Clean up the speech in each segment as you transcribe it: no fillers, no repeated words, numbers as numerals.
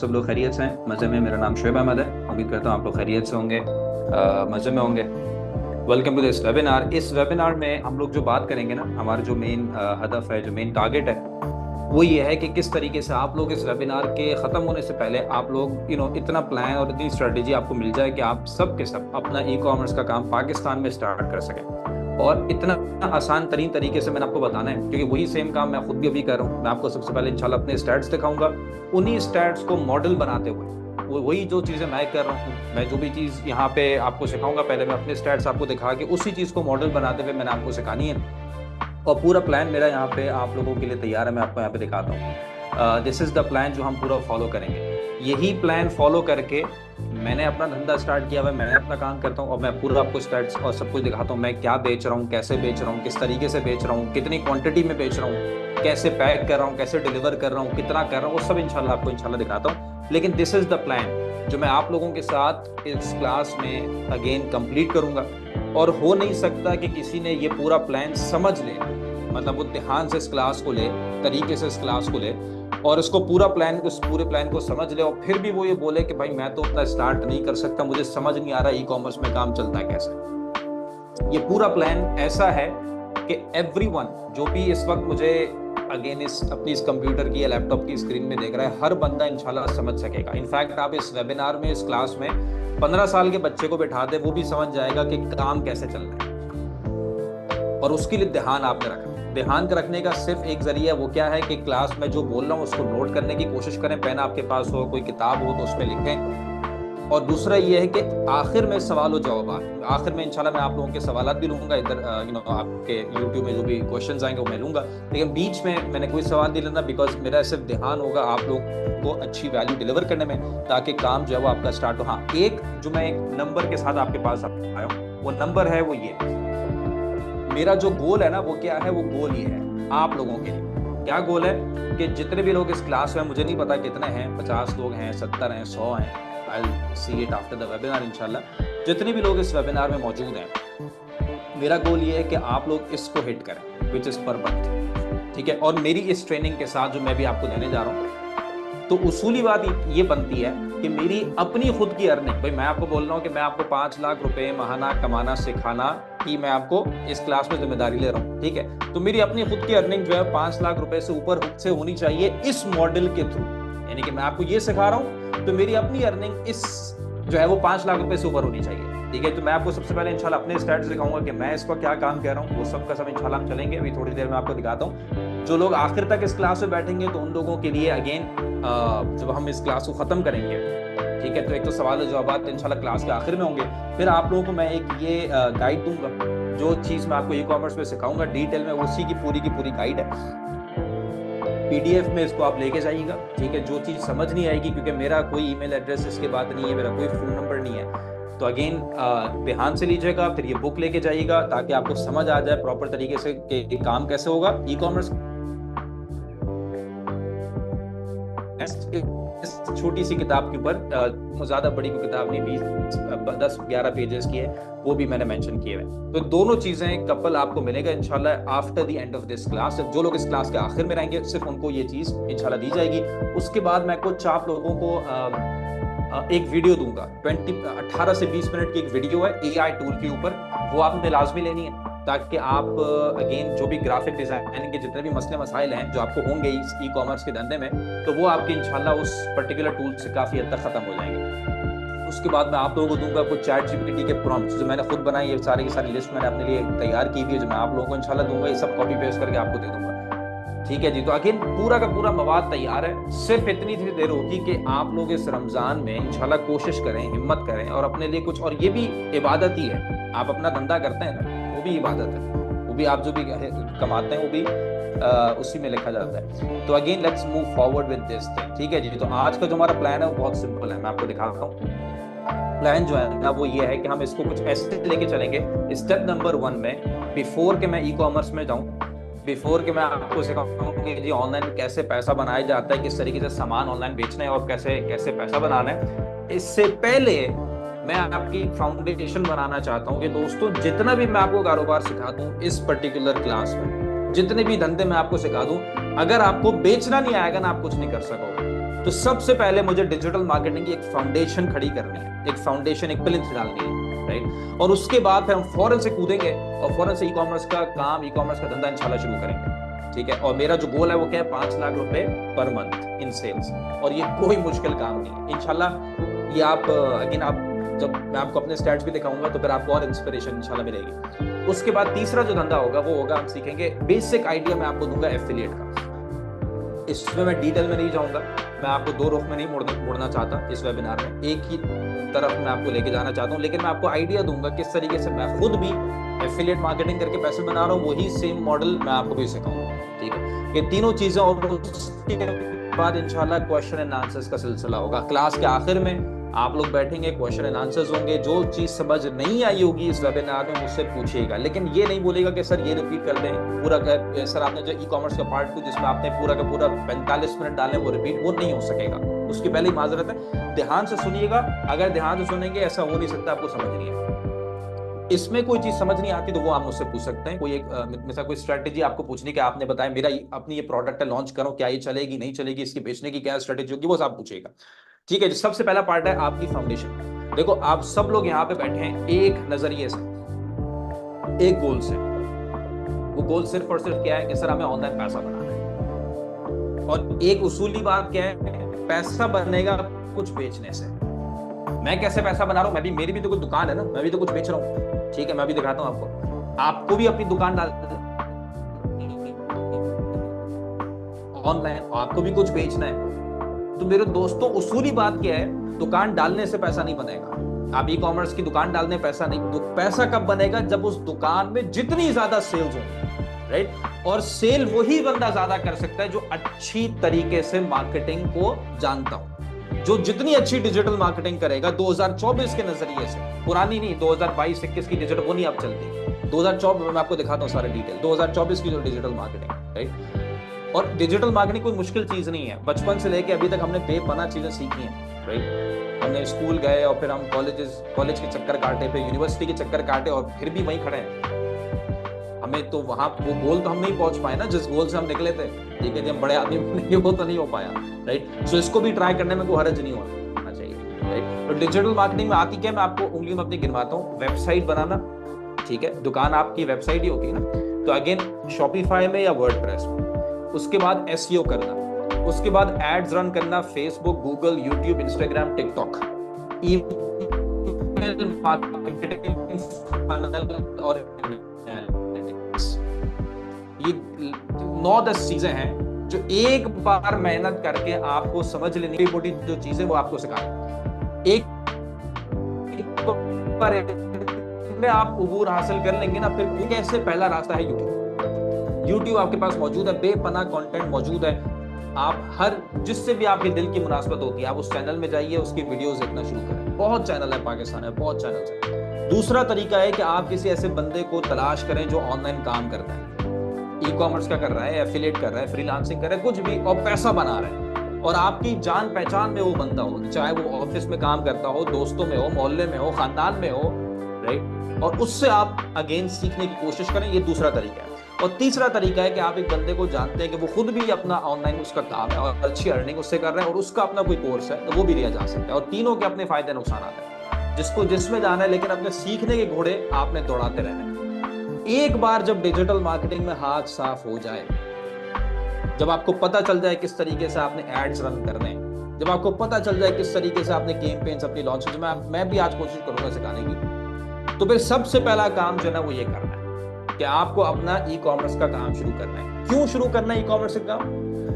सब लोग खैरियत से हैं, मज़े में। मेरा नाम शुएब अहमद है। उम्मीद करता हूँ आप लोग खैरियत से होंगे, मज़े में होंगे। Welcome to this webinar. इस वेबिनार में हम लोग जो बात करेंगे ना, हमारा जो मेन हदफ है, जो मेन टारगेट है, वो ये है कि किस तरीके से आप लोग इस वेबिनार के ख़त्म होने से पहले आप लोग इतना प्लान और इतनी स्ट्रेटजी आपको मिल जाए कि आप सब के सब अपना ई कॉमर्स का काम पाकिस्तान में स्टार्ट कर सकें। और इतना आसान तरीन तरीके से मैंने आपको बताना है, क्योंकि वही सेम काम मैं खुद भी अभी कर रहा हूँ। मैं आपको सबसे पहले इंशाल्लाह अपने स्टैट्स दिखाऊंगा। उन्हीं स्टैट्स को मॉडल बनाते हुए वही जो चीज़ें मैं कर रहा हूँ, मैं जो भी चीज़ यहाँ पे आपको सिखाऊंगा, पहले मैं अपने स्टैट्स आपको दिखा के उसी चीज़ को मॉडल बनाते हुए मैंने आपको सिखानी है। और पूरा प्लान मेरा यहाँ पे आप लोगों के लिए तैयार है। मैं आपको यहाँ पे दिखाता हूँ। दिस इज़ द प्लान जो हम पूरा फॉलो करेंगे। यही प्लान फॉलो करके मैंने अपना धंधा स्टार्ट किया हुआ है, मैं अपना काम करता हूँ और मैं पूरा आपको स्टैट्स और सब कुछ दिखाता हूँ। मैं क्या बेच रहा हूँ, कैसे बेच रहा हूँ, किस तरीके से बेच रहा हूँ, कितनी क्वांटिटी में बेच रहा हूँ, कैसे पैक कर रहा हूँ, कैसे डिलीवर कर रहा हूँ, कितना कर रहा हूँ, वो सब इंशाल्लाह आपको इंशाल्लाह दिखाता हूँ। लेकिन दिस इज़ द प्लान जो मैं आप लोगों के साथ इस क्लास में अगेन कंप्लीट करूँगा। और हो नहीं सकता कि किसी ने ये पूरा प्लान समझ ले, मतलब वो ध्यान से इस क्लास को ले, तरीके से इस क्लास को ले और इसको पूरा प्लान, उस पूरे प्लान को समझ ले और फिर भी वो ये बोले कि भाई मैं तो अपना स्टार्ट नहीं कर सकता, मुझे समझ नहीं आ रहा ई कॉमर्स में काम चलता है कैसे। ये पूरा प्लान ऐसा है कि एवरीवन जो भी इस वक्त मुझे अगेन इस अपनी इस कंप्यूटर की या लैपटॉप की स्क्रीन में देख रहा है, हर बंदा इंशाल्लाह समझ सकेगा। इनफैक्ट आप इस वेबिनार में, इस क्लास में 15 साल के बच्चे को बैठा दे, वो भी समझ जाएगा कि काम कैसे चल रहा है। और उसके लिए ध्यान आपने रखना। ध्यान रखने का सिर्फ एक जरिया, वो क्या है कि क्लास में जो बोल रहा हूँ उसको नोट करने की कोशिश करें। पेन आपके पास हो, कोई किताब हो तो उसमें लिखें। और दूसरा ये है कि आखिर में सवाल और जवाब, आखिर में इंशाल्लाह मैं आप लोगों के सवाल भी लूंगा। इधर आपके यूट्यूब में जो भी क्वेश्चन आएंगे वो मैं लूंगा, लेकिन बीच में मैंने कोई सवाल नहीं लेना, बिकॉज मेरा सिर्फ ध्यान होगा आप लोग को अच्छी वैल्यू डिलीवर करने में, ताकि काम जो है वो आपका स्टार्ट हो। हाँ, एक नंबर के साथ आपके पास आया हूँ, वो नंबर है वो ये, मेरा जो गोल है ना वो क्या है, वो गोल ये है आप लोगों के लिए। क्या गोल है कि जितने भी लोग इस क्लास में, मुझे नहीं पता कितने हैं, 50 लोग हैं, 70 हैं, 100 हैं, I will see it after the webinar इंशाल्लाह। जितने भी लोग इस वेबिनार में मौजूद हैं, मेरा गोल ये है कि आप लोग इसको हिट करें, विच इज पर मंथ, ठीक है। और मेरी इस ट्रेनिंग के साथ जो मैं भी आपको देने जा रहा हूँ, तो उसूली बात ये बनती है कि मेरी अपनी खुद की अर्निंग, भाई मैं आपको बोल रहा हूँ कि मैं आपको 5 लाख रुपए माहाना कमाना सिखाना की मैं आपको इस क्लास में जिम्मेदारी ले रहा हूँ, ठीक है। तो मेरी अपनी खुद की अर्निंग जो है 5 लाख रुपए से ऊपर से होनी चाहिए इस मॉडल के थ्रू। यानी कि मैं आपको ये सिखा रहा हूँ तो मेरी अपनी अर्निंग इस जो है वो 5 लाख रुपए से ऊपर होनी चाहिए, ठीक है। तो मैं आपको सबसे पहले इंशाल्लाह अपने स्टैट्स दिखाऊंगा कि मैं इसको क्या काम कर रहा हूँ, वो सब का सब इंशाल्लाह हम चलेंगे। अभी थोड़ी देर में आपको दिखाता हूँ। जो लोग आखिर तक इस क्लास में बैठेंगे तो उन लोगों के लिए अगेन जब हम इस क्लास को खत्म करेंगे, ठीक है, तो एक तो सवाल जवाब इंशाल्लाह क्लास के आखिर में होंगे। फिर आप लोगों को मैं एक ये गाइड दूंगा, जो चीज मैं आपको ई कॉमर्स में सिखाऊंगा डिटेल में, उसी की पूरी गाइड है। पीडीएफ में इसको आप लेके जाइएगा, ठीक है। जो चीज समझ नहीं आएगी, क्योंकि मेरा कोई ईमेल एड्रेस इसके बाद नहीं है, मेरा कोई फोन नंबर नहीं है, तो अगेन ध्यान से लीजिएगा। फिर ये बुक लेके जाइएगा ताकि आपको समझ आ जाए प्रॉपर तरीके से कि काम कैसे होगा ई कॉमर्स। इस छोटी सी किताब के ऊपर, ज्यादा बड़ी कोई किताब नहीं, 10-11 पेजेस की है, वो भी मैंने मेंशन किए हुए। तो दोनों चीजें कपल आपको मिलेगा इंशाल्लाह after the end of this class. जो लोग इस क्लास के आखिर में रहेंगे सिर्फ उनको ये चीज इंशाल्लाह दी जाएगी। उसके बाद मैं कुछ आप लोगों को एक वीडियो दूंगा, 18 से 20 मिनट की एक वीडियो है एआई टूल के ऊपर, वो आपने लाजमी लेनी है, ताकि आप अगेन जो भी ग्राफिक डिजाइनिंग के जितने भी मसले मसाइल हैं जो आपको होंगे इस ई कॉमर्स के धंधे में, तो वो आपके इंशाल्लाह उस पर्टिकुलर टूल से काफी हद तक खत्म हो जाएंगे। उसके बाद मैं आप लोगों को दूंगा कुछ चैट जीपीटी के प्रॉम्प्ट्स जो मैंने खुद बनाई है, सारी की सारी लिस्ट मैंने अपने लिए तैयार की हुई है, जो मैं आप लोगों को इंशाल्लाह दूंगा। ये सब कॉपी पेस्ट करके आपको दे दूंगा, ठीक है जी। तो अगेन पूरा का पूरा मवाद तैयार है। सिर्फ इतनी देर होगी कि आप लोग इस रमजान में इंशाल्लाह कोशिश करें, हिम्मत करें और अपने लिए कुछ, और ये भी इबादत ही है, आप अपना धंधा करते हैं ना, वो भी इबादत है, वो भी आप जो भी कमाते हैं वो भी उसी में लिखा जाता है। तो again let's move forward with this thing, ठीक है जी। तो आज का जो हमारा प्लान है वो बहुत सिंपल है, मैं आपको दिखाता हूँ। प्लान जो है ना वो ये है कि हम इसको कुछ ऐसे लेके चलेंगे। स्टेप नंबर 1 में, बिफोर के मैं ई कॉमर्स में जाऊँ, बिफोर के मैं आपको सिखाऊंगा कि जी ऑनलाइन कैसे पैसा बनाया जाता है, किस तरीके से सामान ऑनलाइन बेचना है और कैसे कैसे पैसा बनाना है। इससे पहले मैं आपकी फाउंडेशन बनाना चाहता हूँ कि दोस्तों जितना भी मैं आपको कारोबार सिखा दूं इस पर्टिकुलर क्लास में, जितने भी धंधे मैं आपको सिखा दूं, अगर आपको बेचना नहीं आएगा ना, आप कुछ नहीं कर सकोगे। तो सबसे पहले मुझे डिजिटल मार्केटिंग की एक फाउंडेशन खड़ी करनी है, एक फाउंडेशन, एक प्लिंथ डालनी है, राइट। और उसके बाद फिर हम फौरन से कूदेंगे और फौरन से ई कॉमर्स का काम, ई कॉमर्स का धंधा इंशाल्लाह शुरू करेंगे, ठीक है। और मेरा जो गोल है वो क्या है, 5 लाख रुपए पर मंथ इन सेल्स, और ये कोई मुश्किल काम नहीं है इंशाल्लाह। ये आप अगेन, आप जब मैं आपको अपने स्टैट्स भी दिखाऊंगा तो फिर आपको और इंस्पिरेशन इंशाल्लाह मिलेगी। उसके बाद तीसरा जो धंधा होगा वो होगा, हम सीखेंगे बेसिक आइडिया मैं आपको दूंगा एफिलिएट का। इसमें मैं डिटेल में नहीं जाऊंगा, मैं आपको दो रुख में नहीं मुड़ना चाहता इस वेबिनार में, एक ही तरफ मैं आपको लेके जाना चाहता हूं, लेकिन मैं आपको आइडिया दूंगा किस तरीके से मैं खुद भी एफिलिएट मार्केटिंग करके पैसे बना रहा हूँ, वही सेम मॉडल मैं आपको भी सिखाऊंगा, ठीक है। ये तीनों चीजें, और उसके बाद इंशाल्लाह क्वेश्चन एंड आंसर्स का सिलसिला होगा। क्लास के आखिर में आप लोग बैठेंगे, क्वेश्चन एंड आंसर्स होंगे। जो चीज समझ नहीं आई होगी इस वेबिनार में मुझसे पूछिएगा, लेकिन ये नहीं बोलेगा कि सर ये रिपीट कर दें पूरा कर, सर आपने जो ई कॉमर्स का पार्ट 2 जिसमें आपने पूरा का पूरा 45 मिनट डाले वो रिपीट, वो नहीं हो सकेगा। उसकी पहले ही माजरत है, ध्यान से सुनिएगा। अगर ध्यान से सुनेंगे ऐसा हो नहीं सकता आपको समझ नहीं है। इसमें कोई चीज समझ नहीं आती तो वो आप मुझसे पूछ सकते हैं। कोई एक मिसाल कोई स्ट्रेटेजी आपको पूछनी कि आपने बताया मेरा अपनी ये प्रोडक्ट है लॉन्च करो, क्या ये चलेगी नहीं चलेगी, इसकी बेचने की क्या स्ट्रेटेजी होगी, वो सब पूछेगा, ठीक है। जो सबसे पहला पार्ट है आपकी फाउंडेशन। देखो आप सब लोग यहाँ पे बैठे हैं एक नजरिए से, एक गोल से। वो गोल सिर्फ और सिर्फ क्या है कि सर हमें ऑनलाइन पैसा बनाना है। और एक उसूली बात क्या है, पैसा बनेगा कुछ बेचने से। मैं कैसे पैसा बना रहा हूं, मैं भी, मेरी भी तो कुछ दुकान है ना, मैं भी तो कुछ बेच रहा हूं, ठीक है। मैं भी दिखाता हूं आपको, आपको भी अपनी दुकान डाल ऑनलाइन, आपको भी कुछ बेचना है। तो मेरे दोस्तों उसूली बात क्या है, दुकान डालने से पैसा नहीं बनेगा। आप ई कॉमर्स की दुकान डालने पैसा नहीं, पैसा कब बनेगा, जब उस दुकान में जितनी ज्यादा सेल्स होंगी, राइट। और सेल वही बंदा ज्यादा कर सकता है जो अच्छी तरीके से मार्केटिंग को जानता हो, जो जितनी अच्छी डिजिटल मार्केटिंग करेगा 2024 के नजरिए से, पुरानी नहीं, 2022-21 की डिजिटल वो नहीं अब चलती, 2024 में मैं आपको दिखाता हूँ सारे डिटेल, 2024 की जो डिजिटल मार्केटिंग, राइट। और डिजिटल मार्केटिंग कोई मुश्किल चीज नहीं है, बचपन से लेके अभी तक हमने बेपनाह चीजें सीखी हैं, राइट। हमने स्कूल गए और फिर हम कॉलेज के चक्कर काटे, फिर यूनिवर्सिटी के चक्कर काटे और फिर भी वहीं खड़े हैं। हमें तो वहां वो गोल तो हम नहीं पहुंच पाए ना जिस गोल से हम निकले थे, ठीक है। जब बड़े आदमी बनेंगे वो तो नहीं हो पाया, राइट। सो इसको भी ट्राई करने में कोई हर्ज नहीं होना चाहिए, राइट। तो डिजिटल मार्केटिंग में आती क्या, मैं आपको उंगली में अपनी गिनवाता हूँ। वेबसाइट बनाना, ठीक है, दुकान आपकी वेबसाइट ही होगी ना, तो अगेन शॉपिफाई में या वर्डप्रेस में। उसके बाद एसईओ करना, उसके बाद एड्स रन करना, Facebook, Google, YouTube, Instagram, TikTok, email marketing, funnel और ये 9-10 चीजें हैं जो एक बार मेहनत करके आपको समझ लेनी, मोटी जो चीजें वो आपको सिखाएं। एक बार में आप उबूर हासिल कर लेंगे ना, फिर कैसे, पहला रास्ता है यूट्यूब आपके पास मौजूद है, बेपनाह कंटेंट मौजूद है। आप हर जिससे भी आपके दिल की मुनासबत होती है आप उस चैनल में जाइए, उसकी वीडियोस देखना शुरू करें। बहुत चैनल है पाकिस्तान में, बहुत चैनल है। दूसरा तरीका है कि आप किसी ऐसे बंदे को तलाश करें जो ऑनलाइन काम करता है, ई कॉमर्स का कर रहा है, एफिलिएट कर रहा है, फ्रीलांसिंग कर रहा है, कुछ भी, और पैसा बना रहा है, और आपकी जान पहचान में वो बंदा हो, चाहे वो ऑफिस में काम करता हो, दोस्तों में हो, मोहल्ले में हो, खानदान में हो, राइट। और उससे आप अगेन सीखने की कोशिश करें, ये दूसरा तरीका है। और तीसरा तरीका है कि आप एक बंदे को जानते हैं कि वो खुद भी अपना ऑनलाइन उसका काम है और अच्छी अर्निंग उससे कर रहा है और उसका अपना कोई कोर्स है, तो वो भी लिया जा सकता है। और तीनों के अपने फायदे नुकसान हैं, जिसको जिसमें जाना है, लेकिन अपने सीखने के घोड़े आपने दौड़ाते रहना है। एक बार जब डिजिटल मार्केटिंग में हाथ साफ हो जाए, जब आपको पता चल जाए किस तरीके से आपने एड्स रन करने हैं, जब आपको पता चल जाए किस तरीके से आपने कैंपेन्स अपनी लॉन्च, मैं भी आज कोशिश करूंगा सिखाने की, तो फिर सबसे पहला काम जो है ना वो ये करना है कि आपको अपना ई कॉमर्स का काम शुरू करना है। क्यों शुरू करना है ई कॉमर्स का काम?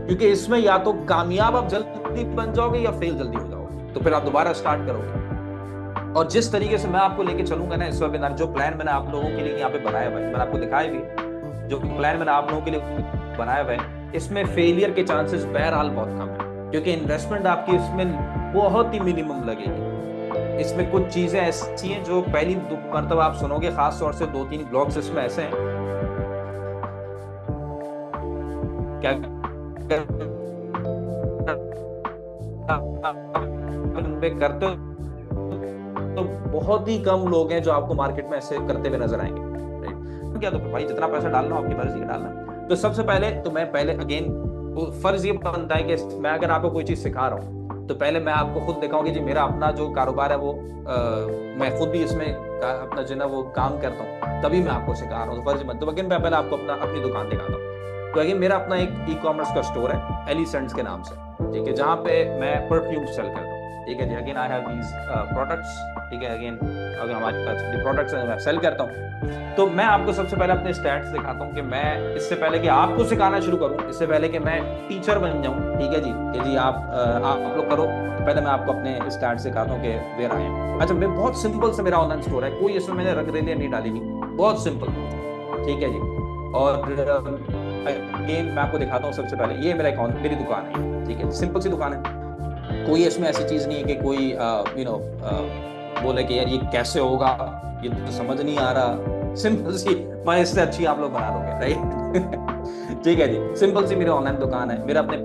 क्योंकि इसमें या तो कामयाब आप जल्दी बन जाओगे या फेल जल्दी हो जाओगे, तो फिर आप दोबारा स्टार्ट करोगे। और जिस तरीके से मैं आपको लेके चलूंगा ना इस वेबिनार, जो प्लान मैंने आप लोगों के लिए यहाँ पे बनाया हुआ है, मैंने आपको दिखाया भी, जो प्लान मैंने आप लोगों के लिए बनाया हुआ है, इसमें फेलियर के चांसेस बहरहाल बहुत कम है, क्योंकि इन्वेस्टमेंट आपकी इसमें बहुत ही मिनिमम लगेगी। इसमें कुछ चीजें ऐसी हैं जो पहली मतलब आप सुनोगे, खास तौर से 2-3 ब्लॉग्स इसमें ऐसे हैं क्या करते हो, तो बहुत ही कम लोग हैं जो आपको मार्केट में ऐसे करते हुए नजर आएंगे, राइट। क्या तो भाई जितना पैसा डालना हो आपकी मर्जी का डालना। तो सबसे पहले तो मैं अगेन वो फर्ज ये बनता है कि मैं अगर आपको कोई चीज सिखा रहा हूँ तो पहले मैं आपको खुद दिखाऊं कि जी मेरा अपना जो कारोबार है वो मैं खुद भी इसमें अपना जो है ना वो काम करता हूँ, तभी मैं आपको सिखा रहा हूँ। तो फर्ज बनता है। अगेन मैं पहले आपको अपनी दुकान दिखाता हूँ। तो अगेन मेरा अपना एक ई कॉमर्स का स्टोर है एलिसेंट्स के नाम से, ठीक है, जहाँ पे मैं परफ्यूम सेल करता हूँ, ठीक है जी। Again I have these products, ठीक है। अगेन अगर हमारे पास जो प्रोडक्ट्स हैं मैं सेल करता हूँ। तो मैं आपको सबसे पहले अपने स्टैट्स दिखाता हूँ कि मैं इससे पहले कि आपको सिखाना शुरू करूँ, इससे पहले कि मैं टीचर बन जाऊँ, ठीक है जी, कि जी आप लोग करो, पहले मैं आपको अपने स्टैट्स दिखाता हूँ कि वेयर आई एम। अच्छा, मैं बहुत सिंपल से मेरा ऑनलाइन स्टोर है, कोई इसमें मैंने रंग रेलियां नहीं डाली, नहीं, बहुत सिंपल, ठीक है जी। और अगेन मैं आपको दिखाता हूँ सबसे पहले, ये मेरा अकाउंट, मेरी दुकान है, ठीक है, सिंपल सी दुकान है, कोई इसमें ऐसी चीज नहीं है कि कोई बोले कि यार ये कैसे होगा, ये तो समझ नहीं आ रहा, सिंपल सी, मैं इससे अच्छी आप लोग बना दोगे, राइट। ठीक है जी, सिंपल सी मेरी ऑनलाइन दुकान है, मेरा अपने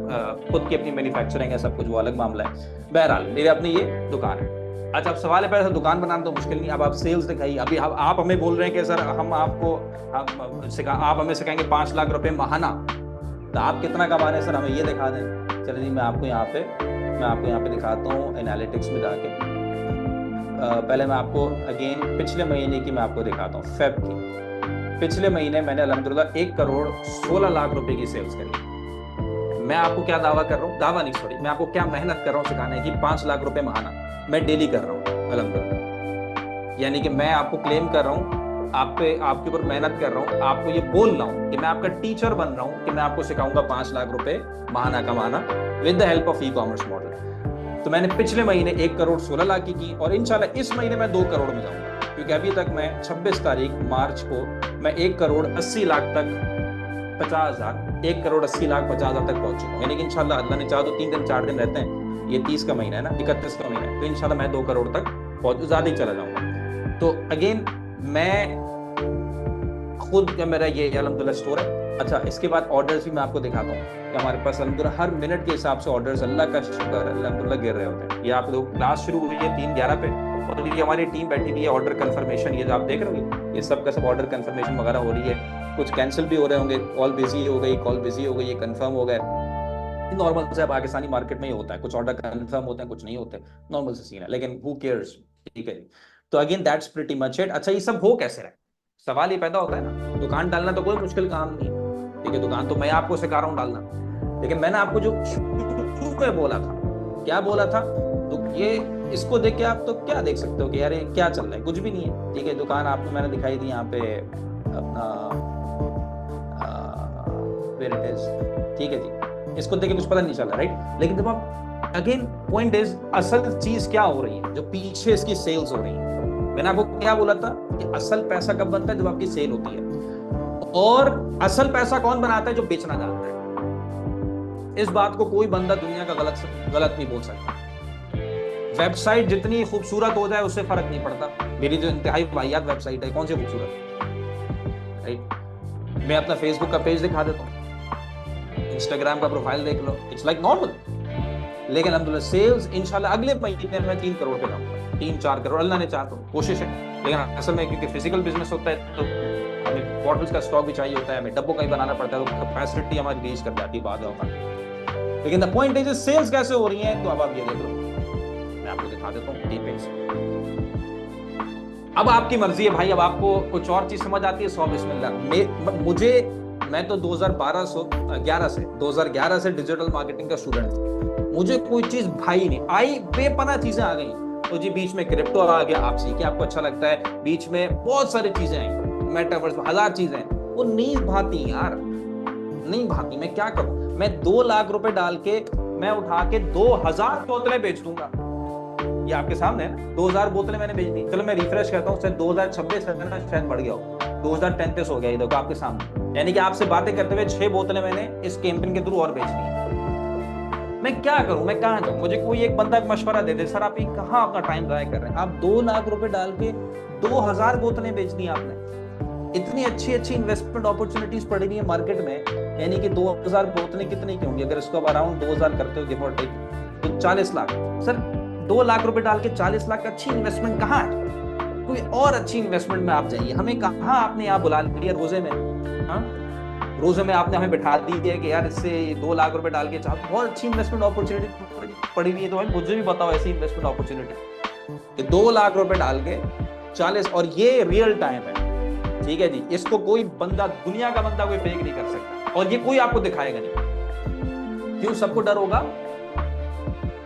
खुद की अपनी मैन्युफैक्चरिंग है, सब कुछ वो अलग मामला है। बहरहाल मेरी अपनी ये दुकान है। अच्छा, अब सवाल है पहले दुकान बनाना तो मुश्किल नहीं, अब आप सेल्स दिखाइए। अभी आप हमें बोल रहे हैं कि सर हम आपको आप हमें सिखाएंगे 5 लाख रुपए महाना, तो आप कितना कमा रहे हैं सर, हमें ये दिखा दें। चलिए जी, मैं आपको यहाँ पे दिखाता हूँ एनालिटिक्स में जाके। पहले मैं आपको अगेन पिछले महीने की मैं आपको दिखाता हूँ, फेब की। पिछले महीने मैंने अल्हम्दुलिल्लाह 1 करोड़ 16 लाख रुपए की सेल्स करी। मैं आपको क्या दावा कर रहा हूँ, दावा नहीं सॉरी, मैं आपको क्या मेहनत कर रहा हूँ सिखाने की, 5 लाख रुपए महाना मैं डेली कर रहा हूँ अल्हम्दुलिल्लाह। यानी कि मैं आपको क्लेम कर रहा हूँ, आपके ऊपर मेहनत कर रहा हूँ, आपको ये बोल रहा हूँ कि मैं आपका टीचर बन रहा हूँ, कि मैं आपको सिखाऊंगा 5 लाख रुपए महाना कमाना with the help of e commerce model. तो मैंने पिछले महीने 1 करोड़ 16 लाख की और इंशाल्लाह इस महीने मैं 2 करोड़ में जाऊंगा, क्योंकि अभी तक मैं 26 तारीख मार्च को मैं 1 करोड़ 80 लाख तक 50 हजार 1 करोड़ 80 लाख 50 हजार तक पहुंच चुका हूँ। यानी कि इंशाल्लाह अल्लाह ने चाहा तो 3 दिन 4 दिन रहते हैं, ये 30 का महीना है ना, 31 का महीना है, तो इंशाल्लाह मैं 2 करोड़ तक पहुंच, ज्यादा ही चला जाऊंगा। तो अगेन मैं खुद का मेरा ये अल्हम्दुलिल्लाह स्टोर है। अच्छा, इसके बाद ऑर्डर्स भी मैं आपको दिखाता हूँ कि हमारे पास अल्हम्दुलिल्लाह हर मिनट के हिसाब से ऑर्डर्स, अल्लाह का शुक्र है, अल्हम्दुलिल्लाह गिर रहे होते हैं। ये आप लोग क्लास शुरू हुई है 3:11 पे और ये हमारी टीम बैठी हुई है, ऑर्डर कंफर्मेशन ये जो आप देख रहे हो, ये सब का सब ऑर्डर कंफर्मेशन वगैरह हो रही है। कुछ कैंसिल भी हो रहे होंगे, कॉल बिजी हो गई, ये कंफर्म हो गए, नॉर्मल से पाकिस्तानी मार्केट में ही होता है, कुछ ऑर्डर कंफर्म होते हैं, कुछ नहीं होते, नॉर्मल से सीन है, लेकिन हु केयर्स, ठीक है। तो again that's pretty much it. अच्छा, ये सब हो कैसे रहा है, सवाल ये पैदा होता है ना। दुकान डालना तो कोई मुश्किल काम नहीं, ठीक है, दुकान तो मैं आपको सिखा रहा हूँ डालना, लेकिन मैंने आपको जो शुरू में बोला था, क्या बोला था, तो ये इसको देख के आप तो क्या देख सकते हो कि यार क्या चल रहा है, कुछ भी नहीं है, ठीक है। दुकान आपको मैंने दिखाई थी यहाँ पे अपना वेयर इट इज, ठीक है जी, इसको देख के कुछ पता नहीं चला, राइट। लेकिन जब आप अगेन पॉइंट इज, असल चीज क्या हो रही है, जो पीछे इसकी सेल्स हो रही है। मैंने आपको क्या बोला था कि असल पैसा कब बनता है, जब आपकी सेल होती है, और असल पैसा कौन बनाता है, जो बेचना जानता है। इस बात को कोई बंदा दुनिया का गलत नहीं बोल सकता। वेबसाइट जितनी खूबसूरत हो जाए उससे फर्क नहीं पड़ता, मेरी जो इंतहाई वाहियात वेबसाइट है, कौन सी खूबसूरत, राइट। मैं अपना फेसबुक का पेज दिखा देता हूँ, इंस्टाग्राम का प्रोफाइल देख लो, इट्स लाइक नॉर्मल। लेकिन अल्हम्दुलिल्लाह सेल्स इंशाल्लाह अगले महीने में 3 करोड़ पे जाऊंगा, 3-4 करोड़, अल्लाह ने चाहा तो, कोशिश है। लेकिन असल में क्योंकि फिजिकल बिजनेस होता है तो हमें बॉटल्स का स्टॉक भी चाहिए होता है, हमें डब्बों का ही बनाना पड़ता है, तो कैपेसिटी हमारी रीच कर जाती है बाद में। लेकिन द पॉइंट इज सेल्स कैसे हो रही है, तो अब आप ये देख लो, मैं आपको दिखा देता हूँ डीपेक्स। अब आपकी मर्जी है भाई, अब आपको कुछ और चीज समझ आती है, 100 बिस्मिल्लाह। मैं तो 2011 से डिजिटल मार्केटिंग का स्टूडेंट था, मुझे कोई चीज भाई नहीं आई, बेपना चीजें आ गई। तो जी बीच में क्रिप्टो आ गया, आप सीखे, आपको अच्छा लगता है, बीच में बहुत सारी चीजें आई, मेटावर्स, 1000 चीजें, वो नहीं भाती यार, नहीं भाती। मैं क्या करूं, मैं 2 लाख रुपए डाल के मैं उठा के 2000 बोतलें बेच दूंगा, ये आपके सामने है ना, 2000 बोतलें मैंने बेच दी। चलो मैं रिफ्रेश करता हूँ, शायद 2026 है, शायद बढ़ गया हो, 2033 हो गया, ये देखो आपके सामने। यानी कि आपसे बातें करते हुए 6 बोतलें मैंने इस कैंपेन के थ्रू और बेच दी। मैं क्या करूं, मैं कहां जाऊं, मुझे कोई एक बंदा मशवरा दे दे, सर आप कहां अपना टाइम जाया कर रहे हैं, आप 2 लाख रुपए डाल के 2000 बोतलें बेच दी आपने। इतनी अच्छी अच्छी इन्वेस्टमेंट अपॉर्चुनिटीज पड़ी हुई है मार्केट में, यानी कि 2000 बोतलें कितनी की होंगी, अगर इसको आप अराउंड 2000 करते हो गिव और टेक, तो 40 लाख। सर 2 लाख रुपए डाल के 40 लाख अच्छी इन्वेस्टमेंट कहाँ है, कोई और अच्छी इन्वेस्टमेंट में आप जाइए। हमें कहाँ आपने यहाँ बुला लिया रोजे में, हाँ रोजे में आपने हमें बैठा दी है कि यार इससे 2 लाख रुपए डाल के चाह, बहुत अच्छी इन्वेस्टमेंट अपॉर्चुनिटी पड़ी हुई है, तो भाई मुझे भी बताओ ऐसी इन्वेस्टमेंट अपॉर्चुनिटी कि 2 लाख रुपए डाल के 40, और ये रियल टाइम है, ठीक है जी। इसको कोई बंदा, दुनिया का बंदा कोई फेक नहीं कर सकता, और ये कोई आपको दिखाएगा नहीं। क्यों? सबको डर होगा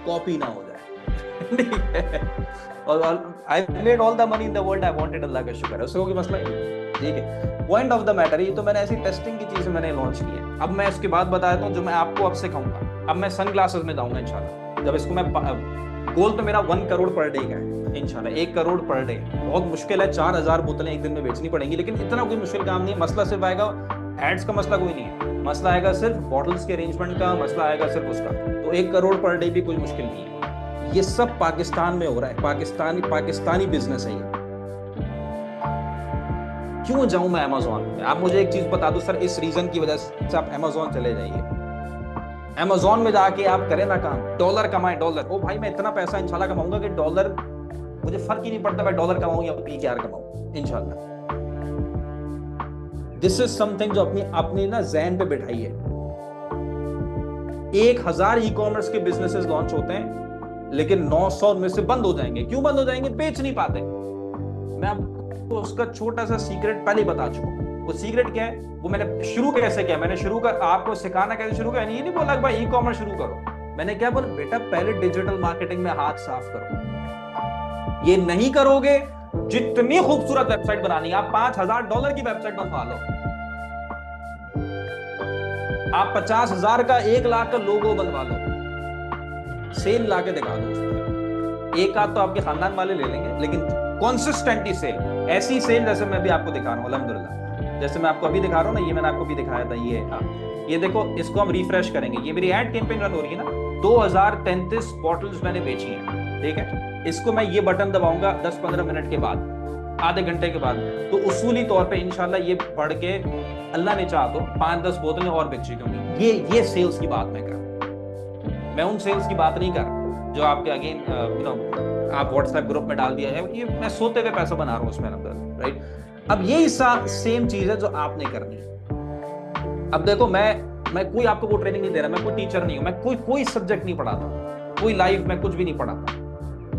कॉपी ना हो जाए। ठीक है, और I made all the money in the world I wanted, अल्लाह का शुक्र है, उससे कोई मसला नहीं। ठीक है, पॉइंट ऑफ द मैटर, ये तो मैंने ऐसी टेस्टिंग की चीजें मैंने लॉन्च की है। अब मैं इसके बाद बताता हूँ जो मैं आपको अब सिखाऊंगा। अब मैं सन ग्लासेस में जाऊंगा इंशाल्लाह, जब इसको मैं गोल तो मेरा 1 करोड़ पर डे का है इंशाल्लाह, 1 करोड़ पर डे। बहुत मुश्किल है, 4000 बोतलें एक दिन में बेचनी पड़ेंगी, लेकिन इतना कोई मुश्किल काम नहीं है। मसला सिर्फ आएगा एड्स का, मसला कोई नहीं है, मसला आएगा सिर्फ बॉटल्स के अरेंजमेंट का, मसला आएगा सिर्फ उसका। तो 1 करोड़ पर डे भी कोई मुश्किल नहीं है। ये सब पाकिस्तान में हो रहा है, पाकिस्तानी बिजनेस है ये। क्यों जाऊं मैं अमेज़न में? आप मुझे एक चीज बता दो सर, इस रीजन की वजह से आप अमेज़न चले जाइए। अमेज़न में जाके आप करें ना काम, डॉलर कमाएं, डॉलर। ओ भाई मैं इतना पैसा इंशाल्लाह कमाऊंगा कि डॉलर, मुझे फर्क ही नहीं पड़ता मैं डॉलर कमाऊं या PKR कमाऊं इंशाल्लाह। दिस इज समथिंग जो अपनी ना ज़हन पे बिठाई है। 1000 ई-कॉमर्स के बिजनेसेस लॉन्च होते हैं, लेकिन 900 में से बंद हो जाएंगे। क्यों बंद हो जाएंगे? बेच नहीं पाते। मैं आपको उसका छोटा सा सीक्रेट पहले बता चुका हूं। वो सीक्रेट क्या है? वो मैंने शुरू कैसे किया, मैंने शुरू कर आपको सिखाना कैसे शुरू किया। ये नहीं बोला कि भाई ई-कॉमर्स शुरू करो, मैंने क्या बोला, बेटा पहले डिजिटल मार्केटिंग में हाथ साफ करो। ये नहीं करोगे, जितनी खूबसूरत वेबसाइट बनानी है, आप $5000 की वेबसाइट बनवा लो, आप 50,000 का, 1 लाख का लोगो बनवा लो, सेल लाके दिखा दो। एक आध तो आपके खानदान वाले ले लेंगे, लेकिन कंसिस्टेंटली सेल, ऐसी सेल जैसे मैं भी आपको दिखा रहा हूँ अल्हम्दुलिल्लाह, जैसे मैं आपको अभी दिखा रहा हूँ ना, ये मैंने आपको भी दिखाया था। ये देखो, इसको हम रिफ्रेश करेंगे। ये मेरी एड कैंपेन रन हो रही है ना, 2033 बॉटल्स मैंने बेची हैं, ठीक है। इसको मैं ये बटन दबाऊंगा 10-15 मिनट के बाद, आधे घंटे के बाद, तो उसूली तौर पे इंशाल्लाह ये बढ़ के, अल्लाह ने चाहा तो 5-10 बोतलें और बेच चुकी होंगी। ये सेल्स की बात मैं कर, मैं उन सेल्स की बात नहीं कर जो आपके अगेन आप व्हाट्सएप ग्रुप में डाल दिया है। ये मैं सोते हुए पैसा बना रहा हूँ उसमें, राइट। अब ये सेम चीज है जो आपने करनी है। अब देखो, मैं कोई आपको वो ट्रेनिंग नहीं दे रहा, मैं कोई टीचर नहीं हूं, मैं कोई सब्जेक्ट नहीं पढ़ाता, कोई लाइव में कुछ भी नहीं पढ़ाता,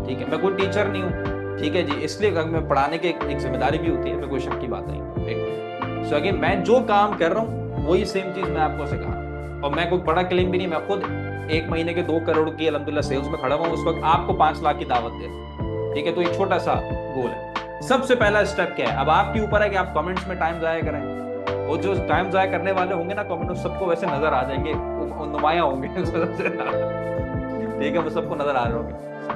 ठीक है। मैं कोई टीचर नहीं हूँ, ठीक है जी। इसलिए मैं पढ़ाने की एक जिम्मेदारी भी होती है, मैं कोई शक की बात नहीं। सो अगेन, मैं जो काम कर रहा हूँ वही सेम चीज मैं आपको सिखा रहा हूँ, और मैं कोई बड़ा क्लेम भी नहीं, मैं खुद 1 महीने के 2 करोड़ की अल्हम्दुलिल्लाह सेल्स में खड़ा हुआ हूँ, उस वक्त आपको 5 लाख की दावत दे, ठीक है। तो एक छोटा सा गोल है। सबसे पहला स्टेप क्या है? अब आपके ऊपर है कि आप कमेंट्स में टाइम जाया करें, और जो टाइम जाया करने वाले होंगे ना कमेंट, सबको वैसे नजर आ जाएंगे, वो नुमाया होंगे, ठीक है, वो सबको नजर आ रहे होंगे।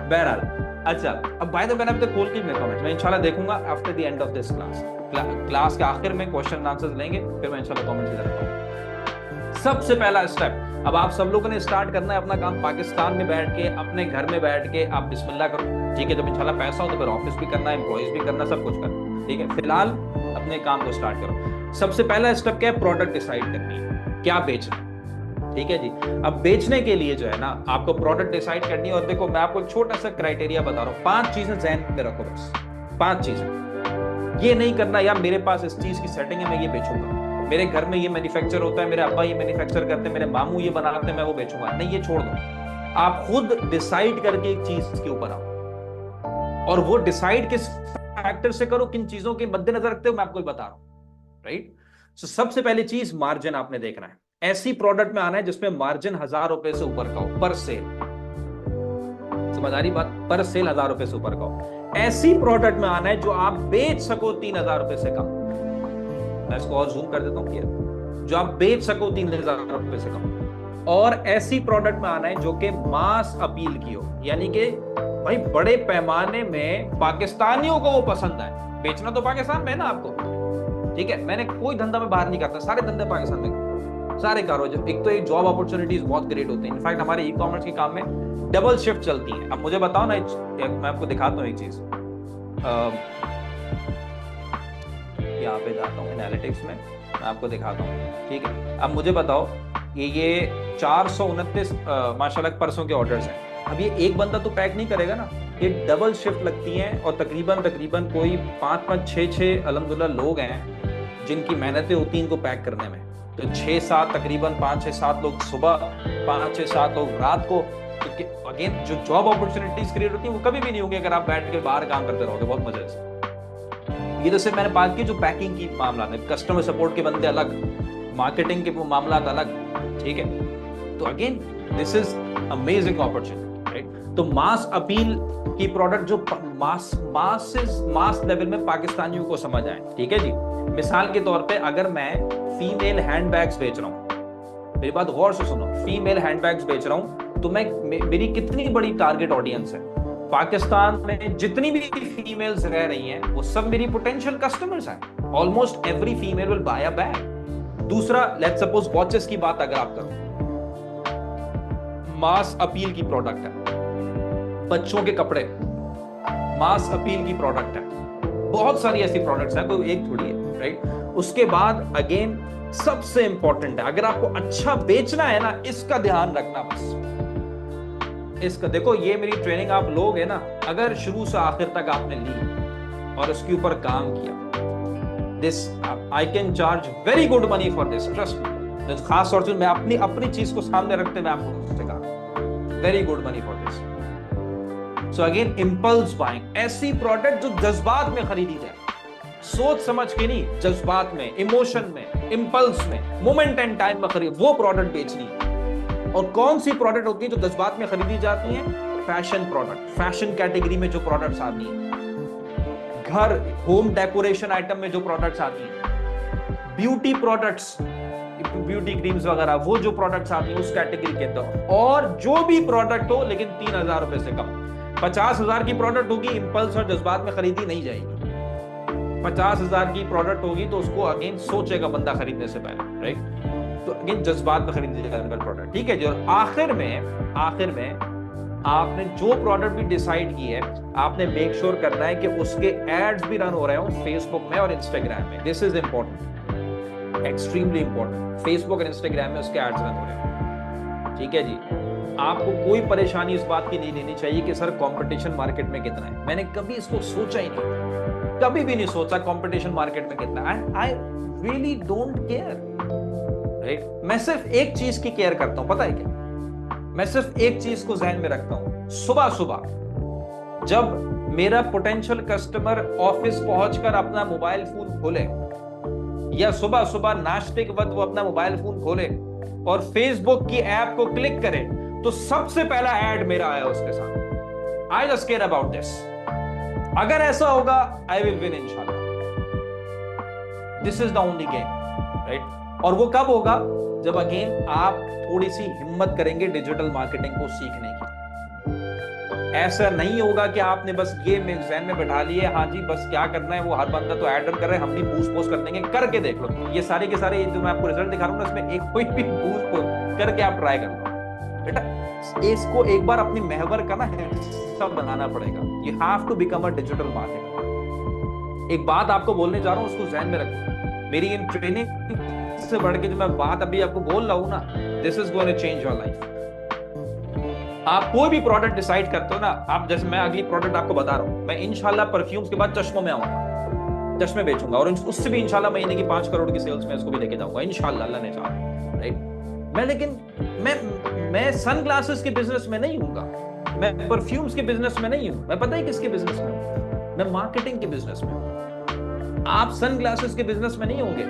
बहरहाल, अच्छा, अब बाय द वे, मैंने खोल के कमेंट मैं इंशाल्लाह देखूंगा after the end of this class के आखिर में क्वेश्चन आंसर्स लेंगे, फिर मैं इंशाल्लाह कमेंट्स करूंगा। सबसे पहला स्टेप, अब आप सब लोगों ने स्टार्ट करना है अपना काम पाकिस्तान में बैठ के, अपने घर में बैठ के आप बिस्मिल्लाह करो, ठीक है। जब इंशाल्लाह पैसा हो तो फिर ऑफिस भी करना है, एम्प्लॉइज भी करना, सब कुछ करना, ठीक है। फिलहाल अपने काम को स्टार्ट करो। सबसे पहला स्टेप क्या है? प्रोडक्ट डिसाइड करनी है, क्या बेचना, ठीक है जी। अब बेचने के लिए जो है ना, आपको प्रोडक्ट डिसाइड करनी है। और देखो, मैं आपको एक छोटा सा क्राइटेरिया बता रहा हूँ, 5 चीजें ज़हन में रखो, बस 5 चीजें। ये नहीं करना यार मेरे पास इस चीज की सेटिंग है, मैं ये बेचूंगा, मेरे घर में ये मैन्युफैक्चर होता है, मेरे अब्बा ये मैन्युफैक्चर करते हैं, मेरे मामू ये बनाते हैं, मैं वो बेचूंगा नहीं, ये छोड़ दो। आप खुद डिसाइड करके एक चीज के ऊपर आओ, और वो डिसाइड किस फैक्टर से करो, किन चीजों के मद्देनजर रखते हो, मैं आपको बता रहा हूं, राइट। सो सबसे पहली चीज, मार्जिन आपने देखना है। ऐसी प्रोडक्ट में आना है जिसमें मार्जिन 1000 रुपए से ऊपर का हो पर सेल, समझ आ रही बात? पर सेल 1000 रुपए से ऊपर का हो। ऐसी प्रोडक्ट में आना है जो आप बेच सको 3000 रुपए से कम, मैं इसको और जूम कर देता हूं, जो आप बेच सको 3000 रुपए से कम। और ऐसी प्रोडक्ट में आना है जो कि मास अपील की हो, यानी कि भाई बड़े पैमाने में पाकिस्तानियों को वो पसंद है। बेचना तो पाकिस्तान में है ना आपको, ठीक है। मैंने कोई धंधा में बाहर नहीं करता, सारे धंधे पाकिस्तान में, सारे कारोबार। एक तो एक जॉब अपॉर्चुनिटीज बहुत ग्रेट होती है, इनफैक्ट हमारे ई-कॉमर्स के काम में डबल शिफ्ट चलती है। अब मुझे बताओ ना, मैं आपको दिखाता हूँ एक चीज, यहाँ पे जाता हूँ एनालिटिक्स में, मैं आपको दिखाता हूँ, ठीक है। अब मुझे बताओ, ये 429 माशाल्लाह परसों के ऑर्डर्स हैं। अब ये एक बंदा तो पैक नहीं करेगा ना, ये डबल शिफ्ट लगती हैं, और तकरीबन कोई 5-5, 6-6 अल्हम्दुलिल्लाह लोग हैं जिनकी मेहनतें होती हैं इनको पैक करने में, तो 6-7 तकरीबन 5-6-7 लोग सुबह, 5-6-7 लोग रात को। अगेन जो जॉब अपॉर्चुनिटीज क्रिएट होती है वो कभी भी नहीं होंगी अगर आप बैठ के बाहर काम करते रहोगे बहुत मजे से। ये जैसे मैंने बात की जो पैकिंग की मामला में, कस्टमर सपोर्ट के बंदे अलग, मार्केटिंग के मामला अलग, ठीक है। तो again this is amazing opportunity, right. तो मास अपील की प्रोडक्ट जो मास लेवल में पाकिस्तानियों को समझ आए, ठीक है जी। मिसाल के तौर पे अगर मैं फीमेल हैंडबैग्स बेच रहा हूं, मेरी बात गौर से सुनो, फीमेल हैंडबैग्स बेच रहा हूं, तो मेरी कितनी बड़ी टारगेट ऑडियंस है। पाकिस्तान में जितनी भी फीमेल्स रह रही हैं वो सब मेरी पोटेंशियल कस्टमर्स हैं। Almost every female will buy a bag. दूसरा, लेट्स सपोज वॉचेस की बात अगर आप करो, मास अपील की प्रोडक्ट है। बच्चों के कपड़े मास अपील की प्रोडक्ट है। बहुत सारी ऐसी प्रोडक्ट्स हैं, कोई एक थोड़ी है, राइट। उसके बाद अगेन सबसे इंपॉर्टेंट है, अगर आपको अच्छा बेचना है ना, इसका ध्यान रखना बस। इसका देखो, ये मेरी ट्रेनिंग आप लोग है ना, अगर शुरू से आखिर तक आपने ली और उसके ऊपर काम किया, this I can charge very good money for this, trust me. खास तौर से मैं अपनी चीज को सामने रखते हुए आपको सिखा, very good money for this. So again impulse buying, ऐसी प्रोडक्ट जो जज्बात में खरीदी जाए, सोच समझ के नहीं, जज्बात में, इमोशन में, इंपल्स में, मोमेंट एंड टाइम में खरीद, वो प्रोडक्ट बेचनी है। और कौन सी प्रोडक्ट होती है जो जज्बात में खरीदी जाती है? फैशन प्रोडक्ट, फैशन कैटेगरी में जो प्रोडक्ट्स आती हैं, घर होम डेकोरेशन आइटम में जो प्रोडक्ट्स आती हैं, ब्यूटी प्रोडक्ट्स, ब्यूटी क्रीम्स वगैरह, वो जो प्रोडक्ट्स आती हैं उस कैटेगरी के अंदर। और जो भी प्रोडक्ट हो लेकिन 3,000 रुपए से कम। 50,000 की प्रोडक्ट होगी, इंपल्स और जज्बात में खरीदी नहीं जाएगी। 50,000 की प्रोडक्ट होगी तो उसको अगेन सोचेगा बंदा खरीदने से पहले, राइट। तो अगेन जज्बात में खरीदी जाएगा प्रोडक्ट, ठीक है जी। और आखिर में आपने जो प्रोडक्ट भी डिसाइड की है, आपने मेक श्योर करना है कि उसके एड्स भी रन हो रहे हो फेसबुक में और इंस्टाग्राम में। This is important, extremely important. Facebook और इंस्टाग्राम में उसके एड्स रन हो रहे हो, ठीक है जी। आपको कोई परेशानी इस बात की नहीं लेनी चाहिए कि सर कंपटीशन मार्केट में कितना है। मैंने कभी इसको सोचा ही नहीं, कभी भी नहीं सोचा कंपटीशन मार्केट में कितना है। आई रियली डोंट केयर, राइट। मैं सिर्फ एक चीज की केयर करता हूं, पता है क्या? मैं सिर्फ एक चीज को ध्यान में रखता हूं, सुबह सुबह जब मेरा पोटेंशियल कस्टमर ऑफिस पहुंचकर अपना मोबाइल फोन खोले, या सुबह सुबह नाश्ते के वक्त वो अपना मोबाइल फोन खोले और फेसबुक की ऐप को क्लिक करे, तो सबसे पहला ऐड मेरा आया उसके साथ। I just care about this. अगर ऐसा होगा, आई विल विन इंशाल्लाह। This is the only game, right. और वो कब होगा? जब अगेन आप थोड़ी सी हिम्मत करेंगे डिजिटल मार्केटिंग को सीखने की। ऐसा नहीं होगा कि आपने बस ये ज़हन में बैठा लिए, हाँ जी बस क्या करना है, वो हर बंदा तो ऐड रन कर रहा है, हम भी बूस्ट पोस्ट कर देंगे, करके देख लो। ये सारे के सारे जो मैं आपको रिजल्ट दिखा रहा हूँ ना, इसमें एक कोई भी बूस्ट पोस्ट करके आप ट्राई कर लो बेटा। इसको एक बार अपनी महवर का ना हिस्सा बनाना पड़ेगा। You have to become a digital marketer. एक बात आपको बोलने जा रहा हूँ, उसको ध्यान में रखो। मेरी इन ट्रेनिंग से बढ़ के जो मैं बात अभी आपको बोल रहा हूं ना, this is going to change your life. आप कोई भी प्रोडक्ट डिसाइड करते हो ना, आप जैसे मैं अगली प्रोडक्ट आपको बता रहा हूं, मैं इंशाल्लाह परफ्यूम्स के बाद चश्मों में आऊंगा, चश्मे बेचूंगा, और उससे भी इंशाल्लाह महीने की 5 करोड़ की सेल्स में इसको भी लेके जाऊंगा इंशाल्लाह, अल्लाह ने चाहा, राइट। मैं लेकिन मैं सन ग्लासेस के बिजनेस में नहीं हूंगा, मैं परफ्यूम्स के बिजनेस में नहीं हूं, मैं पता है किसके बिजनेस में हूं? मैं मार्केटिंग के बिजनेस में हूं। आप सन ग्लासेस के बिजनेस में नहीं होंगे,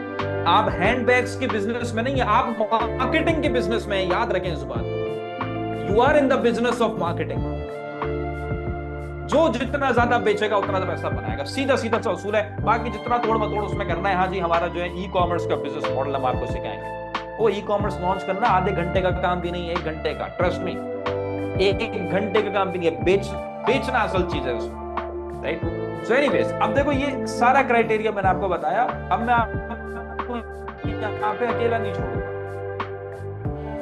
आप हैंडबैग्स के बिजनेस में नहीं है, आप मार्केटिंग के बिजनेस में है। याद रखें इस बात, you are in the business of marketing. जो जितना ज्यादा बेचेगा उतना ज्यादा पैसा बनाएगा, सीधा सीधा सा उसूल है। बाकी जितना तोड़ मतोड़ उसमें करना है, हाँ जी हमारा जो है ई कॉमर्स का बिजनेस मॉडल हम आपको सिखाएंगे। वो ई कॉमर्स लॉन्च करना आधे घंटे का काम भी नहीं है, 1 घंटे का, ट्रस्ट मी, एक घंटे का काम भी नहीं है। बेचना असल चीज है उसमें, राइट। सो एनीवेज, अब देखो ये सारा क्राइटेरिया मैंने आपको बताया। अब मैं आपको यहाँ पे अकेला नहीं छोड़ूंगा,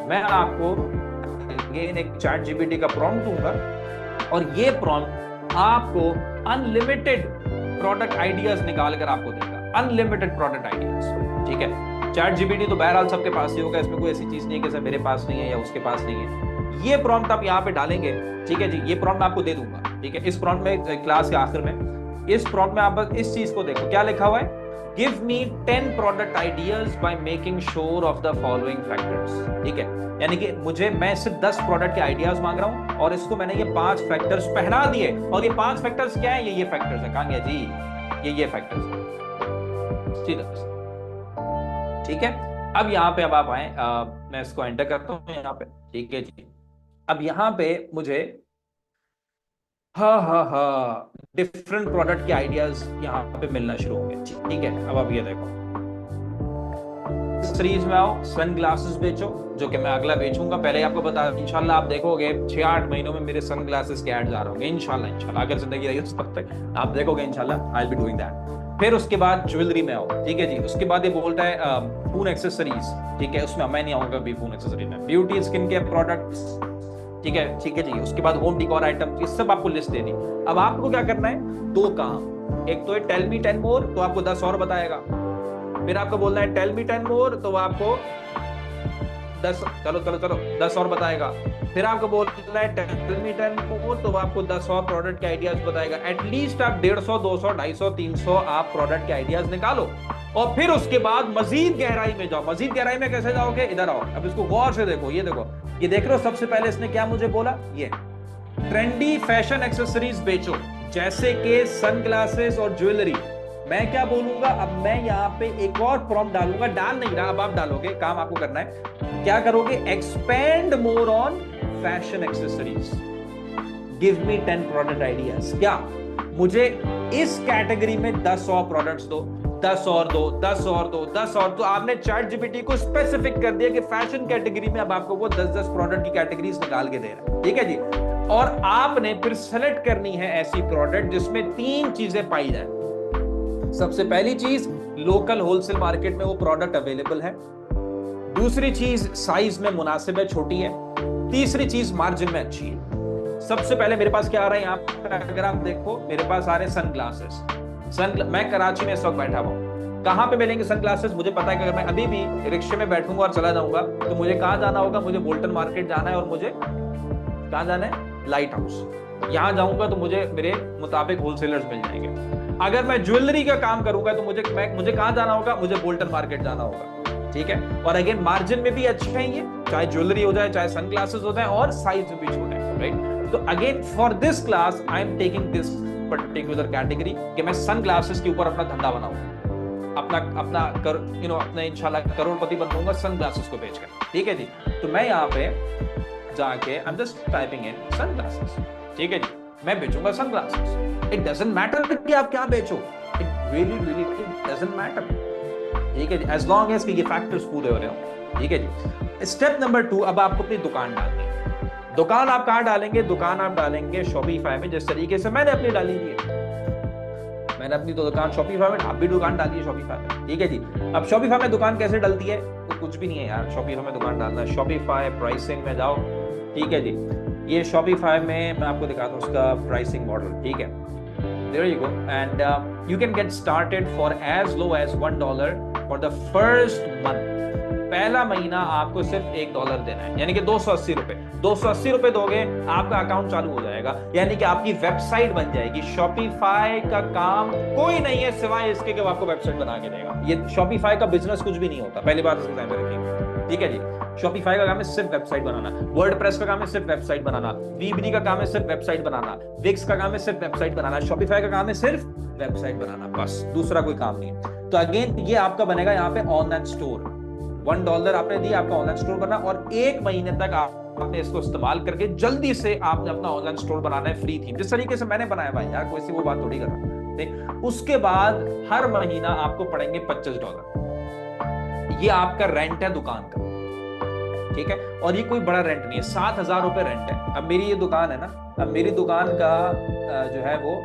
मैं आपको अगेन एक चैट जीपीटी का प्रॉम्प्ट दूंगा, और ये प्रॉम्प्ट आपको अनलिमिटेड प्रोडक्ट आइडियाज निकाल कर आपको देगा, अनलिमिटेड प्रोडक्ट आइडियाज, ठीक है। चैट जीपीटी तो बहरहाल सबके पास ही होगा, इसमें कोई ऐसी चीज नहीं है कि सर मेरे पास नहीं है या उसके पास नहीं है। ये प्रॉम्प्ट आप यहाँ पे डालेंगे, ठीक है जी, ये प्रॉम्प्ट मैं आपको दे दूंगा, ठीक है। इस प्रॉम्प्ट में क्लास के आखिर में, इस प्रॉम्प्ट में आप बस इस चीज को देखो, क्या लिखा हुआ है? Give me 10 product ideas by making sure of the following factors. ठीक है, यानी कि मैं सिर्फ 10 प्रोडक्ट के आइडियाज मांग रहा हूं और इसको मैंने ये 5 फैक्टर्स पहना दिए, और ये 5 फैक्टर्स क्या है? ये फैक्टर्स है। कहां गया जी? ये फैक्टर्स है। ठीक है, अब यहाँ पे अब आप आए, मैं इसको एंटर करता हूँ यहाँ पे। ठीक है जी, अब यहाँ पे मुझे हाँ डिफरेंट प्रोडक्ट के आइडियाज यहाँ पे मिलना शुरू होंगे। ठीक है, अब आप ये देखो, सीरीज में आओ, सन ग्लासेस बेचो, जो कि मैं अगला बेचूंगा। पहले आपको बता, इंशाल्लाह आप देखोगे 6-8 महीनों में मेरे सन ग्लासेस के एड्स आ रहे होंगे, इंशाल्लाह अगर जिंदगी रही उस वक्त तक आप देखोगे, इंशाल्लाह I will be doing that. फिर उसके बाद ज्वेलरी में आओ। ठीक है जी, उसके बाद ये बोलता है फोन एक्सेसरीज। ठीक है, उसमें मैं नहीं आऊंगा अभी फोन एक्सेसरीज में। Beauty skin care products. ठीक है जी, उसके बाद होम डिकोर आइटम, ये सब आपको लिस्ट दे दी। अब आपको क्या करना है? 2 काम। एक तो टेल मी 10 मोर, तो आपको 10 और बताएगा। फिर आपको बोलना है टेल मी 10 मोर, तो आपको 10 10 और बताएगा। फिर आपको बोलना है टेल मी 10 मोर, तो आपको 10 और प्रोडक्ट के आइडियाज बताएगा। एटलीस्ट आप 150, 200, 250, 300 आप प्रोडक्ट के आइडियाज निकालो, और फिर उसके बाद मजीद गहराई में जाओ। मजीद गहराई में कैसे जाओगे? इधर आओ, अब इसको गौर से देखो। ये देखो, ये देख रहे हो, सबसे पहले इसने क्या मुझे बोला? ये ट्रेंडी फैशन एक्सेसरीज बेचो, जैसे कि सनग्लासेस और ज्वेलरी। मैं क्या बोलूंगा? अब मैं यहाँ पे एक और प्रॉम्प्ट डालूंगा, डाल नहीं रहा, अब आप डालोगे, काम आपको करना है। क्या करोगे? Expand more on fashion accessories, give me 10 product ideas. क्या मुझे इस कैटेगरी में 10 और प्रोडक्ट्स दो, 10 और दो, 10 और दो, 10 और। तो आपने चैट जीपीटी को स्पेसिफिक कर दिया कि फैशन कैटेगरी में अब आपको वो 10-10 प्रोडक्ट की कैटेगरीज निकाल के दे रहा है। ठीक है जी, और आपने फिर सेलेक्ट करनी है ऐसी प्रोडक्ट जिसमें 3 चीजें पाई जाए। सबसे पहली चीज, लोकल होलसेल मार्केट में वो प्रोडक्ट अवेलेबल है। दूसरी चीज, साइज में मुनासिब है, छोटी है। तीसरी चीज, मार्जिन में अच्छी है। सबसे पहले मेरे पास क्या आ रहा है यहाँ पे? अगर आप देखो, मेरे पास आ रहे हैं सनग्लासेस। मैं कराची में इस वक्त बैठा हुआ हूँ। कहाँ पे मिलेंगे सनग्लासेस? मुझे पता है कि अगर मैं अभी भी रिक्शे में बैठूंगा और चला जाऊंगा, तो मुझे कहाँ जाना होगा? मुझे बोल्टन मार्केट जाना है, और मुझे कहाँ जाना है? Light house. यहाँ जाऊंगा तो मुझे मेरे मुताबिक होलसेलर्स मिल जाएंगे। अगर मैं ज्वेलरी का काम करूंगा तो मुझे कहाँ जाना होगा? मुझे बोल्टन मार्केट जाना होगा। ठीक है, और अगेन मार्जिन में भी अच्छे हैं ये, चाहे ज्वेलरी हो जाए, चाहे सनग्लासेस हो जाए, और साइज में भी छोटे हैं। राइट, तो again for this class I am taking this particular category कि मैं सनग्लासेस के ऊपर अपना धंधा बनाऊंगा, अपना इंशाल्लाह करोड़पति बनूंगा सनग्लासेस को बेचकर। ठीक है जी, तो मैं यहाँ पे जाके आई am just typing in sunglasses. ठीक है जी, मैं बेचूंगा सनग्लासेस। इट डजंट मैटर कि आप क्या बेचो, इट रियली डजंट मैटर। ठीक है जी, एज लॉन्ग एज कि ये फैक्टर्स पूरे हो रहे हो। ठीक है जी, स्टेप नंबर 2, अब आपको अपनी दुकान डालनी है। दुकान आप कहाँ डालेंगे? दुकान आप डालेंगे शॉपिफाई में, जिस तरीके से मैंने अपनी डाली हुई है। मैंने अपनी तो दुकान शॉपिफाई में, आप भी दुकान डालिए शॉपिफाई में। ठीक है जी, अब शॉपिफाई में दुकान कैसे डलती है? तो कुछ भी नहीं है यार, शॉपिफाई में दुकान डालना है। शॉपिफाई प्राइसिंग में जाओ। ठीक है जी, ये शॉपिफाई में मैं आपको दिखाता हूँ उसका प्राइसिंग मॉडल। ठीक है, there you go, and you can get started for as low as $1 for the first month. पहला महीना आपको सिर्फ $1 देना है, यानी कि 280 रुपए। 280 रुपए दोगे, आपका अकाउंट चालू हो जाएगा, यानी कि आपकी वेबसाइट बन जाएगी। शॉपिफाई का काम कोई नहीं है सिवाय इसके कि वो आपको वेबसाइट बना के देगा। ये शॉपिफाई का बिजनेस कुछ भी नहीं होता, पहली बात इसको ध्यान में रखिए। ठीक है जी, शॉपिफाई का काम है सिर्फ वेबसाइट बनाना, वर्डप्रेस का काम है सिर्फ वेबसाइट बनाना, वीबरी का काम है सिर्फ वेबसाइट बनाना, विक्स का काम है सिर्फ वेबसाइट बनाना, शॉपिफाई का काम है सिर्फ वेबसाइट बनाना, बस, दूसरा कोई काम नहीं है। तो अगेन ये आपका बनेगा यहाँ पे ऑनलाइन स्टोर। $1 आपने दिया, आपका ऑनलाइन स्टोर बना, और 1 महीने तक आपने इसको इस्तेमाल करके जल्दी से आपने अपना ऑनलाइन स्टोर बनाना है, फ्री थीम, जिस तरीके से मैंने बनाया भाई यार, कोई सी वो बात थोड़ी कर रहा। उसके बाद हर महीना आपको पड़ेंगे $25। ये आपका रेंट है दुकान का। ठीक है, और ये कोई बड़ा रेंट नहीं है, 7,000 रुपए रेंट है। अब मेरी ये दुकान है ना, अब मेरी दुकान का जो है वो,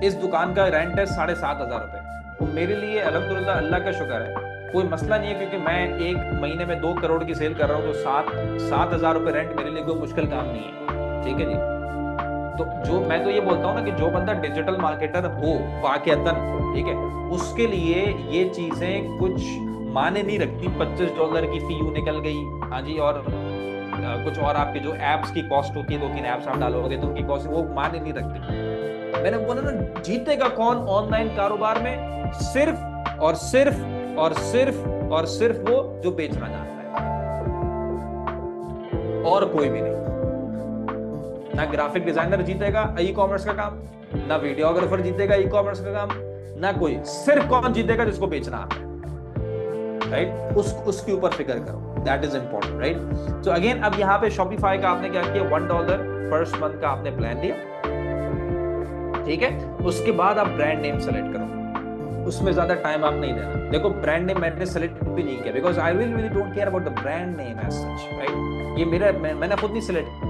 इस दुकान का रेंट है 7,500 रुपए। तो मेरे लिए अल्हम्दुलिल्लाह, अल्लाह का शुक्र है, कोई मसला नहीं है, क्योंकि मैं 1 महीने में 2 करोड़ की सेल कर रहा हूँ, तो 7,000 रुपए रेंट मेरे लिए कोई मुश्किल काम नहीं है। ठीक है जी, तो जो मैं तो ये बोलता हूँ ना कि जो बंदा डिजिटल मार्केटर हो वाकईतन, ठीक है, उसके लिए ये चीजें कुछ माने नहीं रखती। $25 की फी यूं निकल गई, हाँ जी, और कुछ और आपके जो एप्स की कॉस्ट होती है, 2-3 एप्स आप डालोगे तो उनकी कॉस्ट वो माने नहीं रखती। मैंने बोला ना, जीतेगा कौन ऑनलाइन कारोबार में? सिर्फ और सिर्फ और सिर्फ और सिर्फ वो जो बेचना चाहता है, और कोई भी नहीं। ना ग्राफिक डिजाइनर जीतेगा ई कॉमर्स का काम, ना वीडियोग्राफर जीतेगा ई कॉमर्स का काम, ना कोई। सिर्फ कौन जीतेगा? जिसको बेचना आता है, राइट? उसके ऊपर फिक्र करो, that is important, right? So again, अब यहाँ पे शॉपिफाई का आपने क्या किया, $1 फर्स्ट मंथ का आपने प्लान दिया, ठीक है? उसके बाद आप ब्रांड नेम सेलेक्ट करो, उसमें ज्यादा टाइम आप नहीं देना। देखो, ब्रांड नेम मैंने सेलेक्ट भी नहीं किया, because I really don't care about the brand name as such, right? ये मैंने खुद नहीं सेलेक्ट किया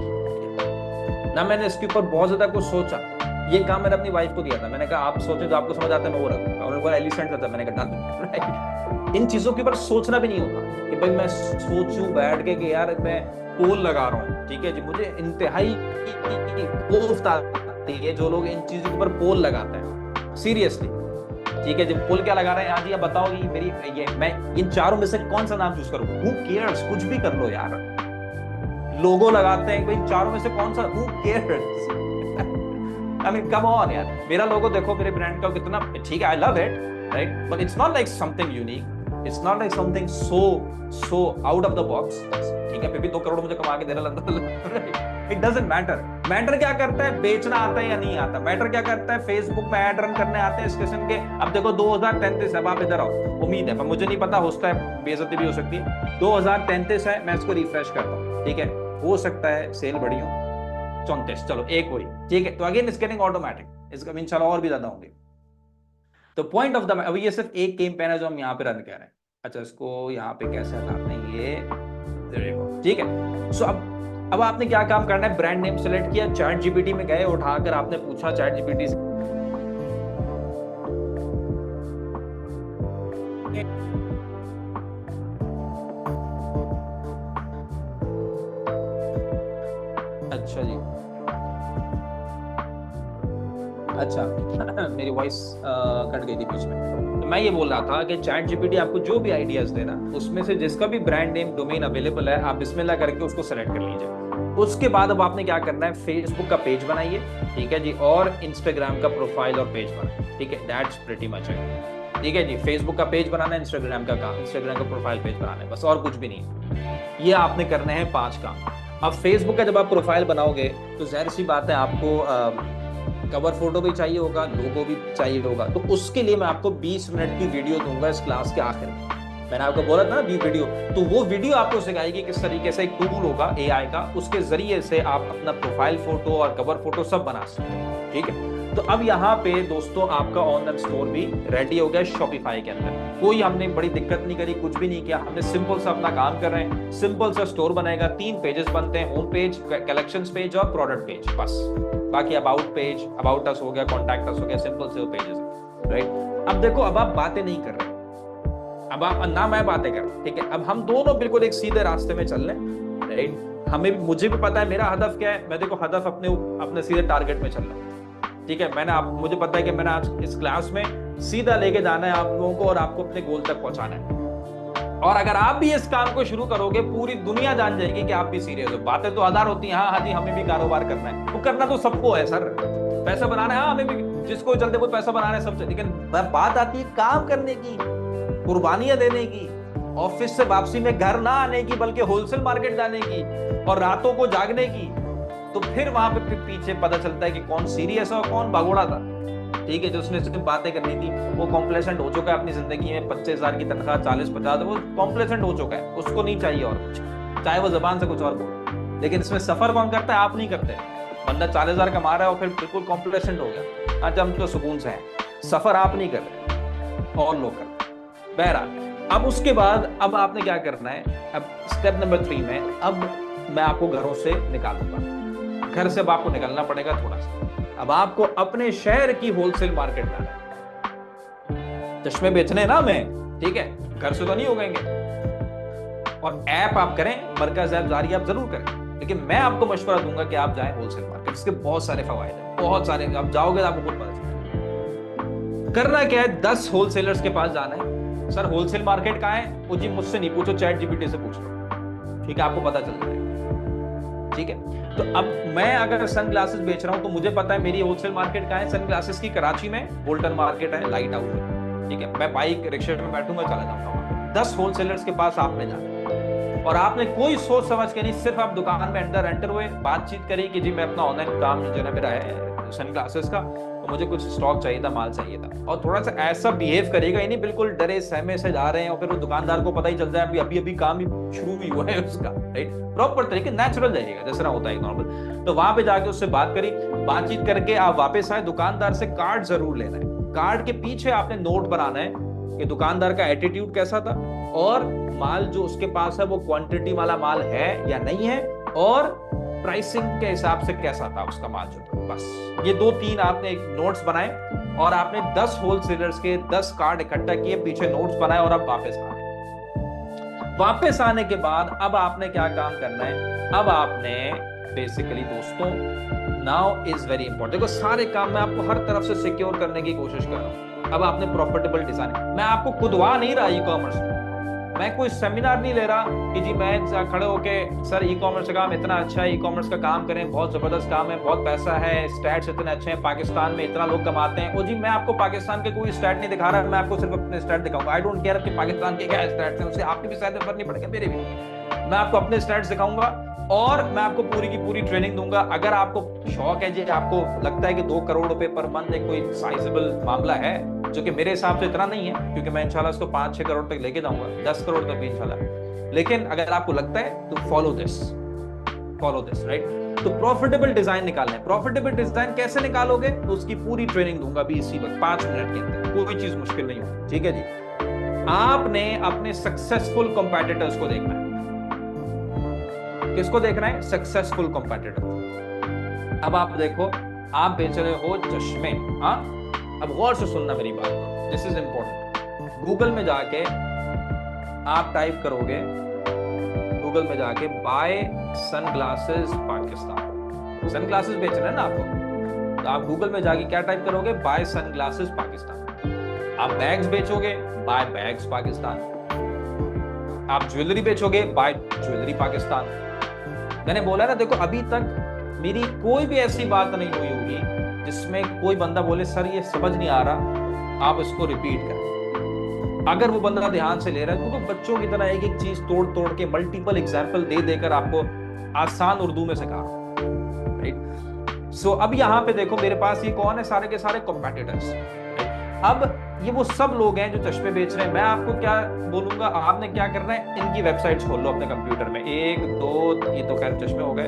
ना, मैंने इसके ऊपर बहुत ज्यादा कुछ सोचा। ये काम मैंने अपनी वाइफ को दिया था, मैंने कहा आप सोचें जो आपको समझ आता है मैं वो रखूंगा, और बोला एलिसेंट था, मैंने कहा डन, राइट? इन चीजों के ऊपर सोचना भी नहीं होता कि भाई मैं सोचूं बैठ के कि यार मैं पोल लगा रहा हूँ, ठीक है जी? मुझे इंतहाई कोफ्त आती है जो लोग इन चीजों के ऊपर पोल लगाते हैं, सीरियसली, ठीक है? जब पोल क्या लगा रहे हैं, हाँ जी आप बताओ कि मेरी ये मैं इन चारों में से कौन सा नाम चूज करूं? Who cares? कुछ भी कर लो यार। लोगो लगाते हैं, भाई चारों में से कौन सा? Who cares? I mean come on यार, मेरा लोगो देखो मेरे ब्रांड का कितना ठीक है, I love it, right? But it's not like something unique, it's not like something so out of the box, ठीक है? फिर भी 2 करोड़ मुझे कमा के दे रहा, इट डजंट मैटर। मैटर क्या करता है? बेचना आता है या नहीं आता? मैटर क्या करता है? फेसबुक में ऐड रन करने आते हैं इस किस्म के। अब देखो 2033 है, आप इधर आओ, उम्मीद है, पर मुझे नहीं पता, हो सकता है बेइज्जती भी हो सकती है। 2033 है, मैं इसको रिफ्रेश करता हूँ, ठीक है? हो सकता है सेल बढ़ी हो, 34, चलो एक हुई, ठीक है? तो अगेन इट्स गेटिंग ऑटोमेटिक, इसका इंशाल्लाह और भी ज्यादा होंगे। तो पॉइंट ऑफ द, अभी ये सिर्फ एक कैंपेन है जो हम यहाँ पे रन कर रहे हैं। अच्छा, इसको यहाँ पे कैसे हटाते हैं, ये देखो, ठीक है? सो अब आपने क्या काम करना है? ब्रांड नेम सेलेक्ट किया, चैट जीपीटी में गए, उठाकर आपने पूछा चैट जीपीटी से, अच्छा जी, अच्छा मेरी वॉइस कट गई थी बीच में। तो मैं ये बोल रहा था कि चैट जीपीटी आपको जो भी आइडियाज देना, उसमें से जिसका भी ब्रांड नेम डोमेन अवेलेबल है, आप बिस्मिल्लाह करके उसको सेलेक्ट कर लीजिए। उसके बाद अब आपने क्या करना है? फेसबुक का पेज बनाइए, ठीक है जी, और इंस्टाग्राम का प्रोफाइल और पेज बनाइए, ठीक है? दैट्स प्रीटी मच इट, ठीक है जी? फेसबुक का पेज बनाना है, इंस्टाग्राम का काम, इंस्टाग्राम का प्रोफाइल पेज बनाना है, बस, और कुछ भी नहीं। ये आपने करने हैं 5 काम। अब फेसबुक का जब आप प्रोफाइल बनाओगे तो जाहिर सी बात है आपको कवर फोटो भी चाहिए होगा, लोगो भी चाहिए होगा। तो उसके लिए मैं आपको 20 मिनट की वीडियो दूंगा इस क्लास के आखिर में। मैंने आपको बोला था ना 20 वीडियो, तो वो वीडियो आपको सिखाएगी किस तरीके से एक टूल होगा एआई का, उसके जरिए से आप अपना प्रोफाइल फोटो और कवर फोटो सब बना सकते हैं, ठीक है? तो अब यहाँ पे दोस्तों आपका ऑनलाइन स्टोर भी रेडी हो गया शॉपिफाई के अंदर। कोई हमने बड़ी दिक्कत नहीं करी, कुछ भी नहीं किया, हमने सिंपल सा अपना काम कर रहे हैं। सिंपल सा स्टोर बनेगा, 3 पेजेस बनते हैं, होम पेज, कलेक्शंस पेज और प्रोडक्ट पेज, बस। बाकी अबाउट पेज, अबाउट अस हो गया, कॉन्टैक्ट अस हो गया, सिंपल से पेजेस, राइट? अब देखो, अब आप बातें नहीं कर रहे, अब आप ना मैं बातें कर, ठीक है? अब हम दोनों बिल्कुल एक सीधे रास्ते में चल रहे हैं, राइट? हमें, मुझे भी पता है मेरा हदफ क्या है। मैं देखो हदफ अपने सीधे टारगेट में चल रहा हूँ, ठीक है? मुझे पता है कि मैंने आज इस क्लास में सीधा लेके जाना है आप लोगों को और आपको अपने गोल तक पहुंचाना है। और अगर आप भी इस काम को शुरू करोगे, पूरी दुनिया जान जाएगी कि आप भी सीरियस हो। बातें तो हजार होती हैं, हाँ जी हमें भी कारोबार करना है, तो करना तो सबको है सर, पैसा बनाना है, हाँ हमें भी, जिसको चलते वो पैसा बनाना है सबसे, लेकिन बात आती है काम करने की, कुर्बानियां देने की, ऑफिस से वापसी में घर ना आने की, बल्कि होलसेल मार्केट जाने की और रातों को जागने की। तो फिर वहां पे पीछे पता चलता है कि कौन सीरियस है और कौन भगोड़ा था, ठीक है? जो उसने सिर्फ बातें करनी थी वो कॉम्प्लेसेंट हो चुका है अपनी जिंदगी में। 25,000 की तनख्वाह, 40-50, वो कॉम्प्लेसेंट हो चुका है, उसको नहीं चाहिए और कुछ, चाहे वो जबान से कुछ और बोले। लेकिन इसमें सफर कौन करता है? आप नहीं करते। बंदा 40,000 कमा रहा है और फिर बिल्कुल कॉम्प्लेसेंट हो गया, आज हम तो सुकून से हैं। सफर आप नहीं कर रहे और लोग करते। बहरहाल, अब उसके बाद अब आपने क्या करना है? अब स्टेप नंबर 3 में अब मैं आपको घरों से निकालूंगा। घर से अब आपको निकलना पड़ेगा थोड़ा सा। अब आपको अपने शहर की होलसेल मार्केट में आना है। चश्मे बेचने ना हमें, ठीक है? घर से तो नहीं उगेंगे। और ऐप आप करें, मरकज ऐप जारी आप जरूर करें, लेकिन मैं आपको मशवरा दूंगा कि आप जाएं होलसेल मार्केट। इसके बहुत सारे फवायद हैं, बहुत सारे। आप जाओगे तो आपको खुद पता चलेगा। करना क्या है? 10 होलसेलर्स के पास जाना है। सर होलसेल मार्केट कहाँ है? वो जी मुझसे नहीं पूछो, चैट जीपीटी से पूछ लो, ठीक है? आपको पता चल जाएगा, ठीक है? तो अब मैं अगर सन ग्लासेस बेच रहा हूं तो मुझे पता है मेरी होलसेल मार्केट कहाँ है। सन ग्लासेस की कराची में बोल्टन मार्केट है, लाइट हाउस है, ठीक है, मैं बाइक रिक्शे में बैठूंगा, चला जाऊंगा, 10 होलसेलर्स के पास आपने जाना है और आपने कोई सोच समझ के नहीं, सिर्फ आप दुकान में अंदर एंटर हुए, बातचीत करी कि जी मैं अपना ऑनलाइन काम जो है मेरा है सन ग्लासेस का, तो मुझे कुछ स्टॉक चाहिए था, माल चाहिए था, और थोड़ा सा ऐसा बिहेव करेगा ही नहीं, बिल्कुल डरे सहमे से जा रहे हैं और फिर वो दुकानदार को पता ही चल जाए अभी अभी काम ही शुरू भी हुआ है उसका, राइट, प्रॉपर तरीके नेचुरल जाइएगा जैसा होता है नॉर्मल। तो वहां पे जाके उससे बात करी, बातचीत करके आप वापस आए, दुकानदार से कार्ड जरूर लेना है, कार्ड के पीछे आपने नोट बनाना है कि दुकानदार का एटीट्यूड कैसा था और माल जो उसके पास है वो क्वांटिटी वाला माल है या नहीं है, और प्राइसिंग के हिसाब से कैसा था उसका माल जो था। बस ये 2-3 आपने एक नोट्स बनाए और आपने 10 होलसेलर्स के 10 कार्ड इकट्ठा किए, पीछे नोट्स बनाए और अब वापस आए। वापस आने के बाद अब आपने क्या काम करना है, अब आपने बेसिकली दोस्तों नाउ इज वेरी इंपॉर्टेंट, देखो सारे काम मैं आपको हर तरफ से सिक्योर करने की कोशिश कर रहा हूं। अब आपने प्रॉफिटेबल डिजाइन, मैं आपको खुदवा नहीं रहा ई कॉमर्स में, मैं कोई सेमिनार नहीं ले रहा कि जी मैं खड़े होके सर ई कॉमर्स का काम इतना अच्छा है, ई कॉमर्स का काम करें, बहुत जबरदस्त काम है, बहुत पैसा है, स्टैट्स इतने अच्छे हैं, पाकिस्तान में इतना लोग कमाते हैं। और जी मैं आपको पाकिस्तान के कोई स्टैट नहीं दिखा रहा, मैं आपको सिर्फ अपने स्टैट दिखाऊंगा। आई डोंट केयर कि पाकिस्तान के क्या स्टैट्स हैं, उससे आपके भी शायद फर्क नहीं पड़ेगा, मेरे भी। मैं आपको अपने स्टैट्स दिखाऊंगा और मैं आपको पूरी की पूरी ट्रेनिंग दूंगा। अगर आपको शौक है जी, आपको लगता है कि 2 करोड़ रुपए पर मंथ एक कोई साइजेबल मामला है, जो कि मेरे हिसाब से इतना नहीं है, क्योंकि मैं इंशाल्लाह इसको 5-6 करोड़ तक लेके जाऊंगा, 10 करोड़ तक भी इंशाल्लाह। लेकिन अगर आपको लगता है तो फॉलो दिस राइट। तो प्रॉफिटेबल डिजाइन निकालना है। प्रॉफिटेबल डिजाइन कैसे निकालोगे, तो उसकी पूरी ट्रेनिंग दूंगा अभी इसी वक्त 5 मिनट के अंदर, कोई चीज मुश्किल नहीं होगी, ठीक है जी। आपने अपने सक्सेसफुल कंपेटिटर्स को देखना है। किसको देखना है? Successful competitor. अब आप देखो, आप बेच रहे हो चश्मे, हाँ, अब गौर से सुनना मेरी बात, दिस इज इंपॉर्टेंट। गूगल में जाके आप टाइप करोगे, गूगल में जाके बाय सनग्लासेस पाकिस्तान, सनग्लासेस बेच रहे हैं ना आपको, तो आप गूगल में जाके क्या टाइप करोगे? Buy sunglasses Pakistan. आप बैग्स बेचोगे, बाय बैग्स पाकिस्तान। आप ज्वेलरी बेचोगे, बाय ज्वेलरी पाकिस्तान। मैंने बोला ना, देखो अभी तक मेरी कोई भी ऐसी बात नहीं हुई होगी जिसमें कोई बंदा बोले सर ये समझ नहीं आ रहा, आप इसको रिपीट करें। अगर वो बंदा ध्यान से ले रहा है तो बच्चों की तरह एक एक चीज तोड़ तोड़ के मल्टीपल एग्जाम्पल दे देकर आपको आसान उर्दू में सिखा, राइट। सो अब यहाँ पे देखो मेरे पास ये कौन है, सारे के सारे कॉम्पिटिटर्स। अब ये वो सब लोग हैं जो चश्मे बेच रहे हैं। मैं आपको क्या बोलूंगा, आपने क्या करना है, इनकी वेबसाइट्स खोल लो अपने कंप्यूटर में। 1 2, ये तो खैर चश्मे हो गए,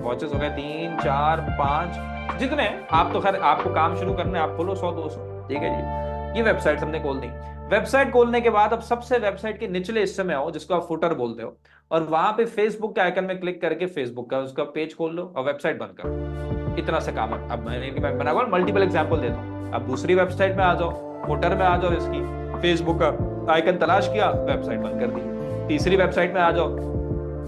वॉचेस हो गए, 3 4 5, जितने आप तो खैर आपको काम शुरू करना है, आप खोलो 100-200, ठीक है जी। ये वेबसाइट हमने खोल दी। वेबसाइट खोलने के बाद अब सबसे वेबसाइट के निचले हिस्से में आओ, जिसको आप फुटर बोलते हो, और वहां पे फेसबुक के आइकन में क्लिक करके फेसबुक का उसका पेज खोल लो और वेबसाइट बंद करो। इतना सा काम है। अब मैंने बना मल्टीपल एग्जाम्पल देता हूँ। अब दूसरी वेबसाइट में आ जाओ, फुटर में आ जाओ, इसकी फेसबुक का आइकन तलाश किया, वेबसाइट बंद कर दी। तीसरी वेबसाइट में आ जाओ,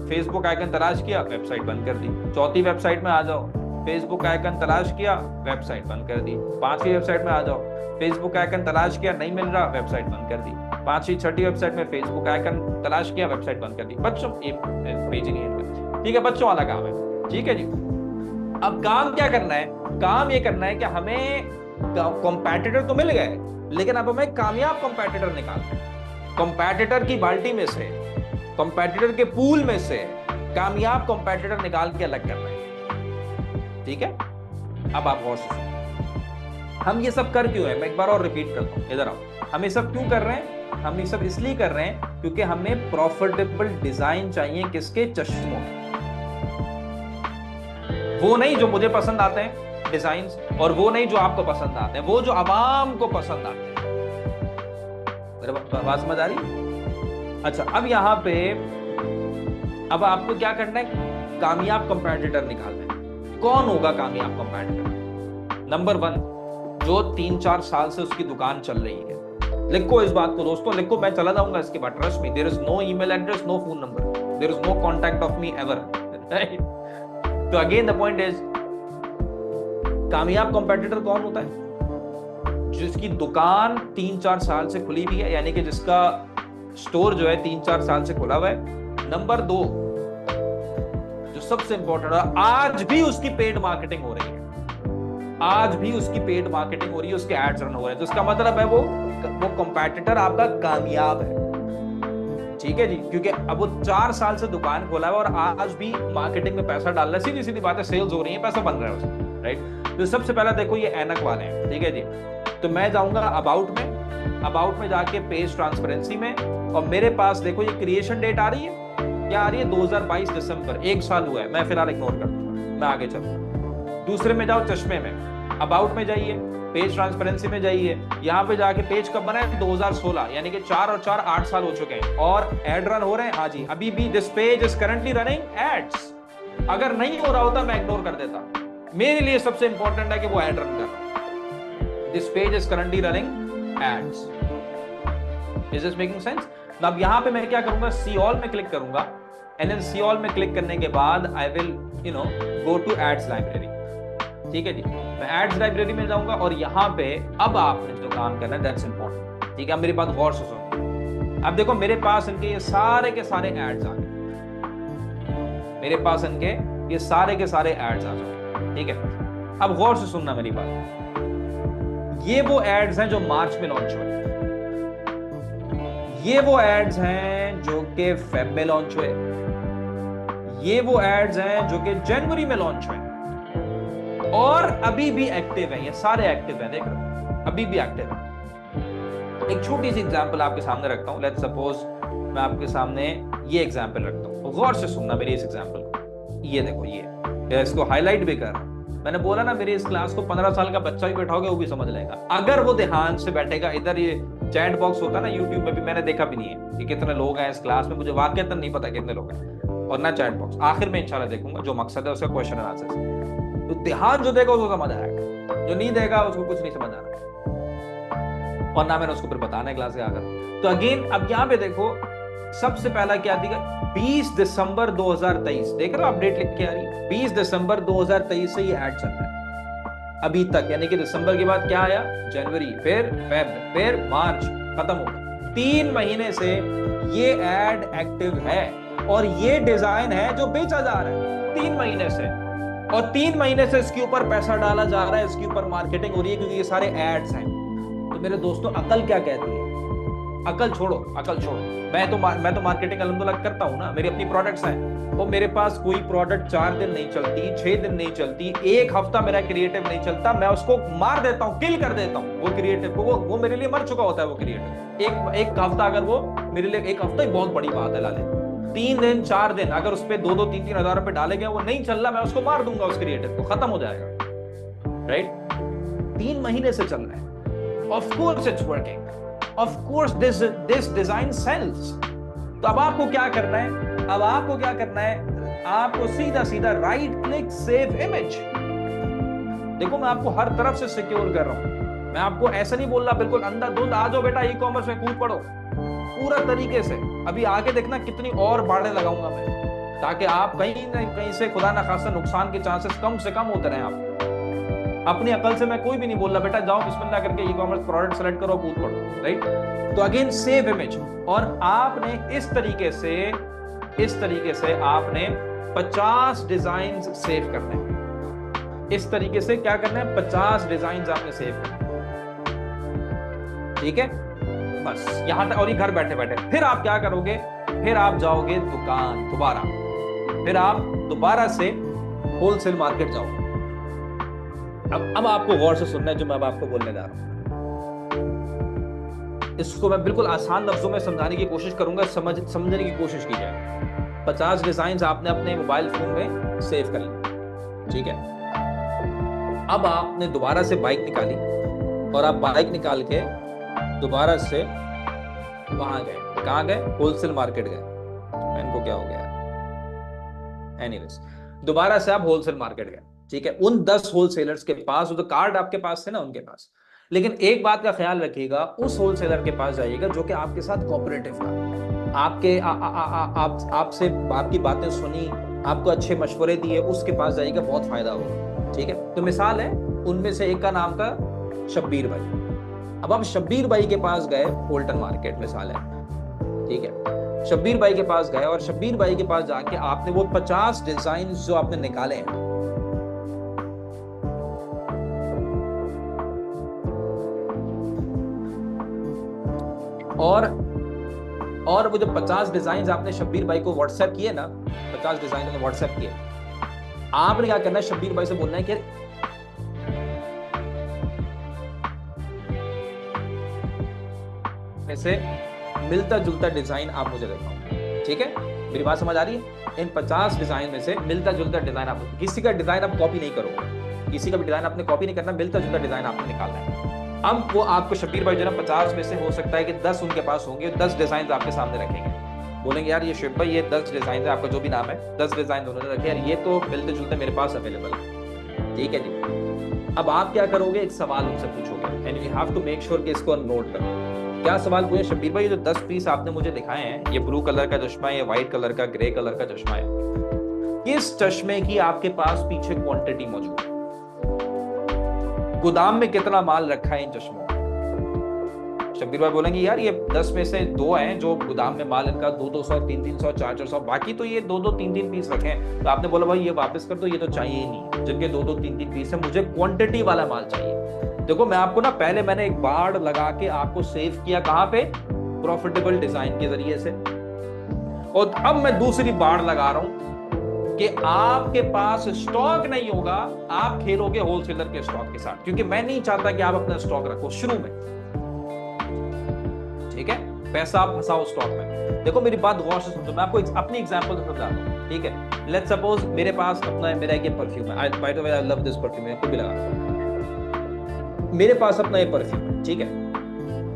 फेसबुक आइकन तलाश किया, वेबसाइट बंद कर दी। चौथी वेबसाइट में आ जाओ, फेसबुक आइकन तलाश किया, वेबसाइट बंद कर दी। 5वीं वेबसाइट में आ जाओ, फेसबुक आइकन तलाश किया, नहीं मिल रहा, वेबसाइट बंद कर दी। 5वीं 6ठी वेबसाइट में फेसबुक आइकन तलाश किया, वेबसाइट बंद कर दी। बच्चों ये पेज ही नहीं है, ठीक है, बच्चों वाला काम है, ठीक है जी। अब काम क्या करना है? काम ये करना है कि हमें कॉम्पेटिटर तो मिल गए, लेकिन अब हमें कामयाब कॉम्पेटिटर निकालना है। कॉम्पेटिटर की बाल्टी में से, कॉम्पेटिटर के पूल में से कामयाब कॉम्पेटिटर निकाल के अलग करना है, ठीक है। अब आप गौर से सुनो, हम ये सब कर क्यों है, मैं एक बार और रिपीट करता हूं, इधर आओ। हम ये सब क्यों कर रहे हैं? हम ये सब इसलिए कर रहे हैं क्योंकि हमें प्रॉफिटेबल डिजाइन चाहिए। किसके? चश्मों के। वो नहीं जो मुझे पसंद आते हैं डिजाइन्स, और वो नहीं जो आपको पसंद आते हैं, वो जो आवाम को पसंद आते हैं। मेरे बात समझ आ रही? अच्छा, अब यहां पे अब आपको क्या करना है? कामयाब कंपेटिटर निकालना है। कौन होगा कामयाब कंपेटिटर? नंबर 1, जो 3-4 साल से उसकी दुकान चल रही है। लिखो इस बात को दोस्तों, लिखो, मैं चला जाऊंगा इसके बाद, trust me, there is no email address, no phone number, there is no contact of me ever, right. तो अगेन द पॉइंट इज, कामयाब कंपेटिटर कौन होता है? जिसकी दुकान 3-4 साल से खुली भी है, यानी कि जिसका स्टोर जो है 3-4 साल से खुला हुआ है। नंबर 2, जो सबसे इंपॉर्टेंट है, आज भी उसकी पेड मार्केटिंग हो रही है, आज भी उसकी पेड मार्केटिंग हो रही है, उसके एड्स रन हो रहे हैं, तो इसका मतलब है वो वो कंपेटिटर आपका कामयाब है, ठीक है जी, क्योंकि अब वो 4 साल से दुकान खोला है और आज भी मार्केटिंग में पैसा डाल रहा है, सीधी सीधी बात है, सेल्स हो रही है, पैसा बन रहा है उसमें, राइट। तो सबसे पहला देखो ये ऐनक वाले हैं, ठीक है जी। तो मैं जाऊंगा अबाउट में जाके पेज ट्रांसपेरेंसी में, और मेरे पास देखो ये क्रिएशन डेट आ रही है, क्या आ रही है, 2022 दिसंबर, 1 साल हुआ है। मैं फिलहाल इग्नोर कर दूंगा, मैं आगे चलूंगा। दूसरे में जाओ चश्मे में, अबाउट में जाइए, पेज ट्रांसपेरेंसी में जाइए, यहाँ पे जाके पेज कब बना है, 2016, यानी कि 4 और 4 8 साल हो चुके हैं, और एड रन हो रहे हैं, हाँ जी, अभी भी this page is currently running ads. अगर नहीं हो रहा होता मैं इग्नोर कर देता, मेरे लिए सबसे इंपॉर्टेंट है कि वो एड रन कर रहा है। This page is currently running ads. Is this making sense? अब यहां पे मैं क्या करूंगा, सी ऑल में क्लिक करूंगा, एंड देन सी ऑल में क्लिक करने के बाद I will go to ads library, ठीक है जी। मैं एड्स लाइब्रेरी में जाऊंगा, और यहां पे अब आपने जो काम करना है दैट्स इंपॉर्टेंट, ठीक है। अब मेरी बात गौर से सुनो। अब देखो मेरे पास इनके ये सारे के सारे एड्स आ गए, मेरे पास इनके ये सारे के सारे एड्स आ चुके, ठीक है। अब गौर से सुनना मेरी बात, ये वो एड्स हैं जो मार्च में लॉन्च हुए, ये वो एड्स हैं जो कि फेब में लॉन्च हुए, ये वो एड्स हैं जो कि जनवरी में लॉन्च हुए, और अभी भी एक्टिव है, ये सारे एक्टिव हैं, देख रहे हो, अभी भी एक्टिव है। एक छोटी सी एग्जांपल आपके सामने रखता हूं, लेट्स सपोज मैं आपके सामने ये एग्जांपल रखता हूं, गौर से सुनना मेरी इस एग्जांपल को। ये देखो, ये इसको हाईलाइट भी कर, मैंने बोला ना मेरी इस क्लास को 15 साल का बच्चा भी बैठाओगे वो भी समझ लेगा, अगर वो ध्यान से बैठेगा। इधर ये चैट बॉक्स होता है ना यूट्यूब में भी, मैंने देखा भी नहीं है कि कितने लोग हैं इस क्लास में, मुझे वाकईतन नहीं पता कितने लोग हैं, और ना चैट बॉक्स, आखिर में इंशाल्लाह देखूंगा, जो मकसद है उसका क्वेश्चन एंड आंसर। तो ध्यान जो देगा उसको समझ आएगा, जो नहीं देगा उसको कुछ नहीं समझ आ रहा, और ना मैंने उसको फिर बताना है क्लास के आकर। तो अगेन अब यहाँ पे देखो, सबसे पहला क्या दिखा, 20 दिसंबर 2023, देख रहे हो अपडेट लिख के आ रही है, 20 दिसंबर 2023 से ये ऐड चल रहा है अभी तक, यानी कि दिसंबर के बाद क्या आया, जनवरी, फिर फेब, फिर मार्च, खत्म हो गया। 3 महीने से ये ऐड एक्टिव है, और ये डिजाइन है जो बेचा जा रहा है 3 महीने से, और 3 महीने से इसके ऊपर पैसा डाला जा रहा है, इसके ऊपर मार्केटिंग हो रही है, क्योंकि ये सारे एड्स हैं। तो मेरे दोस्तों अकल क्या कहती है, अकल छोड़ो, अकल छोड़ो, मैं तो मार्केटिंग अल्हम्दुलिल्लाह करता हूं ना, मेरी अपनी प्रोडक्ट्स हैं, तो मेरे पास कोई प्रोडक्ट 4 दिन नहीं चलती, 6 दिन नहीं चलती, 1 हफ्ता मेरा क्रिएटिव नहीं चलता, मैं उसको मार देता हूं, किल कर देता हूं वो क्रिएटिव को, वो मेरे लिए मर चुका होता है वो क्रिएटिव। एक हफ्ता, अगर वो मेरे लिए, 1 हफ्ता ही बहुत बड़ी बात है लाले, 3 दिन 4 दिन अगर उस पर 2-2 3-3 हजार रुपए डाले गए, वो नहीं चल रहा, मैं उसको मार दूंगा, उस क्रिएटिव को, खत्म हो जाएगा, राइट। 3 महीने से चल रहा है, of course it's working, of course this design sells. तो अब आपको क्या करना है, अब आपको क्या करना है, आपको सीधा सीधा राइट क्लिक सेव इमेज। देखो मैं आपको हर तरफ से सिक्योर कर रहा हूं, मैं आपको ऐसा नहीं बोल रहा बिल्कुल अंधाधुंध आ जाओ बेटा ई कॉमर्स में कूद पड़ो, पूरा तरीके से। अभी आगे देखना कितनी और बाड़े लगाऊंगा मैं, ताकि आप कहीं न कहीं से खुदा ना खास्ता नुकसान के चांसेस कम से कम होते रहे। आप अपनी अकल से मैं कोई भी नहीं बोल रहा, बेटा जाओ बिस्मिल्लाह करके ई कॉमर्स प्रोडक्ट सेलेक्ट करो, कूद पड़ो, राइट। तो अगेन सेव इमेज, और आपने इस तरीके से आपने 50 डिजाइन सेव करने हैं, इस तरीके से क्या करना है, 50 डिजाइन आपने सेव करने, ठीक है, बस यहां तक। और ये घर बैठे बैठे, फिर आप क्या करोगे, फिर आप जाओगे दुकान दोबारा, फिर आप दोबारा से होलसेल मार्केट जाओगे। अब आपको गौर से सुनना है जो मैं अब आपको बोलने जा रहा हूं, इसको मैं बिल्कुल आसान लफ्जों में समझाने की कोशिश करूंगा, समझने की कोशिश की जाए। 50 डिजाइन आपने अपने मोबाइल फोन में सेव कर लिया, ठीक है। अब आपने दोबारा से बाइक निकाली, और आप बाइक निकाल के दोबारा से वहां गए, कहां गए, होलसेल मार्केट गए। इनको क्या हो गया, एनीवेज, दोबारा से आप होलसेल मार्केट गए, ठीक है। उन 10 होलसेलर्स के पास, तो कार्ड आपके पास थे ना उनके पास, लेकिन एक बात का ख्याल रखिएगा, उस होलसेलर के पास जाइएगा जो कि आपके साथ कोऑपरेटिव था, आपके आपसे आपकी बातें सुनी, आपको अच्छे मशवरे दिए, उसके पास जाइएगा, बहुत फायदा होगा, ठीक है। तो मिसाल है, उनमें से एक का नाम था शब्बीर भाई। अब आप शब्बीर भाई के पास गए, होल्टन मार्केट मिसाल है, ठीक है। शब्बीर भाई के पास गए, और शब्बीर भाई के पास जाके आपने वो 50 डिजाइन जो आपने निकाले हैं, और और वो जो 50 डिजाइन आपने शब्बीर भाई को व्हाट्सएप किए ना, 50 डिजाइन आपने व्हाट्सएप किए, आपने क्या करना है, शब्बीर भाई से बोलना है कि ऐसे मिलता जुलता डिजाइन आप मुझे दिखाओ। ठीक है, मेरी बात समझ आ रही है? इन 50 डिजाइन में से मिलता जुलता डिजाइन आप, किसी का डिजाइन आप कॉपी नहीं करोगे, किसी का भी डिजाइन आपने कॉपी नहीं करना, मिलता जुलता डिजाइन आपने निकालना है। अब वो आपको शब्बीर भाई जो ना 50 में से हो सकता है कि 10 उनके पास होंगे, 10 डिजाइन आपके सामने रखेंगे, बोलेंगे यार ये शुभ भाई ये 10 डिजाइन है, आपका जो भी नाम है 10 डिजाइन उन्होंने रखे, यार ये तो मिलते जुलते मेरे पास अवेलेबल है। ठीक है जी, अब आप क्या करोगे, एक सवाल उनसे पूछोगे and you have to make sure कि इसको नोट करो। क्या सवाल पूछे, शब्बीर भाई ये जो 10 पीस आपने मुझे दिखाए हैं, ये ब्लू कलर का चश्मा है, ये व्हाइट कलर का, ग्रे कलर का चश्मा है, किस चश्मे की आपके पास पीछे क्वांटिटी मौजूद है, गोदाम में कितना माल रखा है इन चश्मों। शब्बीर भाई बोलेंगे यार ये 10 में से 2 हैं जो गोदाम में माल इनका 200 300 400, बाकी तो ये 2 3 पीस रखे हैं। तो आपने बोला भाई ये वापस कर दो, ये तो चाहिए ही नहीं, जिनके 2 3 पीस है, मुझे क्वांटिटी वाला माल चाहिए। देखो मैं आपको ना पहले मैंने एक बाड़ लगा के आपको सेव किया, कहां पे, प्रॉफिटेबल डिजाइन के जरिए से, और अब मैं दूसरी बाड़ लगा रहा हूं कि आपके पास स्टॉक नहीं होगा, आप खेलोगे होलसेलर के स्टॉक के साथ, क्योंकि मैं नहीं चाहता कि आप अपना स्टॉक रखो शुरू में। ठीक है, पैसा आप फंसाओ स्टॉक में। देखो मेरी बात गौर से सुनो, मैं आपको अपनी एग्जांपल से समझाता हूं। ठीक है, लेट्स सपोज मेरे पास अपना मेरा एक परफ्यूम है, by the way I love this perfume, मैं खुद भी लगाता हूं, मेरे पास अपना ये परफ्यूम है। ठीक है,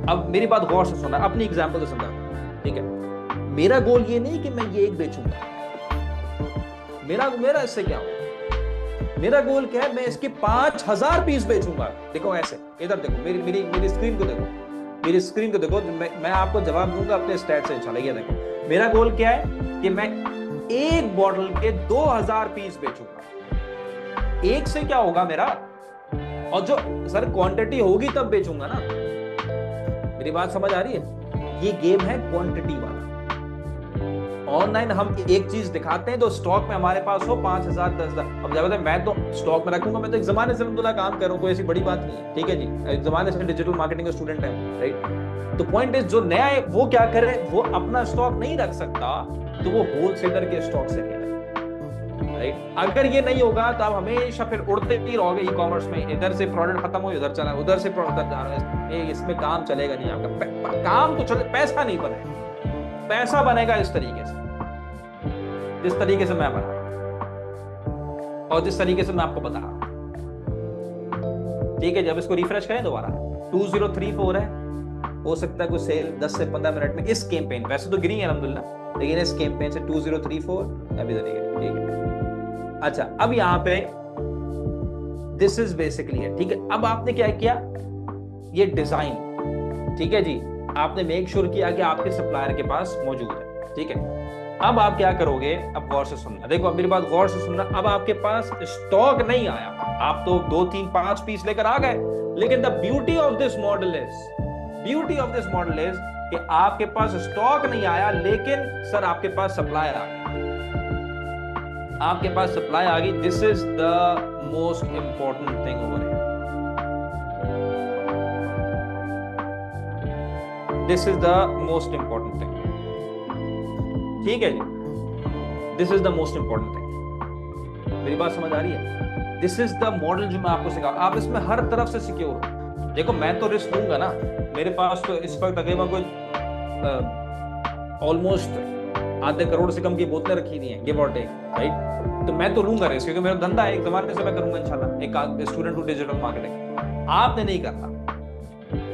अब मेरी बात गौर से सुनना, अपनी एग्जांपल से समझाता हूं। ठीक है, मेरा गोल ये नहीं कि मैं ये एक बेचूंगा, मेरा इससे क्या होगा, मेरा गोल क्या है, मैं इसके 5000 पीस बेचूंगा। देखो ऐसे, इधर देखो, मेरी स्क्रीन को देखो, मेरी स्क्रीन को देखो, मैं आपको जवाब दूंगा अपने स्टैट से इंशाल्लाह। ये देखो मेरा गोल क्या है कि मैं एक बॉटल के 2000 पीस बेचूंगा। एक से क्या होगा मेरा, और जो सर क्वांटिटी होगी तब बेचूंगा ना। मेरी बात समझ आ रही है? ये गेम है क्वांटिटी वाला। ऑनलाइन हम एक चीज दिखाते हैं तो स्टॉक में हमारे पास हो 5000 10,000, अब जब मैं तो स्टॉक में रखूंगा, मैं तो एक जमाने से अल्हम्दुलिल्लाह काम कर रहा हूं, कोई ऐसी बड़ी बात नहीं है। ठीक है जी, एक जमाने से डिजिटल मार्केटिंग का स्टूडेंट है, राइट। तो पॉइंट इज, जो नया है वो क्या करे, वो अपना स्टॉक नहीं रख सकता तो वो होलसेलर के स्टॉक से ले, राइट। अगर ये नहीं होगा तो आप हमेशा फिर उड़ते ही रहोगे ई कॉमर्स में, इधर से प्रोडक्ट खत्म हो इधर चला, उधर से प्रोडक्ट जा रहा है, इसमें काम चलेगा नहीं आपका। काम तो चले, पैसा नहीं बनेगा। पैसा बनेगा इस तरीके से, जिस तरीके से मैं बना और जिस तरीके से मैं आपको बता रहा। ठीक है, जब इसको रिफ्रेश करें दोबारा, 2034 है, हो सकता है कुछ सेल 10 से 15 मिनट में इस कैंपेन, वैसे तो गिरी है अल्हम्दुलिल्लाह, लेकिन इस कैंपेन से 2034 अभी तक नहीं। ठीक है, अच्छा अब यहाँ पे दिस इज बेसिकली है। ठीक है, अब आपने क्या किया, ये डिजाइन, ठीक है जी, आपने मेक श्योर किया कि आपके सप्लायर के पास मौजूद है। ठीक है, अब आप क्या करोगे, अब गौर से सुनना, देखो अब मेरी बात गौर से सुनना। अब आपके पास स्टॉक नहीं आया, आप तो 2 3 5 पीस लेकर आ गए, लेकिन the beauty of this model is कि आपके पास स्टॉक नहीं आया, लेकिन सर आपके पास सप्लायर आ गया, आपके पास सप्लाई आ गई। This is the most important thing over here, this is the most important thing. ठीक है जी, this is the most important thing. मेरी बात समझ आ रही है? दिस इज द मॉडल जो मैं आपको सिखा, आप इसमें हर तरफ से सिक्योर हो। देखो मैं तो रिस्क लूंगा ना, मेरे पास तो इस वक्त तकरीबन कोई ऑलमोस्ट आधे करोड़ से कम की बोतलें रखी हुई हैं, गिव और टेक, राइट। तो मैं तो लूंगा रिस्क, क्योंकि मेरा धंधा है, एक जमाने से मैं करूंगा इंशाल्लाह, एक स्टूडेंट टू डिजिटल मार्केटिंग। आपने नहीं करना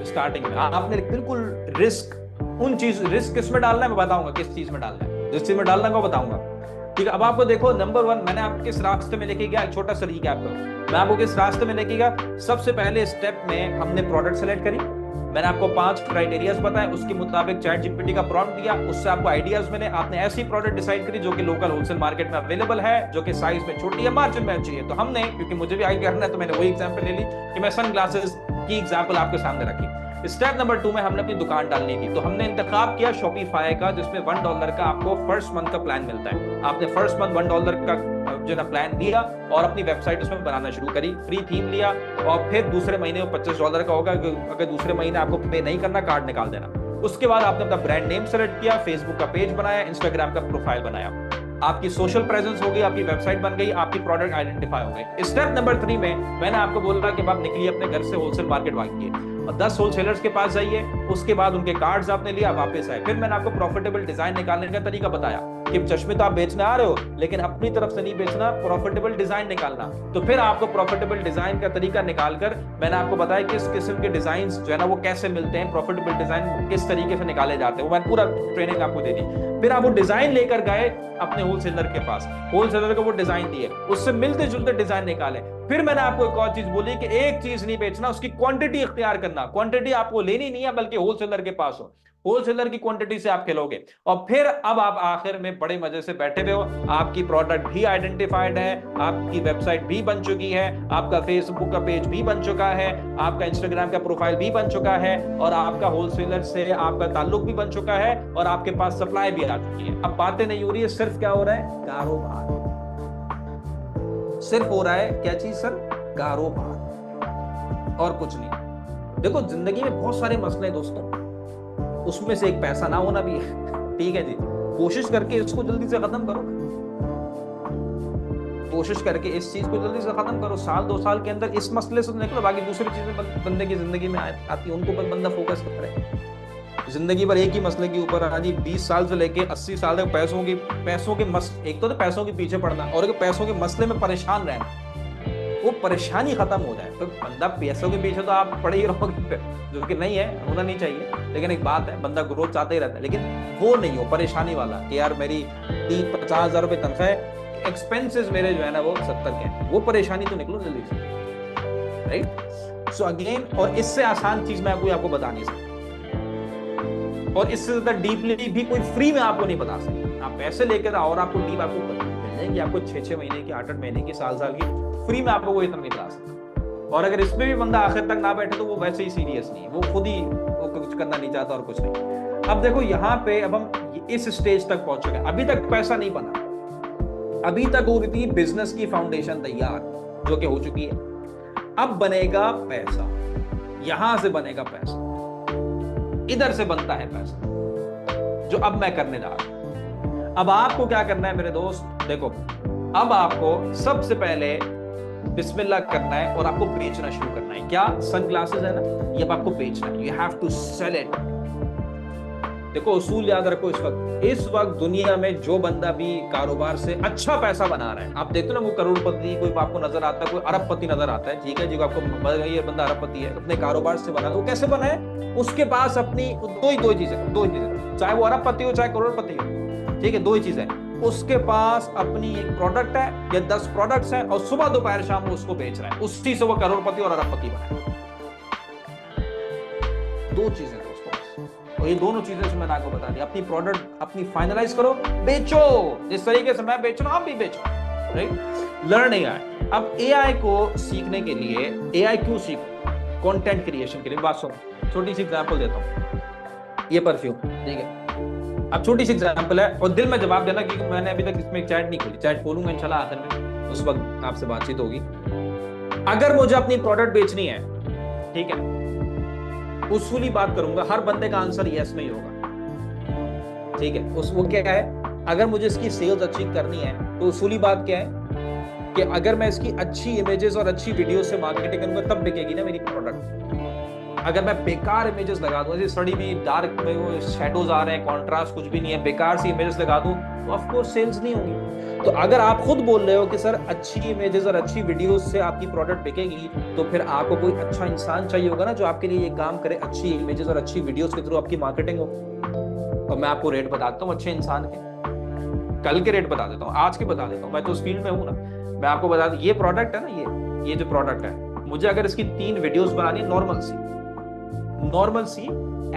स्टार्टिंग में, आपने बिल्कुल रिस्क रिस्क किस में डालना है मैं बताऊंगा, किस चीज में डालना है, जिस चीज में डालना है वो बताऊंगा। ठीक है, अब आपको देखो, नंबर 1 मैंने आपको किस रास्ते में लेके गया, एक छोटा सा रिकैप करो, मैं आपको किस रास्ते में लेके गया। सबसे पहले स्टेप में हमने प्रोडक्ट सेलेक्ट करी, मैंने आपको 5 क्राइटेरियाज बताए, उसके मुताबिक चैट जीपीटी का प्रॉम्प्ट दिया, उससे आपको आइडियाज मिले, आपने ऐसी प्रोडक्ट डिसाइड करी जो कि लोकल होलसेल मार्केट में अवेलेबल है, जो कि साइज में छोटी है, मार्जिन में अच्छी है। तो हमने, क्योंकि मुझे भी आगे करना है, तो मैंने वही एग्जांपल ले ली कि मैं सन ग्लासेस की एग्जांपल आपके सामने रखी। स्टेप नंबर 2 में हमने अपनी दुकान डालनी थी, तो हमने इंतखाब किया शॉपिफाई का, जिसमें $1 का आपको फर्स्ट मंथ का प्लान मिलता है। आपने फर्स्ट मंथ $1 का जो ना प्लान लिया और अपनी वेबसाइट उसमें बनाना शुरू करी, फ्री थीम लिया, और फिर दूसरे महीने वो $25 का होगा, अगर दूसरे महीने आपको पे नहीं करना, कार्ड निकाल देना। उसके बाद आपने अपना ब्रांड नेम सेलेक्ट किया, फेसबुक का पेज बनाया, इंस्टाग्राम का प्रोफाइल बनाया, आपकी सोशल प्रेजेंस हो गई, आपकी वेबसाइट बन गई, आपकी प्रोडक्ट आइडेंटिफाई हो गई। स्टेप नंबर 3 में मैंने आपको बोला कि आप निकलिए अपने घर से होलसेल मार्केट भागिए और 10 होलसेलर्स के पास जाइए, उसके बाद उनके कार्ड्स आपने लिया, वापस आए। फिर मैंने आपको प्रॉफिटेबल डिजाइन निकालने का तरीका बताया कि चश्मे तो आप बेचने आ रहे हो, लेकिन अपनी तरफ से नहीं बेचना, प्रॉफिटेबल डिजाइन निकालना। तो फिर आपको प्रॉफिटेबल डिजाइन का तरीका निकालकर मैंने आपको बताया किस किस्म के डिजाइन जो है ना वो कैसे मिलते हैं, प्रॉफिटेबल डिजाइन किस तरीके से निकाले जाते हैं, वो मैंने पूरा ट्रेनिंग आपको दे दी। फिर आप वो डिजाइन लेकर गए अपने होलसेलर के पास, होलसेलर को वो डिजाइन दिए, उससे मिलते जुलते डिजाइन निकाले। फिर मैंने आपको एक और चीज बोली कि एक चीज नहीं बेचना, उसकी क्वांटिटी इख्तियार करना। क्वांटिटी आपको लेनी नहीं है, बल्कि होलसेलर के पास हो, होलसेलर की क्वांटिटी से आप खेलोगे। और फिर अब आप आखिर में बड़े मजे से बैठे हुए हो, आपकी प्रोडक्ट भी आइडेंटिफाइड है, आपकी वेबसाइट भी बन चुकी है, आपका फेसबुक का पेज भी बन चुका है, आपका इंस्टाग्राम का प्रोफाइल भी बन चुका है, और आपका होलसेलर से आपका ताल्लुक भी बन चुका है, और आपके पास सप्लाई भी आ चुकी है। अब बातें नहीं हो रही है, सिर्फ क्या हो रहा है, कारोबार। सिर्फ हो रहा है क्या चीज सर, कारोबार, और कुछ नहीं। देखो जिंदगी में बहुत सारे मसले हैं दोस्तों, उसमें से एक पैसा ना होना भी है। ठीक है जी, कोशिश करके इसको जल्दी से खत्म करो, कोशिश करके इस चीज को जल्दी से खत्म करो। साल 2 साल के अंदर इस मसले से निकलो, बाकी दूसरी चीजें बंदे की जिंदगी में आती है, उनको पर बंदा फोकस कर रहा है। जिंदगी भर एक ही मसले के ऊपर आज 20 साल से लेके 80 साल तक पैसों के एक तो पैसों के पीछे पड़ना, और एक पैसों के मसले में परेशान रहना, वो परेशानी खत्म हो जाए। तो बंदा पैसों के पीछे तो आप पड़े ही रहोगे, जो कि नहीं है, होना नहीं चाहिए। लेकिन एक बात है, बंदा ग्रोथ चाहता ही रहता है, लेकिन वो नहीं हो परेशानी वाला कि यार मेरी 30-50 हजार रुपए तनख्वाह है, एक्सपेंसेस मेरे जो है ना वो 70 के हैं, वो परेशानी तो निकलो जल्दी से, राइट। सो अगेन, और इससे आसान चीज मैं आपको बता नहीं सकता, और इससे ज्यादा डीपली भी कोई फ्री में आपको नहीं बता सकता। आप पैसे लेकर और आपको डीप आपको मिल जाएंगे, आपको 6-6 महीने की, 8-8 महीने की, साल की फ्री में आपको वो इतना नहीं बता सकता। और अगर इसमें भी बंदा आखिर तक ना बैठे तो वो वैसे ही सीरियस नहीं है, वो खुद ही वो कुछ करना नहीं चाहता और कुछ नहीं। अब देखो यहाँ पे, अब हम इस स्टेज तक पहुंच चुके हैं, अभी तक पैसा नहीं बना, अभी तक हो रही थी बिजनेस की फाउंडेशन तैयार, जो कि हो चुकी है। अब बनेगा पैसा, यहां से बनेगा पैसा, इधर से बनता है पैसा, जो अब मैं करने जा रहा हूं। अब आपको क्या करना है मेरे दोस्त, देखो अब आपको सबसे पहले बिस्मिल्लाह करना है और आपको बेचना शुरू करना है। क्या, सनग्लासेस है ना, ये अब आपको बेचना है, you have to sell it. देखो उसूल याद रखो, इस वक्त दुनिया में जो बंदा भी कारोबार से अच्छा पैसा बना रहा है, आप देखते हो ना, वो करोड़पति कोई आपको नजर आता है, कोई अरबपति नजर आता है, ठीक है जी, आपको ये बंदा अरबपति है, अपने कारोबार से बना, तो कैसे बना है, उसके पास अपनी दो ही चीजें, चाहे वो अरबपति हो चाहे करोड़पति हो, ठीक है, 2 ही चीजें, उसके पास अपनी एक प्रोडक्ट है या 10 प्रोडक्ट्स है, और सुबह दोपहर शाम वो उसको बेच रहा है, उसी से वो करोड़पति और अरबपति बना है। 2 चीजें दोस्तों, और ये दोनों चीजें से मैंने आपको बता दी। अपनी प्रोडक्ट अपनी फाइनलाइज करो, बेचो, जिस तरीके से मैं बेच रहा हूं आप भी बेचो, राइट। Learn AI. अब एआई को सीखने के लिए, एआई क्यों सीखो, कंटेंट क्रिएशन के लिए। बात सुनो, छोटी सी एग्जांपल देता हूं, ये परफ्यूम, ठीक है, अब छोटी सी एग्जांपल है, और दिल में जवाब देना, क्योंकि मैंने अभी तक इसमें चैट नहीं खोली, चैट खोलूंगा इंशाल्लाह आखिर में, उस वक्त आपसे बातचीत होगी। अगर मुझे अपनी प्रोडक्ट बेचनी है, ठीक है, उसूली बात करूंगा, हर बंदे का आंसर यस नहीं होगा, ठीक है, वो क्या है, अगर मुझे इसकी सेल्स अच्छी करनी है तो उसूली बात क्या है कि अगर मैं इसकी अच्छी इमेजेस और अच्छी वीडियो से मार्केटिंग करूंगा तब बिकेगी ना मेरी प्रोडक्ट। अगर मैं बेकार इमेजेस लगा दूं, जैसे सड़ी भी डार्क में वो शैडोज आ रहे हैं, कॉन्ट्रास्ट कुछ भी नहीं है, बेकार सी इमेजेस लगा दूं, तो ऑफ कोर्स सेल्स नहीं होंगी। तो अगर आप खुद बोल रहे हो कि सर अच्छी इमेजेस और अच्छी वीडियोस से आपकी प्रोडक्ट बिकेगी, तो फिर आपको कोई अच्छा इंसान चाहिए होगा ना, जो आपके लिए ये काम करे, अच्छी इमेजेस और अच्छी वीडियोस के थ्रू आपकी मार्केटिंग हो। और मैं आपको रेट बताता हूँ अच्छे इंसान के, कल के रेट बता देता हूँ, आज के बता देता हूँ, मैं तो उस फील्ड में हूँ ना। मैं आपको बता दूं, ये प्रोडक्ट है ना, ये जो प्रोडक्ट है, मुझे अगर इसकी 3 वीडियोस बनानी है, नॉर्मल सी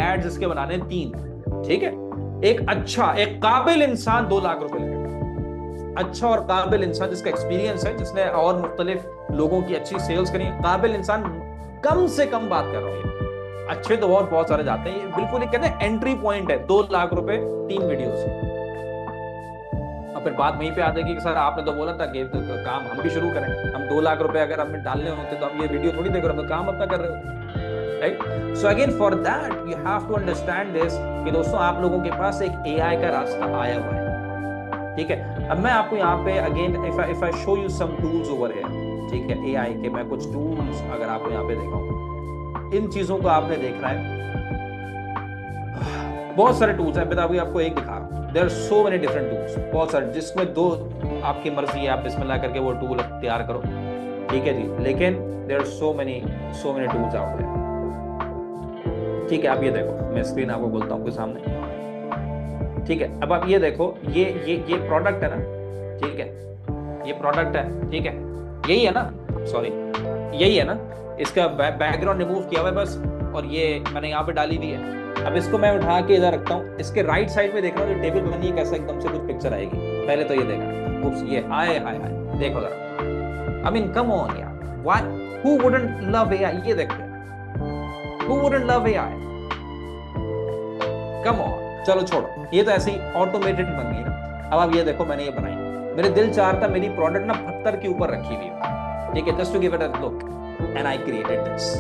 एड्स इसके बनाने 3, ठीक है, एक अच्छा, एक काबिल इंसान 2 लाख रुपए लगेगा। अच्छा और काबिल इंसान जिसका एक्सपीरियंस है, जिसने और मुख्तलिफ लोगों की अच्छी सेल्स करी, काबिल इंसान, कम से कम बात कर रहा हूँ, अच्छे तो और बहुत सारे जाते हैं, ये बिल्कुल ही कहते हैं एंट्री पॉइंट है, 2 लाख रुपए 3 वीडियोस। और फिर बात वहीं पे आ जाएगी कि सर आपने तो बोला था कि तो काम हम भी शुरू करें, हम 2 लाख रुपए अगर हमें डालने होते तो हम ये वीडियो थोड़ी देख रहे, हम तो काम अपना कर रहे हो, right? So again for that you have to understand this कि दोस्तों आप लोगों के पास एक एआई का रास्ता आया हुआ है, ठीक है? अब मैं आपको यहाँ पे again if I show you some tools over here, ठीक है, एआई के मैं कुछ टूल्स अगर आपको यहाँ पे दिखाऊं, इन चीजों को आपने देखना है। बहुत सारे टूल्स हैं, मैं आपको एक दिखा रहा हूँ। There are so many different tools, बहुत सारे, जिसमें दो आपकी मर्जी है, आप बिस्मिल्लाह करके वो टूल तैयार करो, ठीक है जी। लेकिन there are so many tools out there, ठीक है? आप ये देखो, मैं स्क्रीन आपको बोलता हूँ आपके सामने, ठीक है? अब आप ये देखो, ये प्रोडक्ट है ना, ठीक है? ये प्रोडक्ट है, ठीक है? यही है ना, सॉरी यही है ना, इसका बैकग्राउंड रिमूव किया हुआ है बस, और ये मैंने यहाँ पे डाली हुई है। अब इसको मैं उठा के इधर रखता हूँ, इसके राइट साइड में देख रहा हूँ जो टेबल बनी है, कैसा एकदम से कुछ पिक्चर आएगी। पहले तो ये देखना, उप्स, ये आए हाय हाय, देखो जरा, आई मीन कम ऑन यार, why, who wouldn't love AI? ये देखते हैं, who wouldn't love AI? Come on, चलो छोड़ो, ये तो ऐसे ही ऑटोमेटेड बन गई ना। अब आप ये देखो, मैंने ये बनाई, मेरे दिल चाह रहा था मेरी प्रोडक्ट ना पत्थर के ऊपर रखी हुई, ठीक है, just to give it a look, and I created this.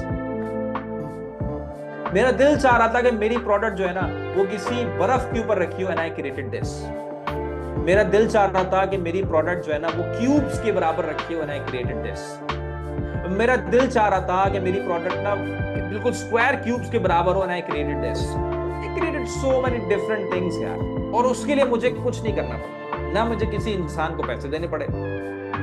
मेरा दिल चाह रहा था कि मेरी प्रोडक्ट जो है ना वो किसी बर्फ के ऊपर रखी हो, एंड आई क्रिएटेड दिस। मेरा दिल चाह रहा था कि मेरी प्रोडक्ट जो है ना वो क्यूब्स के बराबर रखी हो, एंड आई क्रिएटेड दिस। मेरा दिल चाह रहा था कि मेरी प्रोडक्ट ना बिल्कुल स्क्वायर क्यूब्स के बराबर हो, and I created this. I created so many different things यार, और उसके लिए मुझे कुछ नहीं करना पड़ा, ना मुझे किसी इंसान को पैसे देने पड़े,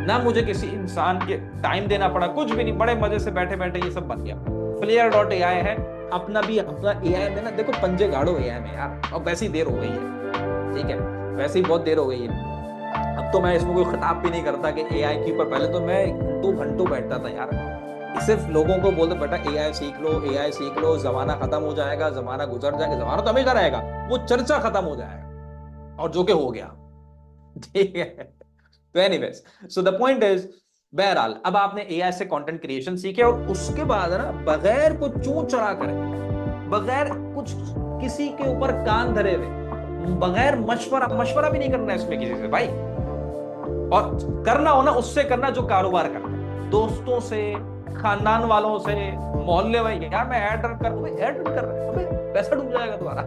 ना मुझे किसी इंसान के टाइम देना पड़ा, कुछ भी नहीं, बड़े मजे से बैठे बैठे ये सब बन गया। Flair.ai है, अपना एआई में ना देखो, पंजे गाड़ो एआई में यार, अब वैसी देर हो गई है, ठीक है? वैसे ही बहुत देर हो गई है। अब तो मैं इसमें कोई खिताब भी नहीं करता कि एआई के ऊपर, पहले तो मैं घंटों बैठता था यार, सिर्फ लोगों को बोलते बेटा एआई सीख लो, जमाना खत्म हो जाएगा, जमाना गुजर जाएगा, जमाना तो हमेशा रहेगा, वो चर्चा खत्म हो जाएगा, और जो कि हो गया, ठीक है? तो anyways, so the point is, बहरहाल अब आपने एआई से कंटेंट क्रिएशन सीखे, और उसके बाद ना बगैर कुछ चूं चढ़ा करे, बगैर कुछ किसी के ऊपर कान धरे हुए, बगैर मशवरा भी नहीं करना है इसमें किसी से भाई, और करना हो ना उससे करना जो कारोबार करता है, दोस्तों से, खानदान वालों से, मोहल्ले में। यार मैं ऐड रन कर, ऐड रन कर रहा है, पैसा डूब जाएगा तुम्हारा।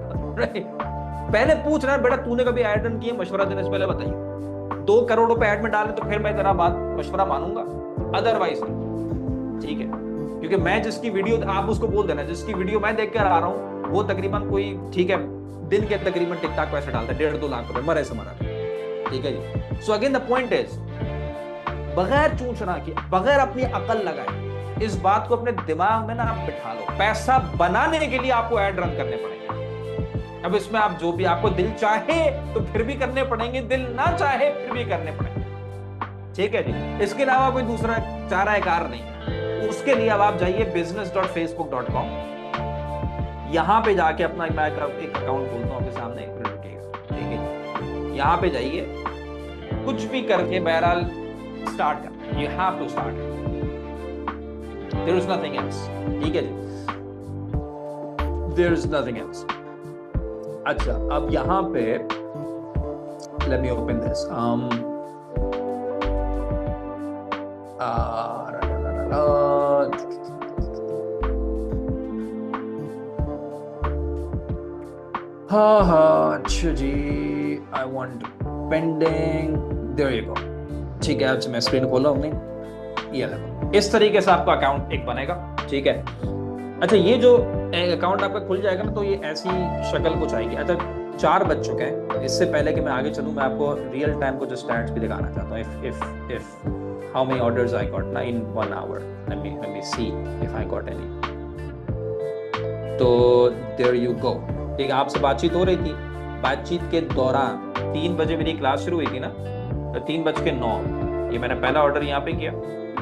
पहले पूछ रहा है बेटा तूने कभी ऐड रन किया, मशवरा देने से पहले बताइए। 2 करोड़ रुपए ऐड में डाले तो फिर मैं तेरा बात मशवरा मानूंगा, अदरवाइज नहीं, ठीक है? क्योंकि मैं जिसकी वीडियो, आप उसको बोल देना, जिसकी वीडियो मैं देख कर आ रहा हूँ वो तकरीबन कोई, ठीक है, दिन के तकरीबन टिकटॉक पैसे डालता है 1.5-2 लाख रुपए, मरे से मरा, ठीक है जी? So again the point is, बगैर चूचना के, बगैर अपनी अकल लगाए, इस बात को अपने दिमाग में ना आप बिठा लो, पैसा बनाने के लिए आपको ऐड रन करने पड़ेंगे। अब इसमें आप जो भी, आपको दिल चाहे तो फिर भी करने पड़ेंगे, दिल ना चाहे फिर भी करने पड़ेंगे, ठीक है जी? इसके अलावा कोई दूसरा चारा कार नहीं है। उसके लिए अब आप जाइए business.facebook.com, यहां पे जाके अपना, मैं एक अकाउंट खोलता हूं आपके सामने, एक मिनट रुकिएगा, ठीक है? यहां पे जाइए, कुछ भी करके बहरहाल स्टार्ट करना, you have to start, there is nothing else, ठीक है जी? There is nothing else. अच्छा, अब यहां पे लेट मी ओपन दिस, हाँ, अच्छा जी, I want pending, there you go, ठीक है? अब मैं स्क्रीन खोला हमने, ये देखो, इस तरीके से आपका अकाउंट एक बनेगा, ठीक है? अच्छा, ये जो अकाउंट आपका खुल जाएगा ना, तो ये ऐसी शक्ल कुछ आएगी। अच्छा, 4 बज चुके हैं, इससे पहले कि मैं आगे चलूं, मैं आपको रियल टाइम को जो स्टैट्स भी दिखाना चाहता हूँ। If how many orders I got ना in 1 hour, let me see if I got any. तो देयर यू गो, ठीक है? आपसे बातचीत हो रही थी, बातचीत के दौरान 3 बजे मेरी क्लास शुरू हुई थी ना, तो 3:09 ये मैंने पहला ऑर्डर यहाँ पे किया,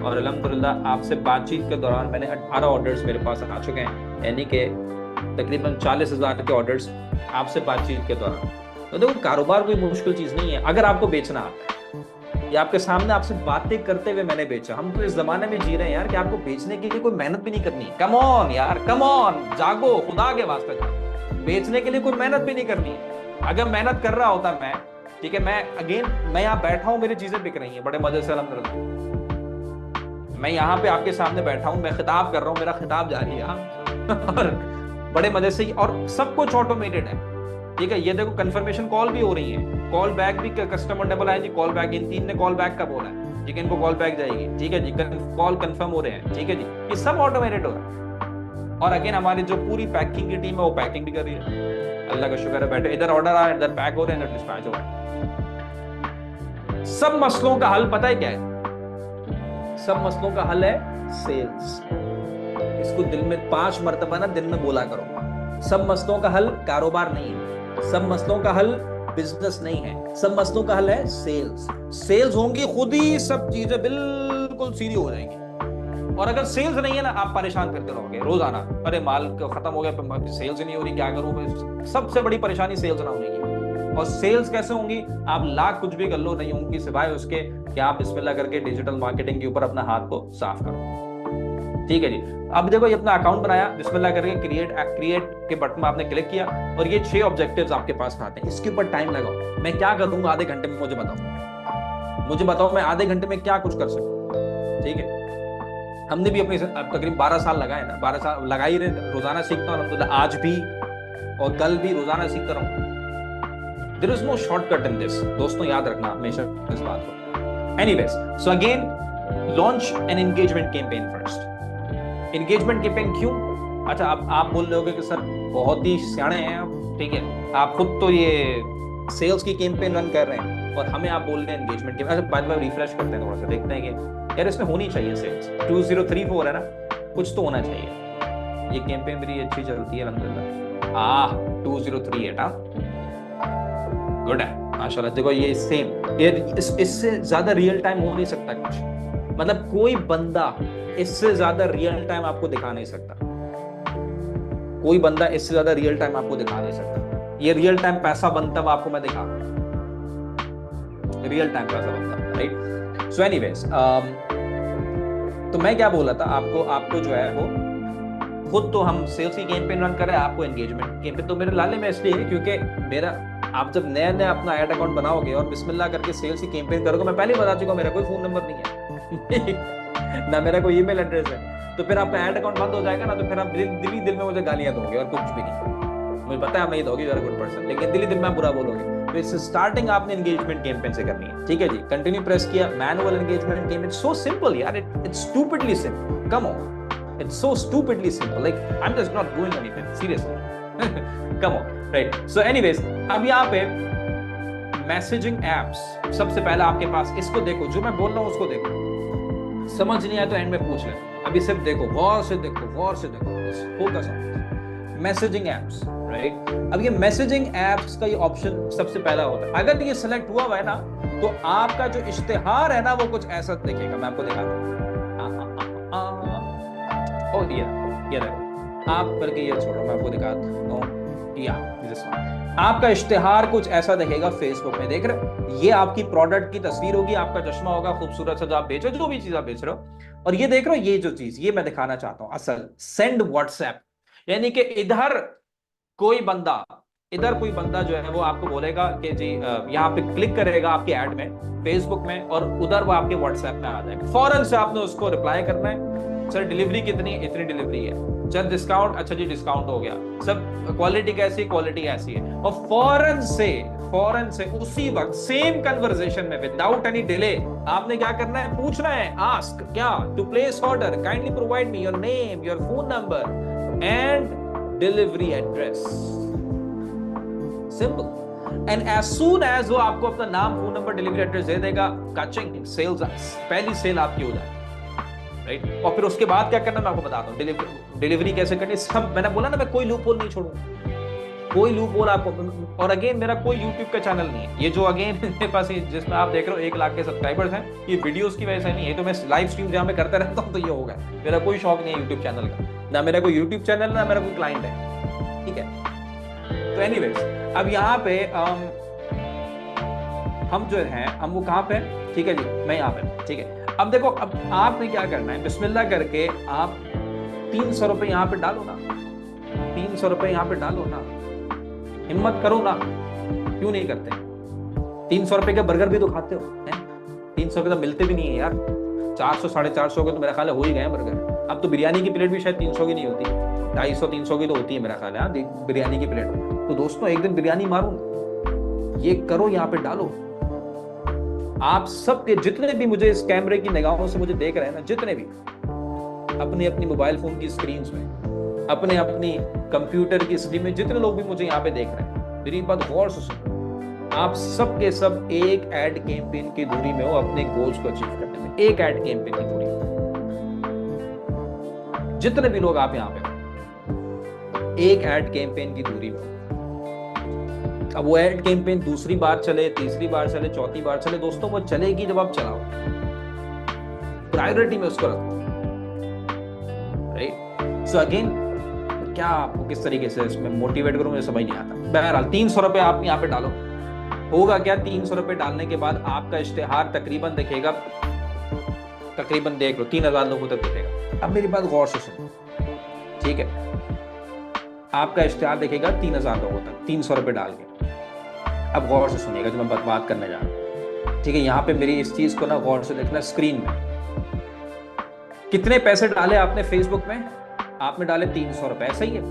और अल्हम्दुलिल्लाह आपसे बातचीत के दौरान मैंने 18 ऑर्डर्स मेरे पास आ चुके हैं, यानी कि तकरीबन 40,000 के ऑर्डर्स आपसे बातचीत के दौरान। तो देखो, कारोबार कोई मुश्किल चीज नहीं है अगर आपको बेचना आता है। ये आपके सामने आपसे बातें करते हुए मैंने बेचा। हम तो इस जमाने में जी रहे हैं यार कि आपको बेचने के लिए कोई मेहनत भी नहीं करनी। कम ऑन यार, कम ऑन, जागो, खुदा के वास्ते जागो। बेचने के लिए कोई मेहनत भी नहीं करनी है। अगर मेहनत कर रहा होता मैं, ठीक है, मैं यहाँ बैठा हूँ, मेरी चीजें बिक रही हैं बड़े मजे से अल्हम्दुलिल्लाह। मैं यहाँ पे आपके सामने बैठा हूँ, मैं खिताब कर रहा हूँ, मेरा खिताब जारी है, और बड़े मजे से, और सब कुछ ऑटोमेटेड है। ठीक है, ये देखो कंफर्मेशन कॉल भी हो रही है, कॉल बैक भी, कस्टमर ने बोला है जी कॉल बैक, इन 3 ने कॉल बैक का बोला है, ठीक है, इनको कॉल बैक जाएगी, ठीक है जी, कॉल कंफर्म हो रहे हैं, ठीक है जी, ये सब ऑटोमेटेड हो रहा है। और अगेन हमारी जो पूरी पैकिंग की टीम है वो पैकिंग भी कर रही है, अल्लाह का शुक्र है, बैठे इधर ऑर्डर आ रहा है, इधर पैक हो रहे हैं, इधर डिस्पैच हो रहा है। सब मसलों का हल पता है क्या है? सब मसलों का हल है सेल्स। इसको दिल में 5 मरतबा ना दिन में बोला करो। सब मसलों का हल कारोबार नहीं है, सब मसलों का हल बिजनेस नहीं है, सब मसलों का हल है सेल्स। सेल्स होंगी खुद ही सब चीजें बिल्कुल सीधी हो जाएंगी। और अगर सेल्स नहीं है ना, आप परेशान करते रहोगे रोजाना, अरे माल खत्म हो गया, सेल्स ही नहीं हो रही, क्या करूं मैं? सबसे बड़ी परेशानी सेल्स ना होने की। और सेल्स कैसे होंगी? आप लाख कुछ भी कर लो, नहीं होंगी सिवाय उसके कि आप बिस्मिल्लाह करके डिजिटल मार्केटिंग के ऊपर अपना हाथ को साफ करो। ठीक है जी, अब देखो ये अपना अकाउंट बनाया, बिस्मिल्लाह करके क्रिएट के बटन में आपने क्लिक किया, और ये 6 ऑब्जेक्टिव्स आपके पास आते हैं। इसके ऊपर टाइम लगाओ, मैं क्या करूंगा आधे घंटे में, मुझे बताओ मैं आधे घंटे में क्या कुछ कर सकूं। ठीक है, हमने भी अपने तकरीबन 12 साल लगाए ना, 12 साल लगा ही रहे, रोजाना सीखता हूं अल्हम्दुलिल्लाह, आज भी और कल भी रोजाना सीखता रहूंगा। There is no shortcut in this, दोस्तों याद रखना हमेशा इस बात को। Anyways, so again launch an engagement campaign first. Engagement campaign क्यों? अच्छा, अब आप बोल रहे होगे कि सर बहुत ही सियाणे हैं आप, ठीक है, आप खुद तो ये सेल्स की कैंपेन रन कर रहे हैं और हमें आप बोल रहे हैं एंगेजमेंट कैंपेन। अच्छा, बाद में रिफ्रेश करते हैं, थोड़ा सा देखते हैं कि यार इसमें होनी चाहिए सेल्स। 2034 है ना, कुछ तो होना चाहिए। ये कैंपेन मेरी अच्छी चलती है अल्हम्दुलिल्लाह। 2038, हाँ, गुड है माशाल्लाह। देखो ये सेम, इससे ज्यादा रियल टाइम हो नहीं सकता कुछ, मतलब कोई बंदा इससे ज्यादा रियल टाइम आपको दिखा नहीं सकता, कोई बंदा इससे ज्यादा रियल टाइम आपको दिखा नहीं सकता। ये रियल टाइम पैसा बनता हुआ आपको मैं दिखा, रियल टाइम पैसा बनता, राइट। सो एनीवेज, तो मैं क्या बोला था आपको जो है वो खुद तो हम सेल्स की कैंपेन रन कर रहे हैं, आपको एंगेजमेंट कैंपेन तो मेरे लाले में इसलिए है क्योंकि मेरा, आप जब नया अपना ऐड अकाउंट बनाओगे और बिस्मिल्लाह करके सेल्स की कैंपेन करोगे, मैं पहले बता चुका हूं मेरा कोई फोन नंबर नहीं है ना मेरा कोई ईमेल एड्रेस है, तो फिर आपका ऐड अकाउंट बंद हो जाएगा ना, तो फिर आप दिल में मुझे गालियां दोगे और कुछ भी नहीं। मुझे पता है आप नहीं दोगे, you are a good person, लेकिन दिल में आप बुरा बोलोगे। तो इस स्टार्टिंग आपने एंगेजमेंट कैंपेन से करनी है। ठीक है जी, कंटिन्यू प्रेस किया, manual engagement campaign, so simple यार, it's stupidly simple, come on, it's so stupidly simple, like I am just not doing anything seriously, come on, right. So anyways, अब यहाँ पे मैसेजिंग एप्स सबसे पहला आपके पास, इसको देखो, जो मैं बोल रहा हूँ उसको देखो, समझ नहीं आया तो एंड में पूछ ले, अभी सिर्फ देखो, गौर से देखो, focus on messaging apps, right. अब ये मैसेजिंग एप्स का ये ऑप्शन सबसे पहला होता है। अगर ये सिलेक्ट हुआ है ना, तो आपका जो इश्तिहार है ना वो कुछ ऐसा दिखेगा, मैं आपको दिखाता हूं। ये देखो, आप करके ये छोड़ो, मैं आपको दिखाता हूं। आपका इश्तिहार कुछ ऐसा दिखेगा फेसबुक में, देख रहे हो, ये आपकी प्रोडक्ट की तस्वीर होगी, आपका चश्मा होगा खूबसूरत सा जो आप बेचो, जो भी चीज आप बेच रहे हो, और ये देख रहे हो, ये जो चीज ये मैं दिखाना चाहता हूं असल, सेंड व्हाट्सएप, यानी कि इधर कोई बंदा जो है वो आपको बोलेगा कि जी यहाँ पे क्लिक करेगा आपके ऐड में फेसबुक में, और उधर वो आपके व्हाट्सएप में आ जाएगा। फौरन से आपने उसको रिप्लाई करना है, सर डिलीवरी कितनी, इतनी डिलीवरी है, सर डिस्काउंट, अच्छा जी डिस्काउंट हो गया, सब क्वालिटी कैसी, क्वालिटी ऐसी है, और फौरन से उसी वक्त सेम कन्वर्सेशन में विदाउट एनी डिले आपने क्या करना है, पूछना है, आस्क क्या, to place order kindly provide me your name, your phone number and delivery address, simple. And as soon as वो आपको अपना नाम, फोन नंबर, डिलीवरी एड्रेस दे देगा, काचिंग सेल्स, पहली सेल आपकी हो जाएगी, राइट। और फिर उसके बाद क्या करना मैं आपको बताता हूँ, डिलीवरी कैसे करनी, सब मैंने बोला ना, मैं कोई लूप होल नहीं छोड़ूंगा, कोई लूप होल आपको। और अगेन मेरा कोई यूट्यूब का चैनल नहीं है, ये जो अगेन मेरे पास जिसमें आप देख रहे हो 1 लाख के सब्सक्राइबर्स हैं, ये वीडियोस की वजह से नहीं है, तो मैं लाइव स्ट्रीम जहां मैं करता रहता हूँ, तो ये होगा, मेरा कोई शौक नहीं है यूट्यूब चैनल का, ना मेरा कोई यूट्यूब चैनल, ना मेरा कोई क्लाइंट है, ठीक है। तो एनीवेज, अब यहाँ पे हम जो हैं, हम वो कहाँ पे, ठीक है जी, मैं यहाँ पे, ठीक है। अब देखो, अब आपने क्या करना है, बिस्मिल्लाह करके आप 300 रुपए यहाँ पे डालो ना, 300 रुपए यहाँ पे डालो ना, हिम्मत करो ना, क्यों नहीं करते? 300 रुपए के बर्गर भी तो खाते हो, हैं? 300 रुपए तो मिलते भी नहीं है यार, 400 450 के तो मेरा ख्याल है हो ही गए हैं बर्गर। अब तो बिरयानी की प्लेट भी शायद 300 की नहीं होती, 250-300 की तो होती है मेरा ख्याल है, हाँ, बिरयानी की प्लेट। तो दोस्तों एक दिन बिरयानी मारूं, ये करो, यहाँ पे डालो। आप सबके जितने भी मुझे इस कैमरे की निगाहों से मुझे देख रहे हैं ना, जितने भी अपनी अपनी मोबाइल फोन की स्क्रीन में, अपने अपनी कंप्यूटर की स्क्रीन में, जितने लोग भी मुझे यहाँ पे देख रहे हैं, मेरी बात गौर से सुनो। आप सब के सब एक एड कैंपेन की दूरी में हो अपने गोल्स को अचीव करने में, एक एड कैंपेन की दूरी में। जितने भी लोग आप यहाँ पे, एक एड कैंपेन की दूरी में। अब वो एड कैंपेन दूसरी बार चले, तीसरी बार चले, चौथी बार चले, दोस्तों वो चलेगी जब आप चलाओ, प्रायोरिटी में उसको रखो, राइट। सो अगेन, क्या आपको किस तरीके से इसमें मोटिवेट करूं, मुझे समझ नहीं आता। बहरहाल 300 रुपए आप यहाँ पे डालो, होगा क्या, 300 रुपए डालने के बाद आपका इश्तेहार तकरीबन दिखेगा, तकरीबन देख लो 3000 लोगों तक दिखेगा। अब मेरी बात गौर से सुनो, ठीक है, आपका इश्तेहार दिखेगा 3000 लोगों तक 300 रुपए डाल के। अब गौर से सुनिएगा जो मैं बात करने जा रहा हूं, ठीक है। यहाँ पे मेरी इस चीज को ना गौर से देखना, स्क्रीन में कितने पैसे डाले आपने फेसबुक में, आपने डाले 300 रुपए, सही है।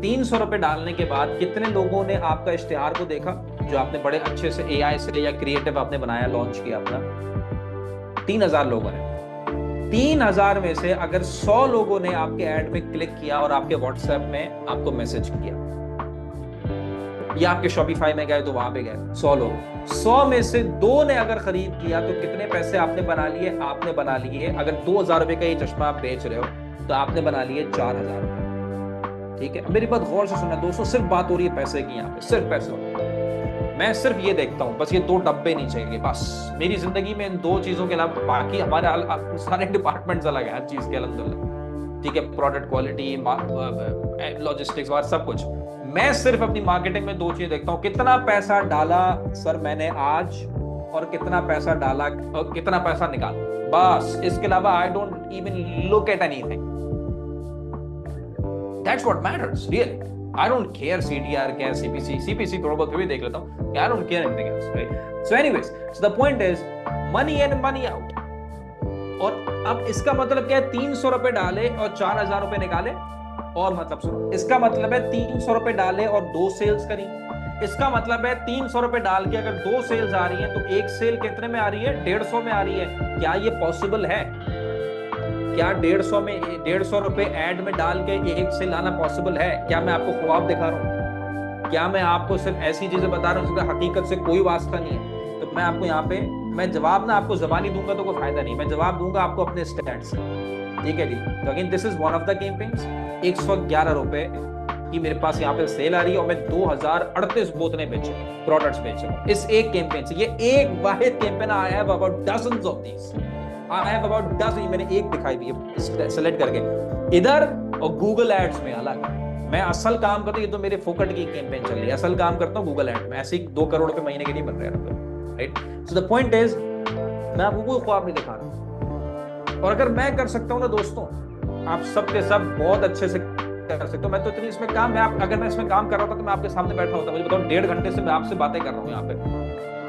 300 रुपए डालने के बाद कितने लोगों ने आपका इश्तेहार को देखा, जो आपने बड़े अच्छे से एआई से या क्रिएटिव आपने बनाया, लॉन्च किया अपना, 3000 लोगों ने। 3000 में से अगर 100 लोगों ने आपके ऐड में क्लिक किया और आपके व्हाट्सएप में आपको मैसेज किया, या आपके शॉपिफाई में गए तो वहां पे गए 100 लोग, 100 में से 2 ने अगर खरीद किया, तो कितने पैसे आपने बना लिए, आपने बना लिए, अगर 2000 रुपए का ये चश्मा आप बेच रहे हो तो आपने बना लिए 4000 रुपए, ठीक है। मेरी बात गौर से सुनना दोस्तों, सिर्फ बात हो रही है पैसे की, यहाँ पे सिर्फ पैसे हो रही है। मैं सिर्फ ये देखता हूँ, बस ये 2 डब्बे नहीं चाहिए, बस मेरी जिंदगी में इन 2 चीजों के अलावा बाकी हमारे सारे डिपार्टमेंट्स अलग है, हर चीज के अल्हम्दुलिल्लाह, ठीक है, प्रोडक्ट क्वालिटी, लॉजिस्टिक्स और सब कुछ। मैं सिर्फ अपनी मार्केटिंग में 2 चीजें देखता हूं, कितना पैसा डाला सर मैंने आज, और कितना पैसा डाला और कितना पैसा निकाला, बस। इसके अलावा I don't even look at anything, that's what matters really. I don't care CTR क्या है, सीपीसी थोड़ा बहुत भी देख लेता हूं, I don't care anything else, right. So anyways, so the point is money in money out. और अब इसका मतलब क्या है, 300 रुपए डाले और 4000 रुपए निकाले, और मतलब सुनो, इसका मतलब है 300 रुपए डाले और 2 सेल्स करी। इसका मतलब है 300 रुपए डाल के अगर 2 सेल्स आ रही है, तो एक सेल कितने में आ रही है, 150 में आ रही है। क्या ये पॉसिबल है? क्या 150 में 150 रुपए ऐड में डाल के एक सेल आना पॉसिबल है? क्या मैं आपको ख्वाब दिखा रहा हूँ? क्या मैं आपको सिर्फ ऐसी चीजें बता रहा हूँ जिसका हकीकत से कोई वास्ता नहीं है? तो मैं आपको यहाँ पे, मैं जवाब ना आपको जबानी दूंगा तो कोई फायदा नहीं, मैं जवाब दूंगा आपको अपने स्टैट से, ठीक है जी। तो again this is one of the campaigns. 111 रुपए की मेरे पास यहाँ पे सेल आ रही है और मैं 2038 बोतलें बेच रहा हूँ, प्रोडक्ट्स बेच रहा हूँ इस एक कैंपेन से। ये एक वाहिद campaign, I have about dozens of these, I have about dozen, मैंने एक दिखाई भी है सेलेक्ट करके इधर, और गूगल एड्स में अलग। मैं असल काम करता हूँ, ये तो मेरे फोकट की कैंपेन चल रही है, असल काम करता हूँ गूगल एड में, ऐसे ही 2 करोड़ रुपए महीने के नहीं बन रहे हैं, right. So the point is, मैं आपको कोई ख्वाब नहीं दिखा रहा, और अगर मैं कर सकता हूँ ना दोस्तों, आप सबके सब बहुत अच्छे से कर सकते हो। मैं तो इतनी इसमें काम, मैं अगर मैं इसमें काम कर रहा था तो मैं आपके सामने बैठा होता, मुझे बताओ 1.5 घंटे से मैं आपसे बातें कर रहा हूँ यहाँ पे।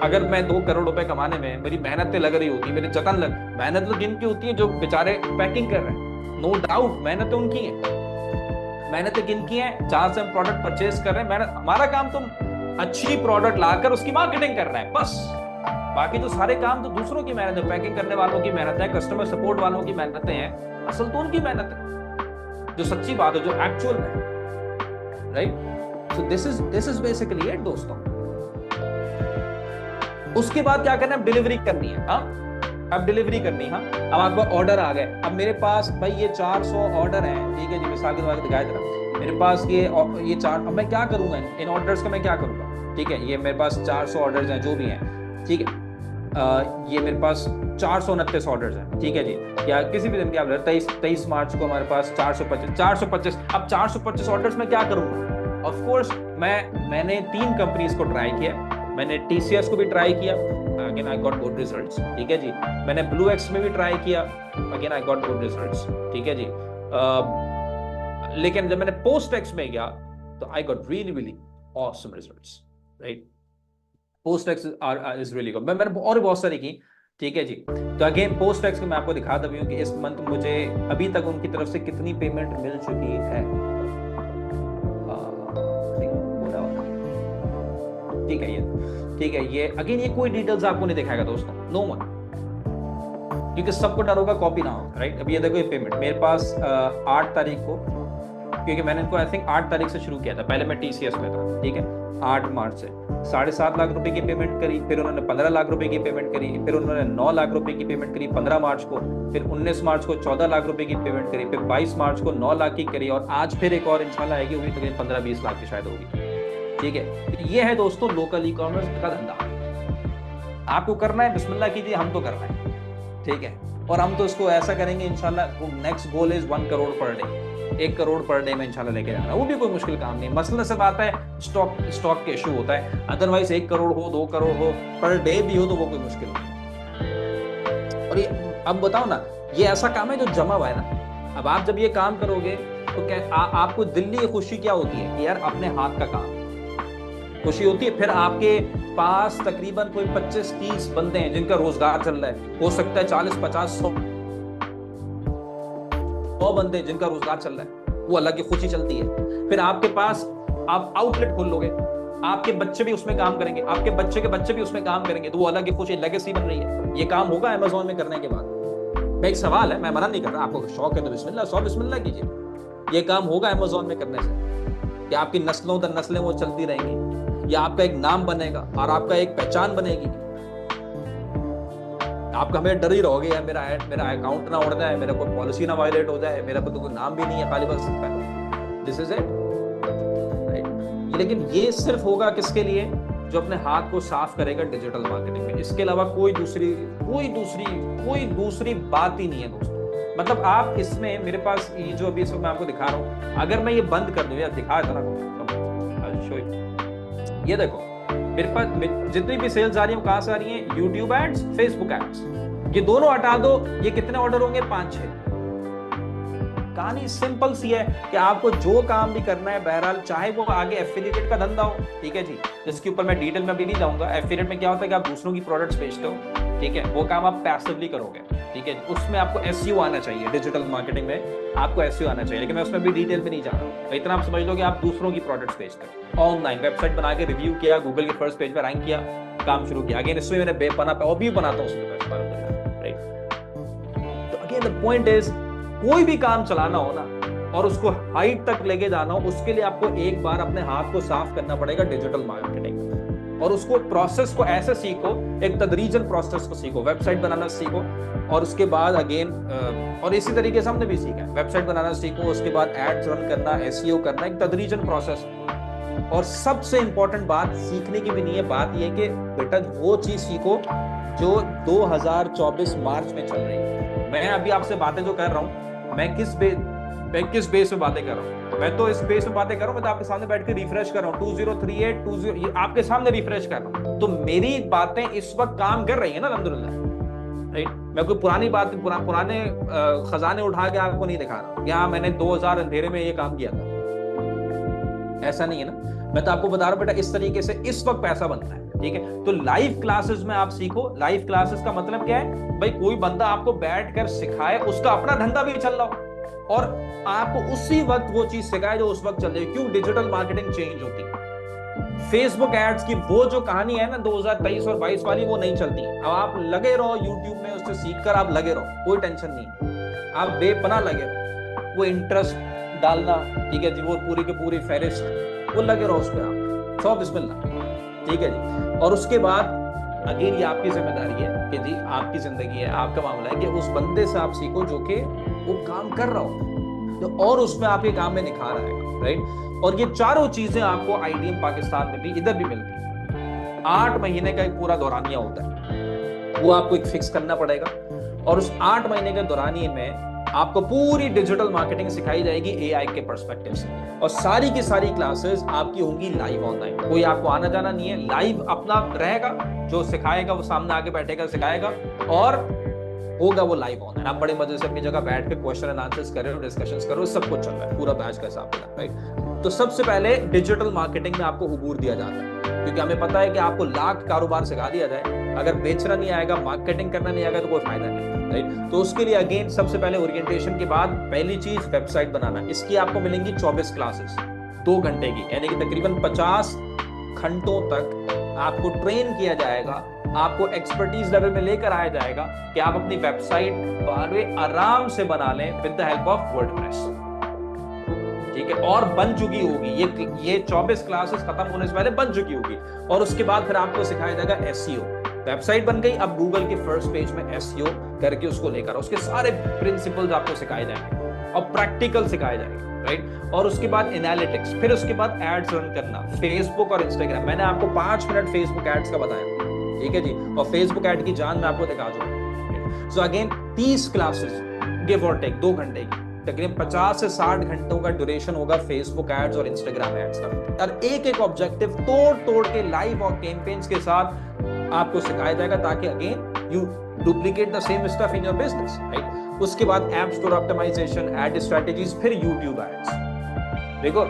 अगर मैं 2 करोड़ रुपए कमाने में मेरी मेहनतें लग रही होती, मेरी जतन लग, मेहनत तो जिनकी होती है जो बेचारे पैकिंग कर रहे हैं, नो डाउट मेहनत तो उनकी है, मेहनतें किनकी है, जहां से हम प्रोडक्ट परचेज कर रहे हैं, मेहनत हमारा काम तो अच्छी प्रोडक्ट लाकर उसकी मार्केटिंग करना है बस। बाकी तो सारे काम तो दूसरों की मेहनत है, पैकिंग करने वालों की मेहनत है, कस्टमर सपोर्ट वालों की मेहनतें हैं, असल तो उनकी मेहनत है, जो सच्ची बात है, जो एक्चुअल है, right. So this is basically it दोस्तों। उसके बाद क्या करना है, डिलीवरी करनी है। हाँ, अब डिलीवरी करनी है। हाँ, अब आपका ऑर्डर आ गए, अब मेरे पास भाई ये 400 ऑर्डर हैं, ठीक है जी, मिसाल के तौर पर दिखाया था मेरे पास ये 4, अब मैं क्या करूंगा इन ऑर्डर्स का, मैं क्या करूंगा, ठीक है, ये मेरे पास 400 ऑर्डर्स हैं जो भी हैं, ठीक है, ये मेरे पास 429 ऑर्डर्स हैं, ठीक है जी, या किसी भी दिन की आप 23 मार्च को हमारे पास 425। अब 425 ऑर्डर्स में क्या करूंगा, ऑफ कोर्स मैंने 3 कंपनीज को ट्राई किया, मैंने TCS को भी ट्राई किया, again I got good results, ठीक है जी, मैंने BlueX में भी ट्राई किया, again I got good results, ठीक है जी, लेकिन जब मैंने PostX में गया तो I got really awesome results, right. PostX is really good. मैंने और बहुत सारी की, ठीक है जी। तो अगेन पोस्ट टैक्स को मैं आपको दिखा दूँ कि इस मंथ मुझे अभी तक उनकी तरफ से कितनी पेमेंट मिल चुकी है। ठीक है, ये अगेन ये कोई डिटेल्स आपको नहीं दिखाएगा दोस्तों, नो वन, क्योंकि सबको डर होगा कॉपी ना हो, राइट। अभी ये देखो ये पेमेंट मेरे पास 8 तारीख को, क्योंकि मैंने इनको आई थिंक 8 तारीख से शुरू किया था, पहले मैं टीसीएस में था, ठीक है। 8 मार्च से 7.5 लाख रुपए की पेमेंट करी, फिर उन्होंने 15 लाख रुपए की पेमेंट करी, फिर उन्होंने 9 लाख रुपए की पेमेंट करी 15 मार्च को, फिर 19 मार्च को 14 लाख रुपए की पेमेंट करी, फिर 22 मार्च को 9 लाख की करी, और आज फिर एक और इंशाल्लाह आएगी, वही तकरीबन 15-20 लाख की शायद होगी, ठीक है। ये है दोस्तों लोकल ई कॉमर्स का धंधा। आपको करना है बिस्मिल्लाह कीजिए, हम तो कर रहे हैं, ठीक है। और हम तो इसको ऐसा करेंगे इंशाल्लाह, next goal is 1 crore per day, 1 crore per day में इंशाल्लाह लेके जाना। वो भी कोई मुश्किल काम नहीं, मसला सिर्फ आता है स्टॉक के इशू होता है, अदरवाइज 1 करोड़ हो 2 करोड़ हो पर डे भी हो तो वो कोई मुश्किल नहीं। और ये अब बताओ ना, ये ऐसा काम है जो जमा हुआ है ना। अब आप जब ये काम करोगे तो क्या आपको दिल्ली खुशी क्या होती है कि यार अपने हाथ का काम खुशी होती है। फिर आपके पास तकरीबन कोई 25-30 बंदे हैं जिनका रोजगार चल रहा है, हो सकता है 40-50-100 बंदे जिनका रोजगार चल रहा है, वो अलग की खुशी चलती है। फिर आपके पास आप आउटलेट खोल लोगे, आपके बच्चे भी उसमें काम करेंगे, आपके बच्चे के बच्चे भी उसमें काम करेंगे, तो वो अलग की खुशी लेगेसी बन रही है। ये काम होगा अमेज़न में करने के बाद। मैं एक सवाल है, मैं मना नहीं कर रहा, आपको शौक है तो बिस्मिल्लाह कीजिए। ये काम होगा अमेज़न में करने से कि आपकी नस्लों दर नस्लें वो चलती रहेंगी, या आपका एक नाम बनेगा और आपका एक पहचान बनेगी। आप हमें डर ही रहोगे यार, मेरा अकाउंट ना उड़ जाए, मेरा कोई पॉलिसी ना वायलेट हो जाए, मेरा तो कोई नाम भी नहीं है खाली बस दिस इज इट, राइट। लेकिन ये सिर्फ होगा किसके लिए, जो अपने हाथ को साफ करेगा डिजिटल मार्केटिंग में। इसके अलावा कोई दूसरी बात ही नहीं है दोस्तों। मतलब आप इसमें, मेरे पास ये जो अभी इसमें मैं आपको दिखा रहा हूँ, अगर मैं ये बंद कर दूं, या दिखा था ये देखो मेरे पास जितनी भी सेल्स आ रही है कहां से आ रही है, यूट्यूब एड्स, फेसबुक एड्स, ये दोनों हटा दो, ये कितने ऑर्डर होंगे, 5-6। कहानी सिंपल सी है कि आपको जो काम भी करना है, बहरहाल चाहे वो आगे एफिलिएट का धंधा हो, ठीक है जी, जिसके ऊपर मैं डिटेल में अभी नहीं जाऊंगा। एफिलिएट में क्या होता है कि आप दूसरों की प्रोडक्ट्स बेचते हो, ठीक है, वो काम आप पैसिवली करोगे, ठीक है। उसमें आपको एसईओ आना चाहिए, डिजिटल मार्केटिंग में आपको एसईओ आना चाहिए, लेकिन मैं उसमें भी डिटेल में नहीं जा रहा। इतना आप समझ लो कि आप दूसरों की प्रोडक्ट्स बेचते हो, ऑनलाइन वेबसाइट बना के रिव्यू किया, गूगल के फर्स्ट पेज पर रैंक किया, काम शुरू किया। अगेन इसमें मैंने बेपना पे और भी बनाता हूँ उसमें, राइट। तो अगेन द पॉइंट इज, कोई भी काम चलाना हो ना और उसको हाइट तक लेके जाना हो, उसके लिए आपको एक बार अपने हाथ को साफ करना पड़ेगा डिजिटल मार्केटिंग, और उसको प्रोसेस को ऐसे सीखो, एक तदरीजन प्रोसेस को सीखो, वेबसाइट बनाना सीखो, और उसके बाद अगेन और इसी तरीके से हमने भी सीखा है, वेबसाइट बनाना सीखो, उसके बाद एड्स रन करना, एसईओ करना, एक तदरीजन प्रोसेस। और सबसे इंपॉर्टेंट बात सीखने की भी नहीं है, बात यह कि बेटा वो चीज सीखो जो 2024 मार्च में चल रही है। मैं अभी आपसे बातें जो कर रहा हूँ, मैं किस बेस पे बातें कर रहा हूँ, मैं तो इस बेस पे बातें कर रहा हूँ, मैं तो आपके सामने बैठ के रिफ्रेश कर रहा हूँ, 2038 ये आपके सामने रिफ्रेश कर रहा हूँ, तो मेरी बातें इस वक्त काम कर रही है ना, अल्हम्दुलिल्लाह, राइट। मैं कोई पुरानी बात पुराने खजाने उठा के आपको नहीं दिखा रहा कि हाँ मैंने 2000 अंधेरे में ये काम किया था, ऐसा नहीं है ना। मैं तो आपको बता रहा हूँ बेटा, इस तरीके से इस वक्त पैसा बनता है, ठीक है। तो लाइव क्लासेस में आप सीखो। लाइव क्लासेस का मतलब क्या है भाई, कोई बंदा आपको बैठ कर सिखाए, उसका अपना धंधा भी चल रहा हो और आपको उसी वक्त वो चीज सिखाए जो उस वक्त चल रही है। क्यों? डिजिटल मार्केटिंग चेंज होती है। फेसबुक एड्स की वो जो कहानी है ना 2023 और 22 वाली, वो नहीं चलती। अब आप लगे रहो यूट्यूब में, उससे सीखकर आप लगे रहो, कोई टेंशन नहीं, आप बेपनाह लगे रहो। वो इंटरेस्ट डालना, ठीक है जी, वो पूरी की पूरी फेरिस्ट, वो लगे रहो उस पर आप, सौ बिस्मिल्लाह, ठीक है जी। और उसके बाद अगेन ये आपकी जिम्मेदारी है कि जी आपकी जिंदगी है, आपका मामला है कि उस बंदे से आप सीखो जो कि वो काम कर रहा हो और उसमें आपके काम में निखार आएगा, राइट। और ये चारों चीजें आपको आईडीएम पाकिस्तान में भी इधर भी मिलती है। 8 महीने का एक पूरा दौरानिया होता है, वो आपको एक फिक्स करना पड़ेगा, और उस 8 महीने के दौरानिए में आपको पूरी डिजिटल मार्केटिंग सिखाई जाएगी एआई के पर्सपेक्टिव से, और सारी की सारी क्लासेस आपकी होंगी लाइव ऑनलाइन। कोई आपको आना जाना नहीं है, लाइव अपना रहेगा, जो सिखाएगा वो सामने आके बैठेगा सिखाएगा, और होगा वो लाइव ऑनलाइन। आप बड़े मजे से अपनी जगह बैठ के क्वेश्चन एंड आंसर्स कर रहे हो, डिस्कशंस कर रहे हो, सब कुछ चल रहा है, पूरा बैच का हिसाब है, राइट। तो सबसे पहले डिजिटल मार्केटिंग में आपको उबूर दिया जाता है, क्योंकि हमें पता है कि आपको लाख कारोबार सिखा दिया जाए अगर बेचना नहीं आएगा, मार्केटिंग करना नहीं आएगा तो कोई फायदा नहीं, राइट। तो उसके लिए अगेन सबसे पहले ओरिएंटेशन के बाद पहली चीज वेबसाइट बनाना। इसकी आपको मिलेंगी 24 क्लासेस 2 घंटे की, यानी कि तकरीबन 50 घंटों तक आपको ट्रेन किया जाएगा, आपको एक्सपर्टीज लेवल में लेकर आया जाएगा कि आप अपनी वेबसाइट आराम से बना लें with the help of WordPress, ठीक है। और बन चुकी होगी ये 24 क्लासेस खत्म होने से पहले बन चुकी होगी। और उसके बाद फिर आपको सिखाया जाएगा एसईओ। वेबसाइट बन गई, अब गूगल के फर्स्ट पेज में एसईओ करके उसको लेकर, उसके सारे प्रिंसिपल्स आपको सिखाए जाएंगे और प्रैक्टिकल सिखाए जाएंगे, राइट। और उसके बाद एनालिटिक्स, फिर उसके बाद एड्स रन करना फेसबुक और इंस्टाग्राम। मैंने आपको 5 मिनट फेसबुक एड्स का बताया, ठीक है जी, और फेसबुक एड की जान मैं आपको दिखा दूंगा। सो अगेन 30 क्लासेस गिव और टेक 2 घंटे की, तकरीबन 50 से 60 घंटों का ड्यूरेशन होगा फेसबुक एड्स और इंस्टाग्राम एड्स का। और एक एक ऑब्जेक्टिव तोड़ तोड़ के लाइव और कैंपेन्स के साथ आपको सिखाया जाएगा, ताकि again you duplicate the same stuff in your business, right. उसके बाद app store optimisation, ad strategies, फिर यूट्यूब एड्स। देखो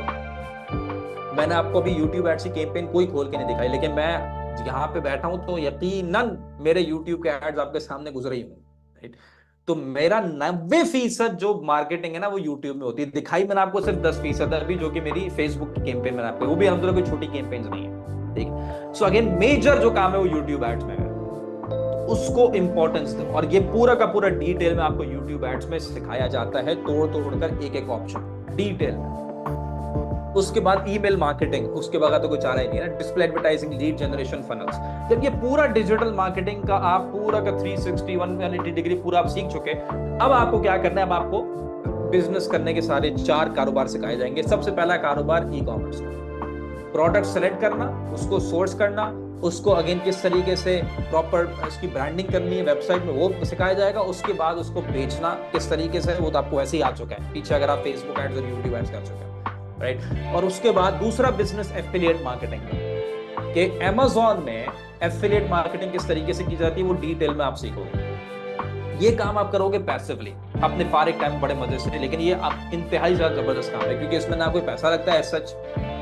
मैंने आपको अभी यूट्यूब एड्स की कैंपेन कोई खोल के नहीं दिखाई, लेकिन मैं यहाँ पे बैठा हूं तो यकीनन मेरे यूट्यूब के एड्स आपके सामने गुजरे ही हूं, राइट। तो मेरा 90% जो मार्केटिंग है ना वो यूट्यूब में होती है। दिखाई मैंने आपको सिर्फ 10% अभी, जो कि मेरी फेसबुक की कैंपेन मैंने आपको, वो भी अलहमदुलिल्लाह कोई छोटी कैंपेन नहीं है, ठीक। सो अगेन मेजर जो काम है वो यूट्यूब एड्स में है, तो उसको इंपॉर्टेंस दो। और ये पूरा का पूरा डिटेल में आपको यूट्यूब एड्स में सिखाया जाता है, तोड़ तोड़ कर एक एक ऑप्शन डिटेल में। उसके बाद ईमेल मार्केटिंग, उसके बगैर तो कोई चारा ही नहीं है ना। Display advertising, lead generation, funnels. जब ये पूरा डिजिटल मार्केटिंग का आप पूरा का 360 180 डिग्री पूरा आप सीख चुके, अब आपको क्या करना है, अब आपको बिजनेस करने के सारे 4 कारोबार सिखाए जाएंगे। सबसे पहला कारोबार ई कॉमर्स, प्रोडक्ट सेलेक्ट करना, उसको सोर्स करना, उसको अगेन किस तरीके से प्रॉपर इसकी ब्रांडिंग करनी है वेबसाइट में वो सिखाया जाएगा। उसके बाद उसको बेचना किस तरीके से, वो तो आपको ऐसे ही आ चुका है पीछे, अगर आप फेसबुक एड्स और यूट्यूब एड्स कर चुके हैं, राइट। और उसके बाद दूसरा बिजनेस एफिलिएट मार्केटिंग का, कि अमेज़न में एफिलिएट मार्केटिंग किस तरीके से की जाती है वो डिटेल में आप सीखोगे। ये काम आप करोगे पैसिवली अपने फारिग टाइम बड़े मजे से, लेकिन ये आप इंतहाई ज्यादा जबरदस्त काम है, क्योंकि इसमें ना कोई पैसा लगता है सच,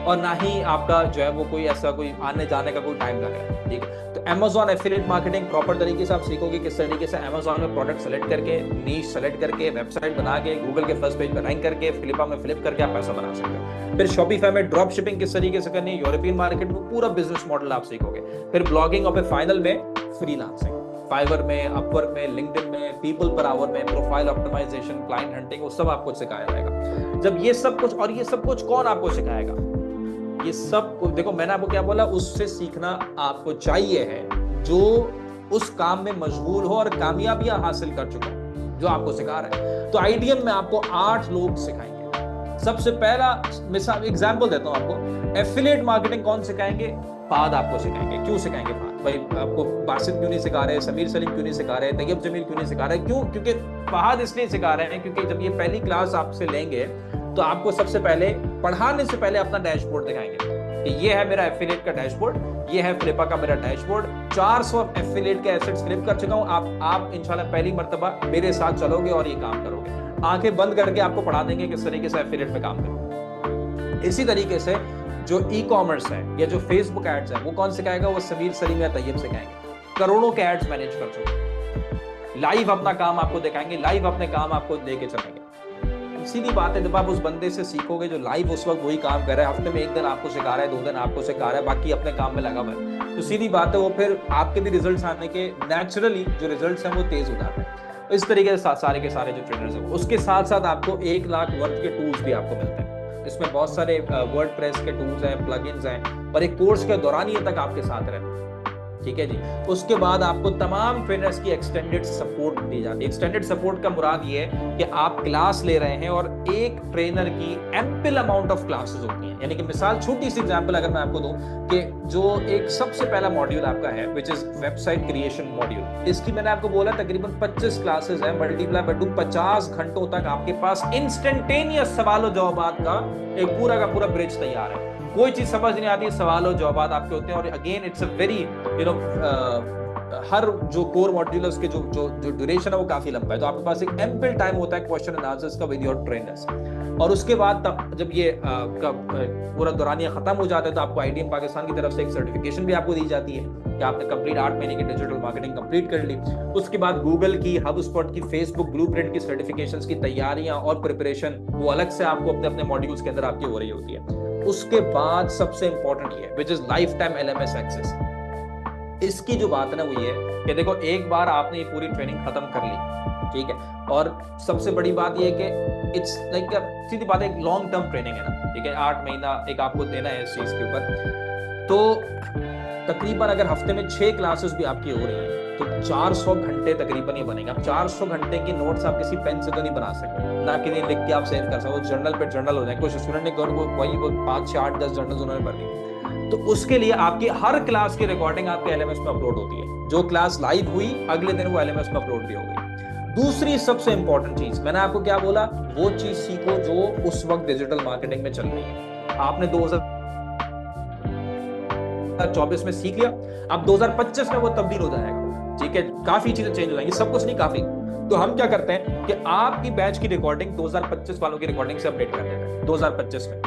और ना ही आपका जो है वो कोई ऐसा कोई आने जाने का कोई टाइम लग रहा है, ठीक है। तो अमेज़न एफिलिएट मार्केटिंग प्रॉपर तरीके से आप सीखोगे, किस तरीके से अमेज़न में प्रोडक्ट सेलेक्ट करके, नीश सेलेक्ट करके, वेबसाइट बना के, गूगल के फर्स्ट पेज पे रैंक करके, फिलिपा में फ्लिप करके आप पैसा बना सकते हो। फिर शॉपिफाई में ड्रॉप शिपिंग किस तरीके से करनी है, यूरोपियन मार्केट में पूरा बिजनेस मॉडल आप सीखोगे। फिर ब्लॉगिंग, और फिर फाइनल में फ्रीलांसिंग, फाइवर में, अपवर्क में, लिंक्डइन में, पीपल पर आवर में, प्रोफाइल ऑप्टिमाइजेशन, क्लाइंट हंटिंग, वो सब आपको सिखाया जाएगा। जब ये सब कुछ, और ये सब कुछ कौन आपको सिखाएगा, ये सब कुछ देखो मैंने आपको क्या बोला, उससे सीखना आपको चाहिए है जो उस काम में मशगूल हो और कामयाबियां हासिल कर चुका हो, जो आपको सिखा रहा है। तो आईडीएम में आपको 8 लोग सिखाएंगे। सबसे पहला मिसाल एग्जांपल देता हूं आपको, एफिलिएट मार्केटिंग कौन सिखाएंगे, फाहद आपको सिखाएंगे। क्यों सिखाएंगे फाहद भाई, आपको बासित क्यों नहीं सिखा रहे, समीर सलीम क्यों नहीं सिखा रहे, तैयब जमील क्यों नहीं सिखा रहे, क्यों? क्योंकि फाहद इसलिए सिखा रहे हैं क्योंकि जब ये पहली क्लास आपसे लेंगे तो आपको सबसे पहले पढ़ाने से पहले अपना डैशबोर्ड दिखाएंगे कि ये है मेरा एफिलिएट का डैशबोर्ड, ये है फ्लिपा का मेरा डैशबोर्ड, 400 एफिलिएट के एसेट्स फ्लिप कर चुका हूं। आप इंशाल्लाह पहली मर्तबा मेरे साथ चलोगे और ये काम करोगे। आंखें बंद करके आपको पढ़ा देंगे किस तरीके से एफिलिएट में काम करो। इसी तरीके से जो ई कॉमर्स है या जो फेसबुक एड्स है वो कौन सिखाएगा, वो समीर सलीम या तैयब सिखाएंगे। करोड़ों के एड्स मैनेज कर चुके, लाइव अपना काम आपको दिखाएंगे, लाइव अपने काम आपको लेके चलेंगे। सीधी बात है, जब आप उस बंदे से सीखोगे जो लाइव उस वक्त वही काम कर रहा है, हफ्ते में 1 दिन आपको सिखा रहा है, 2 दिन आपको सिखा रहा है, बाकी अपने काम में लगा हुआ है, तो सीधी बात है वो फिर आपके भी रिजल्ट्स आने के नेचुरली जो रिजल्ट्स हैं वो तेज हो जाते हैं। इस तरीके से सारे के सारे जो ट्रेनर्स हैं, उसके साथ साथ आपको 1 लाख वर्थ के टूल्स भी आपको मिलते हैं। इसमें बहुत सारे वर्डप्रेस के टूल्स हैं, प्लगइन्स हैं, और एक कोर्स के दौरान ये तक आपके साथ रहते हैं, ठीक है जी। उसके बाद आपको तमाम ट्रेनर्स की एक्सटेंडेड सपोर्ट दी जाती है। एक्सटेंडेड सपोर्ट का मुराद ये है कि आप क्लास ले रहे हैं और एक ट्रेनर की एम्पल अमाउंट ऑफ क्लासेस होती हैं। यानी कि मिसाल, छोटी सी एग्जांपल अगर मैं आपको दूं कि जो एक सबसे पहला मॉड्यूल आपका है which is website creation module, इसकी मैंने आपको बोला तकरीबन 25 क्लासेस है, मल्टीप्लाई बाय 2, 50 घंटों तक आपके पास इंस्टेंटेनियस सवालों जवाबात का एक पूरा का पूरा ब्रिज तैयार है। कोई चीज समझ नहीं आती, सवाल और जवाब आपके होते हैं। और अगेन इट्स अ वेरी हर जो कोर मॉड्यूल है उसके जो जो जो ड्यूरेशन है वो काफी लंबा है, तो आपके पास एक एम्पल टाइम होता है क्वेश्चन एंड आंसर्स का विद योर ट्रेनर्स। और उसके बाद तब जब ये पूरा दौरानिया खत्म हो जाता है तो आपको आईडीएम पाकिस्तान की तरफ से एक सर्टिफिकेशन भी आपको दी जाती है कि आपने कंप्लीट 8 महीने की डिजिटल मार्केटिंग कंप्लीट कर ली। उसके बाद गूगल की, HubSpot की, फेसबुक ब्लूप्रिंट की सर्टिफिकेशंस की तैयारियां और प्रिपरेशन वो अलग से आपको अपने अपने मॉड्यूल्स के अंदर आपकी हो रही होती है। उसके बाद सबसे इंपॉर्टेंट ये which is life time LMS access. इसकी जो बात है ना वो ये है कि देखो एक बार आपने ये पूरी ट्रेनिंग खत्म कर ली, ठीक है, और सबसे बड़ी बात ये है कि इट्स लाइक सीधी बात है, एक लॉन्ग टर्म ट्रेनिंग है ना, ठीक है, 8 महीना एक आपको देना है इस चीज के ऊपर। तो तकरीबन अगर हफ्ते में 6 क्लासेस भी आपकी हो रही है तो 400 घंटे तकरीबन ये बनेगा। अब 400 घंटे के नोट्स आप किसी पेन से तो नहीं बना सकते, ना किसी लिख के आप सेव कर सकते, जर्नल पे जर्नल हो जाए। कुछ स्टूडेंट ने वही 5 6 8 10 जर्नल उन्होंने भर ली। तो उसके लिए आपकी हर क्लास की रिकॉर्डिंग आपके LMS में अपलोड होती है। जो क्लास लाइव हुई अगले दिन वो LMS में अपलोड भी हो गई। दूसरी सबसे इंपॉर्टेंट चीज मैंने आपको क्या बोला, वो चीज सीखो जो उस वक्त डिजिटल मार्केटिंग में चल रही है। आपने 2024 में सीख लिया, अब 2025 में वो तब्दील हो जाएगा, ठीक है, काफी चीजें चेंज हो जाएंगी, सब कुछ नहीं काफी। तो हम क्या करते हैं कि आपकी बैच की रिकॉर्डिंग 2025 वालों की रिकॉर्डिंग से अपडेट कर देते हैं 2025 में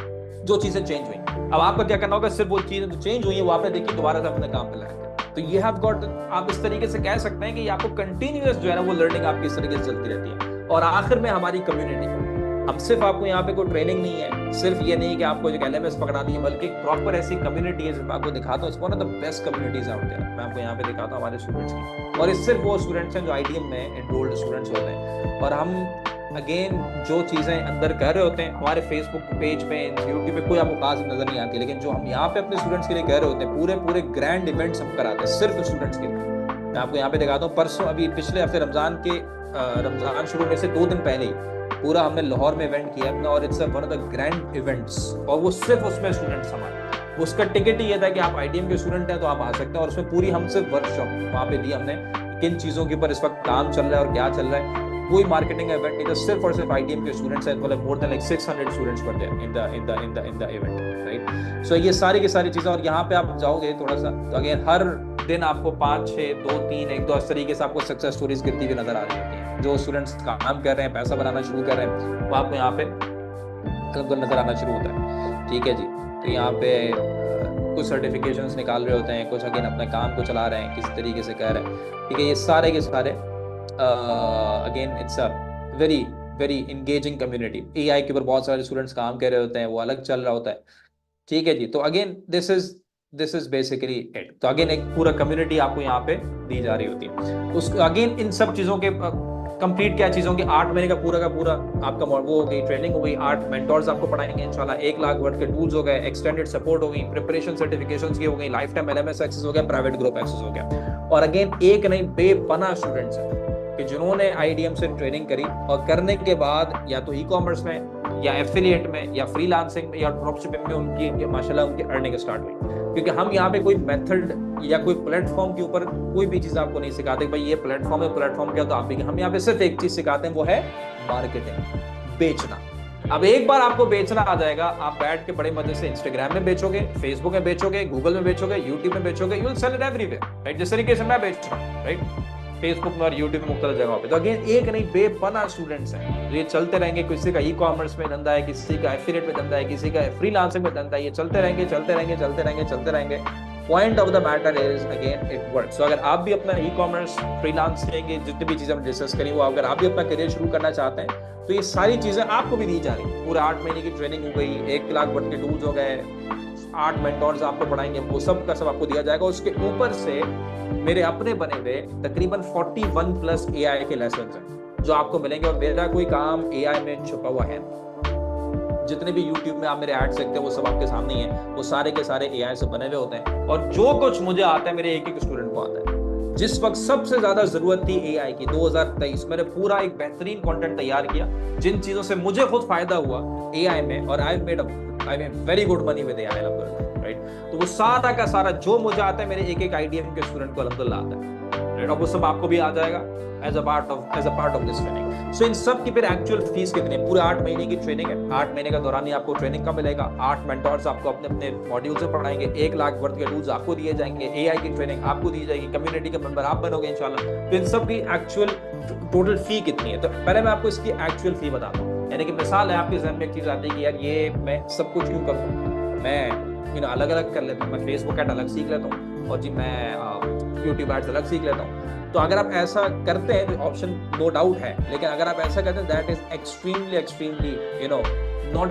जो चीजें चेंज हुई। अब आपको क्या करना होगा, सिर्फ वो चीजें जो चेंज हुई है वो आपने देखी, दोबारा से अपने काम पे लगाएंगे। तो ये हैव गॉट, आप इस तरीके से कह सकते हैं कि आपको कंटिन्यूअस जो है ना वो लर्निंग आपकी इस तरीके से चलती रहती है। और आखिर में हमारी कम्युनिटी, हम सिर्फ आपको यहाँ पे कोई ट्रेनिंग नहीं है, सिर्फ ये नहीं कि आपको जो LMS पकड़ा दी है, बल्कि प्रॉपर ऐसी कम्युनिटी है जिसमें आपको दिखाता हूँ, it's one of the best communities out there. मैं आपको यहाँ पे दिखाता हूँ हमारे स्टूडेंट्स की, और सिर्फ वो स्टूडेंट्स हैं जो IDM में एनरोल्ड स्टूडेंट्स होते हैं। और हम अगेन जो चीजें अंदर कर रहे होते हैं हमारे फेसबुक पेज पे, यूट्यूब पे कोई आपको खास नजर नहीं आती, लेकिन जो हम यहाँ पे अपने स्टूडेंट्स के लिए कह रहे होते हैं, पूरे पूरे ग्रैंड इवेंट्स हम कराते हैं सिर्फ स्टूडेंट्स के लिए। मैं आपको यहाँ पे दिखाता हूँ, परसों अभी पिछले हफ्ते रमजान शुरू में से 2 दिन पहले ही पूरा हमने लाहौर में इवेंट किया अपना, और it's one of the grand events, और वो सिर्फ उसमें स्टूडेंट्स हमारे, उसका टिकट ही ये था कि आप IDM के स्टूडेंट हैं तो आप आ सकते हैं। और उसमें पूरी हम सिर्फ वर्कशॉप वहाँ पे दी हमने, किन चीजों के ऊपर इस वक्त काम चल रहा है और क्या चल रहा है। कोई मार्केटिंग इवेंट नहीं था, सिर्फ और सिर्फ IDM के स्टूडेंट्स हैं, मतलब more than like 600 students were there in the event, right. So ये सारी की सारी चीजें, और यहाँ पे आप जाओगे थोड़ा सा तो अगेन हर दिन आपको 5 6 2 3 1 2 इस तरीके से आपको सक्सेस स्टोरीज गिरती हुई नजर आ रही होती हैं। जो स्टूडेंट्स काम कर रहे हैं, पैसा बनाना शुरू कर रहे हैं, वो आपको यहाँ पे नजर आना शुरू होता है, ठीक है जी। तो यहाँ पे कुछ सर्टिफिकेशंस निकाल रहे होते हैं, कुछ अगेन अपने काम को चला रहे हैं, किसी तरीके से कर रहे हैं, ठीक है। ये सारे के सारे again it's a very very engaging community. AI के ऊपर बहुत सारे स्टूडेंट्स काम कर रहे होते हैं, वो अलग चल रहा होता है, ठीक है जी। तो again this is basically it. तो अगेन एक पूरा कम्युनिटी आपको यहाँ पे दी जा रही होती है। उस अगेन इन सब चीजों के कंप्लीट क्या चीजों की 8 महीने का पूरा आपका वो हो गई, ट्रेनिंग हो गई, 8 मेंटोर्स आपको पढ़ाएंगे इंशाल्लाह, 1 लाख वर्ड के टूल्स हो गए, एक्सटेंडेड सपोर्ट हो गई, प्रिपरेशन सर्टिफिकेशंस की हो गई, लाइफ टाइम LMS एक्सेस हो गया, प्राइवेट ग्रुप एक्सेस हो गया। और अगेन एक नहीं बेपनाह स्टूडेंट्स हैं कि जिन्होंने IDM से ट्रेनिंग करी और करने के बाद या तो ई-कॉमर्स में या एफिलिएट में या फ्रीलांसिंग में या ड्रॉपशिपिंग में उनकी माशाल्लाह उनकी अर्निंग स्टार्ट हुई। क्योंकि हम यहाँ पे कोई मेथड या कोई प्लेटफॉर्म के ऊपर कोई भी चीज आपको नहीं सिखाते भाई ये प्लेटफॉर्म है, प्लेटफॉर्म क्या, तो आप भी, हम यहाँ पे सिर्फ एक चीज सिखाते हैं, वो है मार्केटिंग, बेचना। अब एक बार आपको बेचना आ जाएगा, आप बैठ के बड़े मजे से इंस्टाग्राम में बेचोगे, फेसबुक में बेचोगे, गूगल में बेचोगे, यूट्यूब में बेचोगे, you will sell it everywhere, right. जिस तरीके से मैं बेच रहा हूँ, राइट, फेसबुक में और यूट्यूब में मुख्तलिफ जगहों पे। तो अगेन एक नहीं बेपनाह स्टूडेंट्स हैं, ये चलते रहेंगे। किसी का ई-कॉमर्स में धंधा है, किसी का एफिलिएट में धंधा है, किसी का फ्रीलांसिंग में धंधा है, ये चलते रहेंगे चलते रहेंगे चलते रहेंगे चलते रहेंगे। Point of the matter is again it works. So अगर आप भी अपना ई-कॉमर्स, फ्रीलांसिंग, जितनी भी चीजें हम डिस्कस करें वो, अगर आप भी अपना करियर शुरू करना चाहते हैं तो ये सारी चीजें आपको भी दी जा रही है। पूरा 8 महीने की ट्रेनिंग हो गई, 1 लाख वर्ड के टूल्स हो गए, 8 मेंटोर्स आपको पढ़ाएंगे, वो सब का सब आपको दिया जाएगा। उसके ऊपर से मेरे अपने बने हुए तकरीबन 41+ AI के लेसन हैं जो आपको मिलेंगे, और मेरा कोई काम AI में छुपा हुआ है। जितने भी YouTube में आप मेरे एड्स देखते हैं वो सब आपके सामने ही है, वो सारे के सारे AI से बने हुए होते हैं। और जो कुछ मुझे आता है मेरे एक एक स्टूडेंट को आता है। जिस वक्त सबसे ज्यादा जरूरत थी AI की 2023, मैंने पूरा एक बेहतरीन कंटेंट तैयार किया जिन चीजों से मुझे खुद फायदा हुआ AI में, और I made very good money with AI, right. तो वो सारा का सारा जो मुझे आता है मेरे एक एक IDM के स्टूडेंट को अल्हम्दुलिल्लाह आता है। राइट, और वो सब आपको भी आ जाएगा as a part of this training. So इन सब की फिर एक्चुअल फीस कितनी है? पूरे 8 महीने की ट्रेनिंग है। 8 महीने का दौरान ही आपको ट्रेनिंग का मिलेगा। 8 मेंटोर्स आपको अपने अपने मॉड्यूल से पढ़ाएंगे। 1 लाख वर्थ के टूल्स आपको दिए जाएंगे। AI की ट्रेनिंग आपको दी जाएगी। कम्युनिटी के मेंबर आप बनोगे इंशाल्लाह। तो इन सब की एक्चुअल टोटल फी कितनी है? तो पहले मैं आपको इसकी एक्चुअल फी बताता हूँ। यानी कि मिसाल है, आपके जहन में एक चीज आती है कि यार ये मैं सब कुछ क्यों करूँ, मैं अलग अलग कर लेता हूँ, मैं फेसबुक एड अलग सीख लेता हूँ और जी मैं यूट्यूब एड्स अलग सीख लेता हूँ। तो अगर आप ऐसा करते हैं तो ऑप्शन नो डाउट है, लेकिन अगर आप ऐसा करते हैं that is extremely not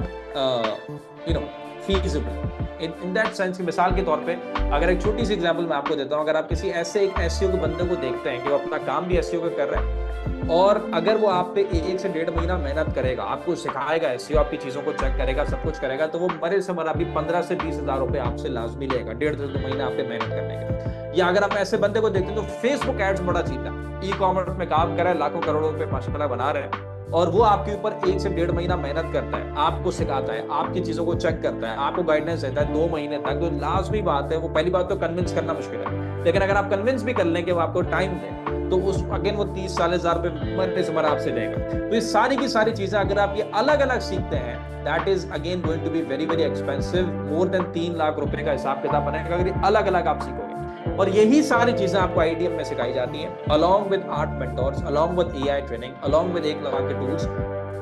feasible in that sense. की मिसाल के तौर पे अगर एक छोटी सी एग्जांपल मैं आपको देता हूँ, अगर आप किसी ऐसे एक एसईओ के बंदे को देखते हैं कि वो अपना काम भी एसईओ का कर रहा है और अगर वो आप पे 1 से 1.5 महीना मेहनत करेगा, आपको सिखाएगा, एसईओ आपकी चीजों को चेक करेगा, सब कुछ करेगा, तो वो मरे से मरा भी 15 से 20 हजार रुपए आपसे लाजमी लेगा 1.5 से 2 महीने आप पे मेहनत करने के। या अगर आप ऐसे बंदे को देखते हैं तो फेसबुक एड्स बड़ा चीप है, ई-कॉमर्स में काम कर रहा है, लाखों करोड़ों रुपए माशाल्लाह बना रहे हैं और वो आपके ऊपर 1 से 1.5 महीना मेहनत करता है, आपको सिखाता है, आपकी चीजों को चेक करता है, आपको गाइडेंस देता है 2 महीने तक। तो लाजमी बात है, वो पहली बात तो कन्विंस करना मुश्किल है, लेकिन अगर आप कन्विंस भी कर लें कि वो आपको टाइम दे तो उस अगेन वो 30-40 हजार रुपए मरने से मरा आपसे लेगा। तो ये सारी की सारी चीजें अगर आप ये अलग अलग सीखते हैं that is again going to be very very expensive, more than 3 lakh रुपए का हिसाब किताब बनेगा अगर ये अलग अलग आप सीखोगे। और यही सारी चीजें आपको IDM में सिखाई जाती हैं along with 8 mentors, along with AI training, along with 1 lakh के tools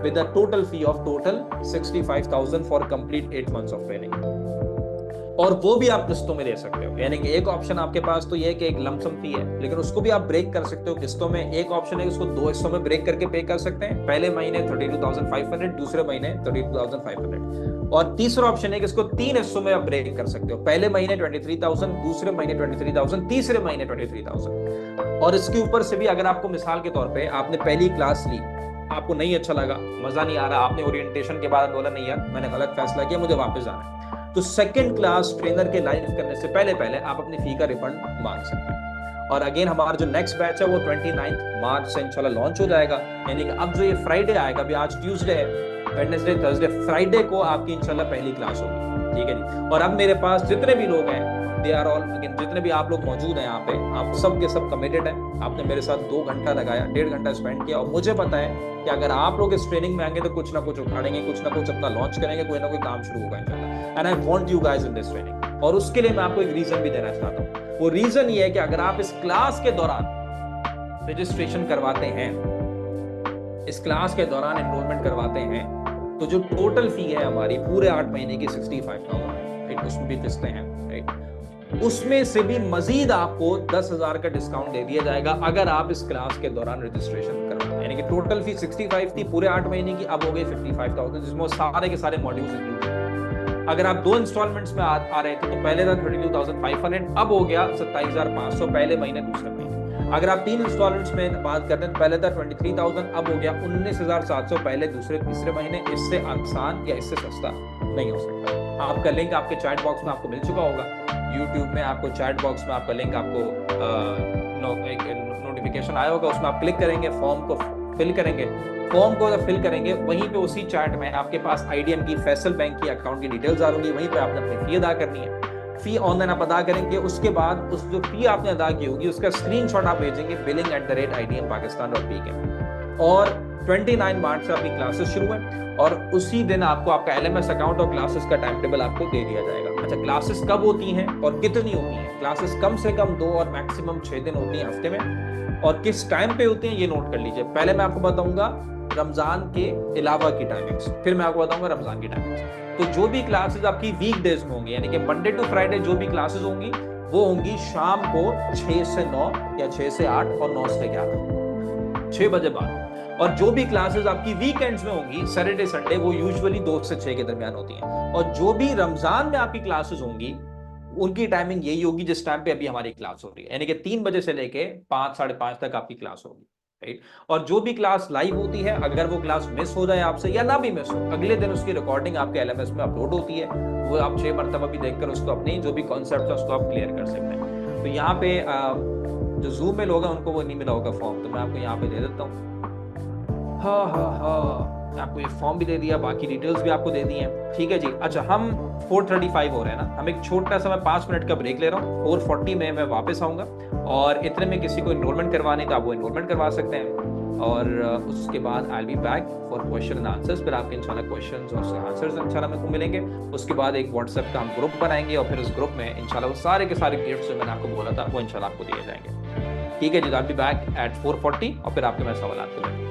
with a total fee of total 65,000 for complete 8 months of training। और वो भी आप किस्तों में दे सकते हो। यानी कि एक ऑप्शन आपके पास तो ये है कि एक लमसम फी है, लेकिन उसको भी आप ब्रेक कर सकते हो किस्तों में। एक ऑप्शन है उसको 2 हिस्सों में ब्रेक करके पे कर सकते हैं, पहले महीने 32,500, दूसरे महीने 32,500। और तीसरा ऑप्शन है कि इसको 3 हिस्सों में आप ब्रेक कर सकते हो, पहले महीने 23,000, दूसरे महीने 23,000, तीसरे महीने 23,000। और इसके ऊपर से भी अगर आपको मिसाल के तौर पर आपने पहली क्लास ली, आपको नहीं अच्छा लगा, मजा नहीं आ रहा, आपने ओरिएंटेशन के बाद बोला नहीं यार मैंने गलत फैसला किया, मुझे वापस जाना है, तो सेकंड क्लास ट्रेनर के लाइव करने से पहले आप अपनी फी का रिफंड मांग सकते हैं। और अगेन हमारा जो नेक्स्ट बैच है वो 29 मार्च से इंशाल्लाह लॉन्च हो जाएगा। यानी कि अब जो ये फ्राइडे आएगा, अभी आज ट्यूसडे है, वेडनेसडे, थर्सडे, फ्राइडे को आपकी इंशाल्लाह पहली क्लास होगी, ठीक है जी। और अब मेरे पास जितने भी लोग हैं दे आर ऑल अगेन, जितने भी आप लोग मौजूद हैं यहाँ पे, आप सब के सब कमिटेड हैं। आपने मेरे साथ 2 घंटा लगाया, 1.5 घंटा स्पेंड किया और मुझे पता है कि अगर आप लोग इस ट्रेनिंग में आएंगे तो कुछ ना कुछ उखाड़ेंगे, कुछ ना कुछ अपना लॉन्च करेंगे, कोई ना कोई काम शुरू होगा इंशाल्लाह। And I want you guys in this training. और उसके लिए मैं आपको एक रीजन भी देना चाहता हूँ। वो रीजन ये है कि अगर आप इस क्लास के दौरान रजिस्ट्रेशन करवाते हैं, इस क्लास के दौरान एनरोलमेंट करवाते हैं, तो जो टोटल फी है हमारी पूरे 8 महीने की 65,000, राइट, उसमें भी किस्तें हैं, राइट, उसमें से भी मजीद आपको 10,000 का डिस्काउंट दे दिया जाएगा अगर आप इस क्लास के दौरान रजिस्ट्रेशन करवाएं। यानी कि टोटल फी 65 थी पूरे 8 महीने की, अब हो गई 55,000, जिसमें सारे के सारे मॉड्यूल्स इंक्लूड हैं। अगर आप 2 इंस्टॉलमेंट्स में आ रहे थे तो पहले था 32,500, अब हो गया 27,500 पहले महीने, दूसरे महीने। अगर आप 3 इंस्टॉलमेंट्स में बात करते हैं तो पहले था 23,000, अब हो गया 19,700 पहले, दूसरे, तीसरे महीने। इससे आसान या इससे सस्ता नहीं हो सकता। आपका लिंक आपके चैट बॉक्स में आपको मिल चुका होगा, यूट्यूब में आपको चैट बॉक्स में आपका लिंक आपको एक नोटिफिकेशन आया होगा, उसमें आप क्लिक करेंगे, फॉर्म को फिल करेंगे। फॉर्म को जब फिल करेंगे वहीं पे उसी चैट में आपके पास IDM की, फैसल बैंक की अकाउंट की डिटेल्स आ रही, वहीं पे आपने अपनी फी अदा करनी है। फी ऑनलाइन आप अदा करेंगे, उसके बाद उस जो फी आपने अदा की होगी उसका स्क्रीनशॉट आप भेजेंगे billing@idmpakistan.pk। और 29 मार्च से आपकी क्लासेस शुरू है और उसी दिन आपको आपका LMS अकाउंट और क्लासेस का टाइम टेबल आपको दे दिया जाएगा। अच्छा, क्लासेस कब होती हैं और कितनी होती हैं? क्लासेस कम से कम 2 और मैक्सिमम 6 दिन होती हैं हफ्ते में। और किस टाइम पे होती हैं ये नोट कर लीजिए। पहले मैं आपको बताऊंगा रमजान के अलावा की टाइमिंग्स, फिर मैं आपको बताऊंगा रमजान की टाइमिंग्स। तो जो भी क्लासेस आपकी वीक डेज में होंगी, यानी कि मंडे टू फ्राइडे जो भी क्लासेस होंगी वो होंगी शाम को 6 से 9 या 6 से 8 और 9 से 11, 6 बजे बाद। और जो भी क्लासेस आपकी वीकेंड्स में होंगी, सैटरडे संडे, वो यूजुअली 2 से 6 के दरमियान होती हैं। और जो भी रमजान में आपकी क्लासेस होंगी उनकी टाइमिंग यही होगी जिस टाइम पे अभी हमारी क्लास हो रही है, यानी कि 3 बजे से लेके 5, 5:30 तक आपकी क्लास होगी, राइट। और जो भी क्लास लाइव होती है, अगर वो क्लास मिस हो जाए आपसे या ना भी मिस हो, अगले दिन उसकी रिकॉर्डिंग आपके LMS में अपलोड होती है, वो आप 6 मरतबा भी देखकर उसको अपनी जो भी कॉन्सेप्ट है उसको आप क्लियर कर सकते हैं। तो यहाँ पे जो जूम में लोग हैं उनको वो नहीं मिला होगा फॉर्म, तो मैं आपको यहाँ पे दे देता हूँ। हाँ, आपको ये फॉर्म भी दे दिया, बाकी डिटेल्स भी आपको दे दी हैं, ठीक है जी। अच्छा, हम 4:35 हो रहे हैं ना, हम एक छोटा सा, मैं 5 मिनट का ब्रेक ले रहा हूँ, 4:40 में मैं वापस आऊँगा, और इतने में किसी को इनरोलमेंट करवानी तो आप वो इनरोलमेंट करवा सकते हैं, और उसके बाद I be back for question and answers. फिर आपके इंशाल्लाह क्वेश्चंस और आंसर्स इंशाल्लाह मेरे को मिलेंगे। उसके बाद एक व्हाट्सएप का हम ग्रुप बनाएंगे, और फिर उस ग्रुप में इंशाल्लाह वो सारे के सारे गिफ्ट्स जो मैंने आपको बोला था वो इंशाल्लाह आपको दिए जाएंगे, ठीक है जी। आई बी बैक एट 4:40, और फिर आपके मैं सवाल करूँगा।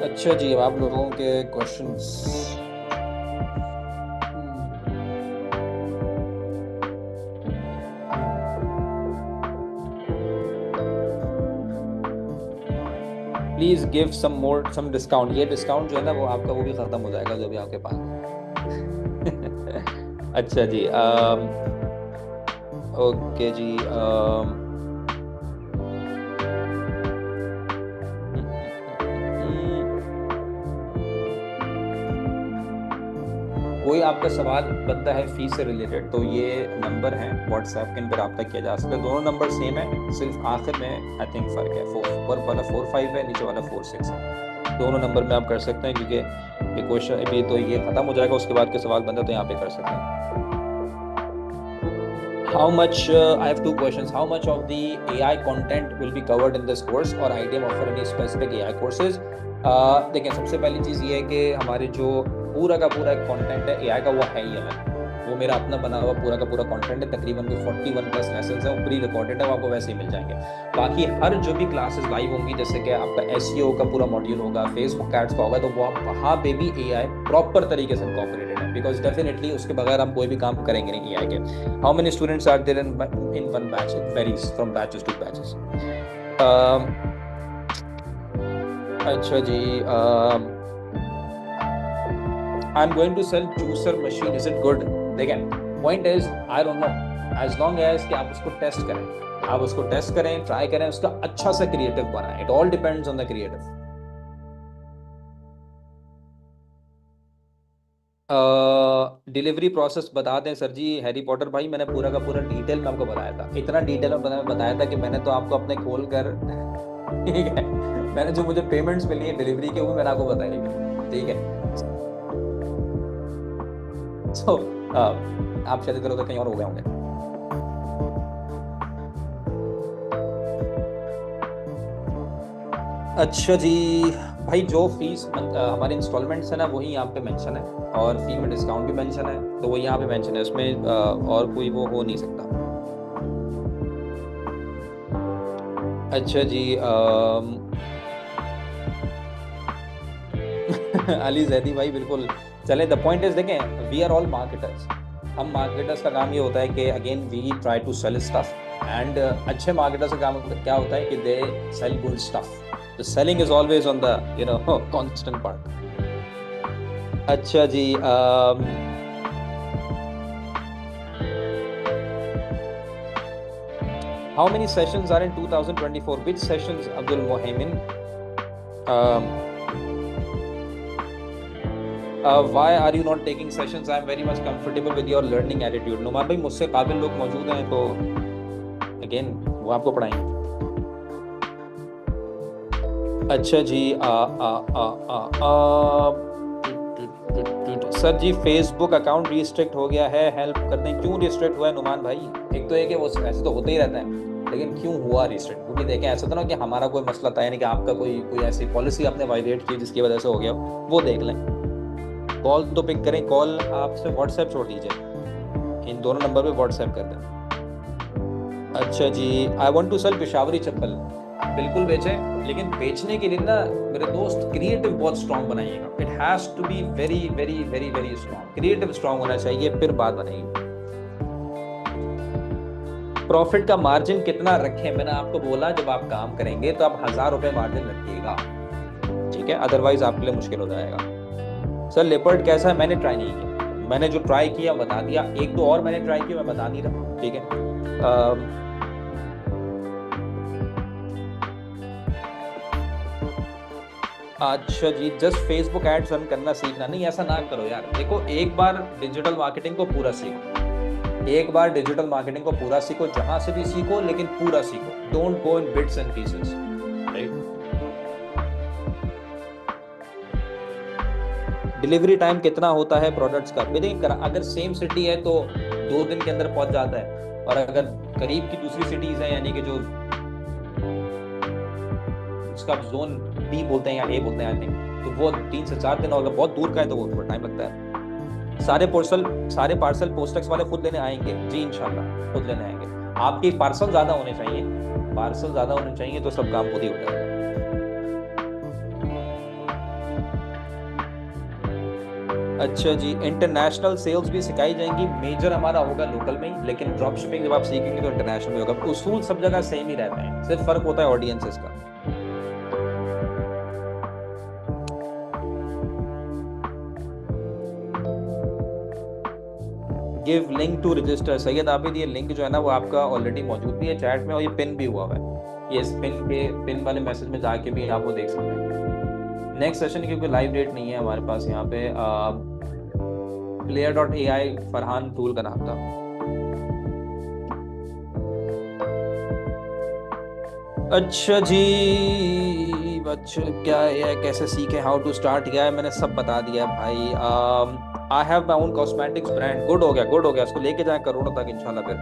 अच्छा जी, अब आप लोगों के questions. Please give some discount. ये डिस्काउंट जो है ना वो आपका वो भी खत्म हो जाएगा जो भी आपके पास। अच्छा जी, ओके जी, कोई आपका सवाल बनता है फीस से रिलेटेड तो ये नंबर है व्हाट्सएप के, इन पर रब्ता किया जा सकता है। दोनों नंबर सेम है, सिर्फ आखिर में आई थिंक फ़र्क है, ऊपर वाला 45 है, नीचे वाला 46 है। दोनों नंबर में आप कर सकते हैं, क्योंकि ये क्वेश्चन अभी तो ये खत्म हो जाएगा, उसके बाद के सवाल बनते तो यहाँ पे कर सकते हैं। How much? I have two questions. How much of the AI content will be covered in this course, or ITM offer any specific AI courses? देखिए, सबसे पहली चीज़ ये है कि हमारे जो पूरा का पूरा कंटेंट है AI का, वो है ही अलग। वो मेरा अपना बना हुआ पूरा का पूरा कंटेंट है, तकरीबन कोई 41 प्लस लेसन है, वो प्री रिकॉर्डेड है, वो आपको वैसे ही मिल जाएंगे। बाकी हर जो भी क्लासेस लाइव होंगी, जैसे कि आपका SEO का पूरा मॉड्यूल होगा, फेसबुक एड्स का होगा, तो वो वहाँ पे भी AI प्रॉपर तरीके से इनकॉर्पोरेटेड है, बिकॉज डेफिनेटली उसके बगैर हम कोई भी काम करेंगे नहीं AI के। How many students are there in one batch? It varies from batches to batches. अच्छा जी, I am going to sell juicer machine, is it good? देखें, point is I don't know, as long as कि आप उसको test करें, आप उसको test करें, ट्राई करें, उसका अच्छा सा क्रिएटिव बनाएं। It all depends on the creative. Delivery process बता दें सर जी। हैरी पॉटर भाई, मैंने पूरा का पूरा डिटेल में आपको बताया था, इतना डिटेल में बताया था कि मैंने तो आपको अपने खोल कर ठीक है, मैंने जो मुझे पेमेंट्स मिली है डिलीवरी के, वो मैंने आपको बताई है, ठीक है। सो आप शायद इधर उधर कहीं और हो गए होंगे। अच्छा जी भाई, जो फीस हमारे इंस्टॉलमेंट्स है ना, वही यहाँ पे मेंशन है, और फी में डिस्काउंट भी मेंशन है, तो वो यहाँ पे मेंशन है, उसमें और कोई वो हो नहीं सकता। अच्छा जी, अली जैदी भाई, बिल्कुल चले। द पॉइंट इज, देखें, वी आर ऑल मार्केटर्स। हम मार्केटर्स का काम ये होता है कि again we try to sell stuff, and अच्छे मार्केटर्स का काम क्या होता है कि they sell good stuff. The selling is always on the constant part. अच्छा जी, how many sessions are in 2024? Which sessions, Abdul Mohimin? Why are you not taking sessions? I am very much comfortable with your learning attitude. Numan भाई, मुझसे काबिल लोग मौजूद हैं, तो again वो आपको पढ़ाएंगे। अच्छा जी, सर जी, फेसबुक अकाउंट रिस्ट्रिक्ट हो गया है, हेल्प कर दें। क्यों रिस्ट्रिक्ट हुआ है नुमान भाई? एक तो है कि वो ऐसे तो होते ही रहता है, लेकिन क्यों हुआ रिस्ट्रिक्ट? क्योंकि देखें, ऐसा तो ना कि हमारा कोई मसला था, यानी कि आपका कोई ऐसी पॉलिसी आपने वायलेट की जिसकी वजह से हो गया, वो देख लें। कॉल तो पिक करें, कॉल आपसे व्हाट्सएप छोड़ दीजिए, इन दोनों नंबर पे व्हाट्सएप कर दें। अच्छा जी, I want to sell Peshawari chappal. बिल्कुल बेचें, लेकिन बेचने के लिए ना मेरे दोस्त क्रिएटिव बहुत स्ट्रांग बनाइएगा। It has to be very very very very strong, creative strong होना चाहिए, फिर बात बनेगी। प्रॉफिट का मार्जिन कितना रखें? मैंने आपको बोला, जब आप काम करेंगे तो आप 1000 रुपए मार्जिन रखिएगा, ठीक है, अदरवाइज आपके लिए मुश्किल हो जाएगा। सर लेपर्ड कैसा है? मैंने ट्राई नहीं किया, मैंने जो ट्राई किया बता दिया, एक दो और मैंने ट्राई किया, मैं बता नहीं रहा, ठीक है। अच्छा जी, जस्ट फेसबुक एड्स रन करना सीखना। नहीं, ऐसा ना करो यार। देखो, एक बार डिजिटल मार्केटिंग को पूरा सीखो, एक बार डिजिटल मार्केटिंग को पूरा सीखो, जहां से भी सीखो, लेकिन पूरा सीखो। Don't go in bits and pieces, right? Delivery time कितना होता है प्रोडक्ट्स का? देखिए, अगर सेम सिटी है तो 2 दिन के अंदर पहुंच जाता है, और अगर करीब की दूसरी सिटीज है, यानी कि जो उसका जोन बी बोलते हैं या ए बोलते हैं, आई थिंक, तो वो 3 से 4 दिन, और अगर बहुत दूर का है तो वो थोड़ा टाइम लगता है। सारे पार्सल पोस्टक्स वाले खुद लेने आएंगे जी, इंशाल्लाह खुद लेने आएंगे। आपके पार्सल ज्यादा होने चाहिए, पार्सल ज्यादा होने चाहिए, तो सब काम खुद ही हो जाएगा। अच्छा जी, इंटरनेशनल सेल्स भी सिखाई जाएंगी। मेजर हमारा होगा लोकल में ही, लेकिन ड्रॉप शिपिंग जब आप सीखेंगे तो इंटरनेशनल में होगा। उसूल सब जगह सेम ही रहते हैं, सिर्फ फर्क होता है ऑडियंसेस का। Give link to register. Syed Abid, ये लिंक जो है ना, वो आपका ऑलरेडी मौजूद भी है चैट में, और ये पिन भी हुआ हुआ है। ये इस पिन वाले मैसेज में जाके भी आप वो देख सकते हैं। नेक्स्ट सेशन क्योंकि लाइव डेट नहीं है हमारे पास यहाँ पे, player.ai फरहान टूल का नाम था। अच्छा जी, अच्छा क्या है, कैसे सीखें, हाउ टू स्टार्ट, क्या है, मैंने सब बता दिया है भाई। I have my own cosmetics brand. Good हो गया, गुड हो गया, इसको लेके जाए करोड़ों तक इंशाल्लाह फिर।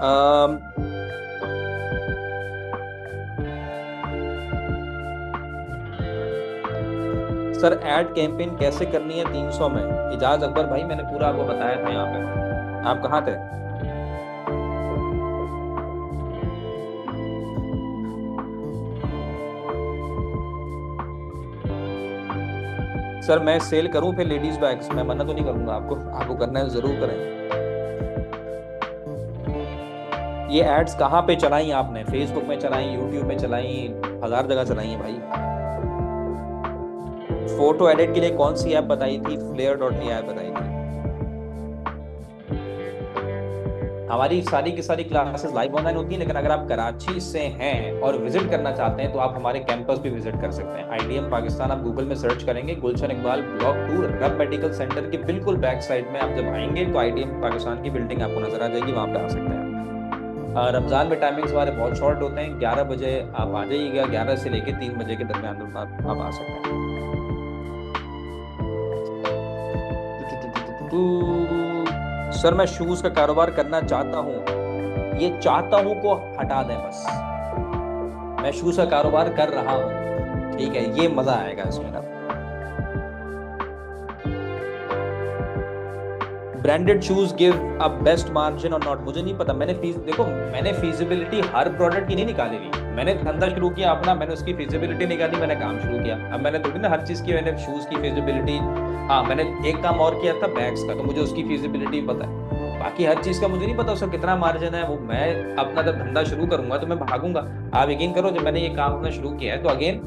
um, सर एड कैंपेन कैसे करनी है 300 में? इजाज अकबर भाई, मैंने पूरा आपको बताया था यहाँ पे। आप कहाँ थे? सर मैं सेल करूं फिर लेडीज बैग्स, मैं मना तो नहीं करूंगा आपको, आपको करना है जरूर करें। ये एड्स कहाँ पे चलाई आपने? फेसबुक में चलाई, यूट्यूब में चलाई, 1000 जगह चलाई है भाई। फोटो एडिट के लिए कौन सी ऐप बताई थी? Flare.ai बताई थी। हमारी सारी की सारी क्लासेस लाइव ऑनलाइन होती हैं, लेकिन अगर आप कराची से हैं और विजिट करना चाहते हैं तो आप हमारे कैंपस भी विजिट कर सकते हैं। आईडीएम पाकिस्तान आप गूगल में सर्च करेंगे, गुलशन इकबाल ब्लॉक 2 रब मेडिकल सेंटर के बिल्कुल बैक साइड में आप जब आएंगे तो आईडीएम पाकिस्तान की बिल्डिंग आपको नजर आ जाएगी, वहां पे आ सकते हैं। रमजान में टाइमिंग्स हमारे बहुत शॉर्ट होते हैं, 11 बजे आप आ जाइएगा, 11 से लेकर 3 बजे के दरमियान आप आ सकते हैं। सर मैं शूज का कारोबार करना चाहता हूँ, ये चाहता हूँ को हटा दें बस। मैं शूज का कारोबार कर रहा हूँ, ठीक है, ये मजा आएगा इसमें ना। Branded shoes give a best margin और नॉट? मुझे नहीं पता, मैंने देखो मैंने फिजिबिलिटी हर प्रोडक्ट की नहीं निकाली हुई। मैंने धंधा शुरू किया अपना, मैंने उसकी फिजिबिलिटी निकाली, मैंने काम शुरू किया। अब मैंने थोड़ी ना हर चीज की, मैंने शूज की फिजिबिलिटी, हाँ मैंने एक काम और किया था बैग्स का, तो मुझे उसकी फिजिबिलिटी पता है। बाकी हर चीज का मुझे नहीं पता उसका कितना मार्जिन है। वो मैं अपना जब धंधा शुरू करूंगा तो मैं भागूंगा। आप यकीन करो, जब मैंने ये काम अपना शुरू किया है तो अगेन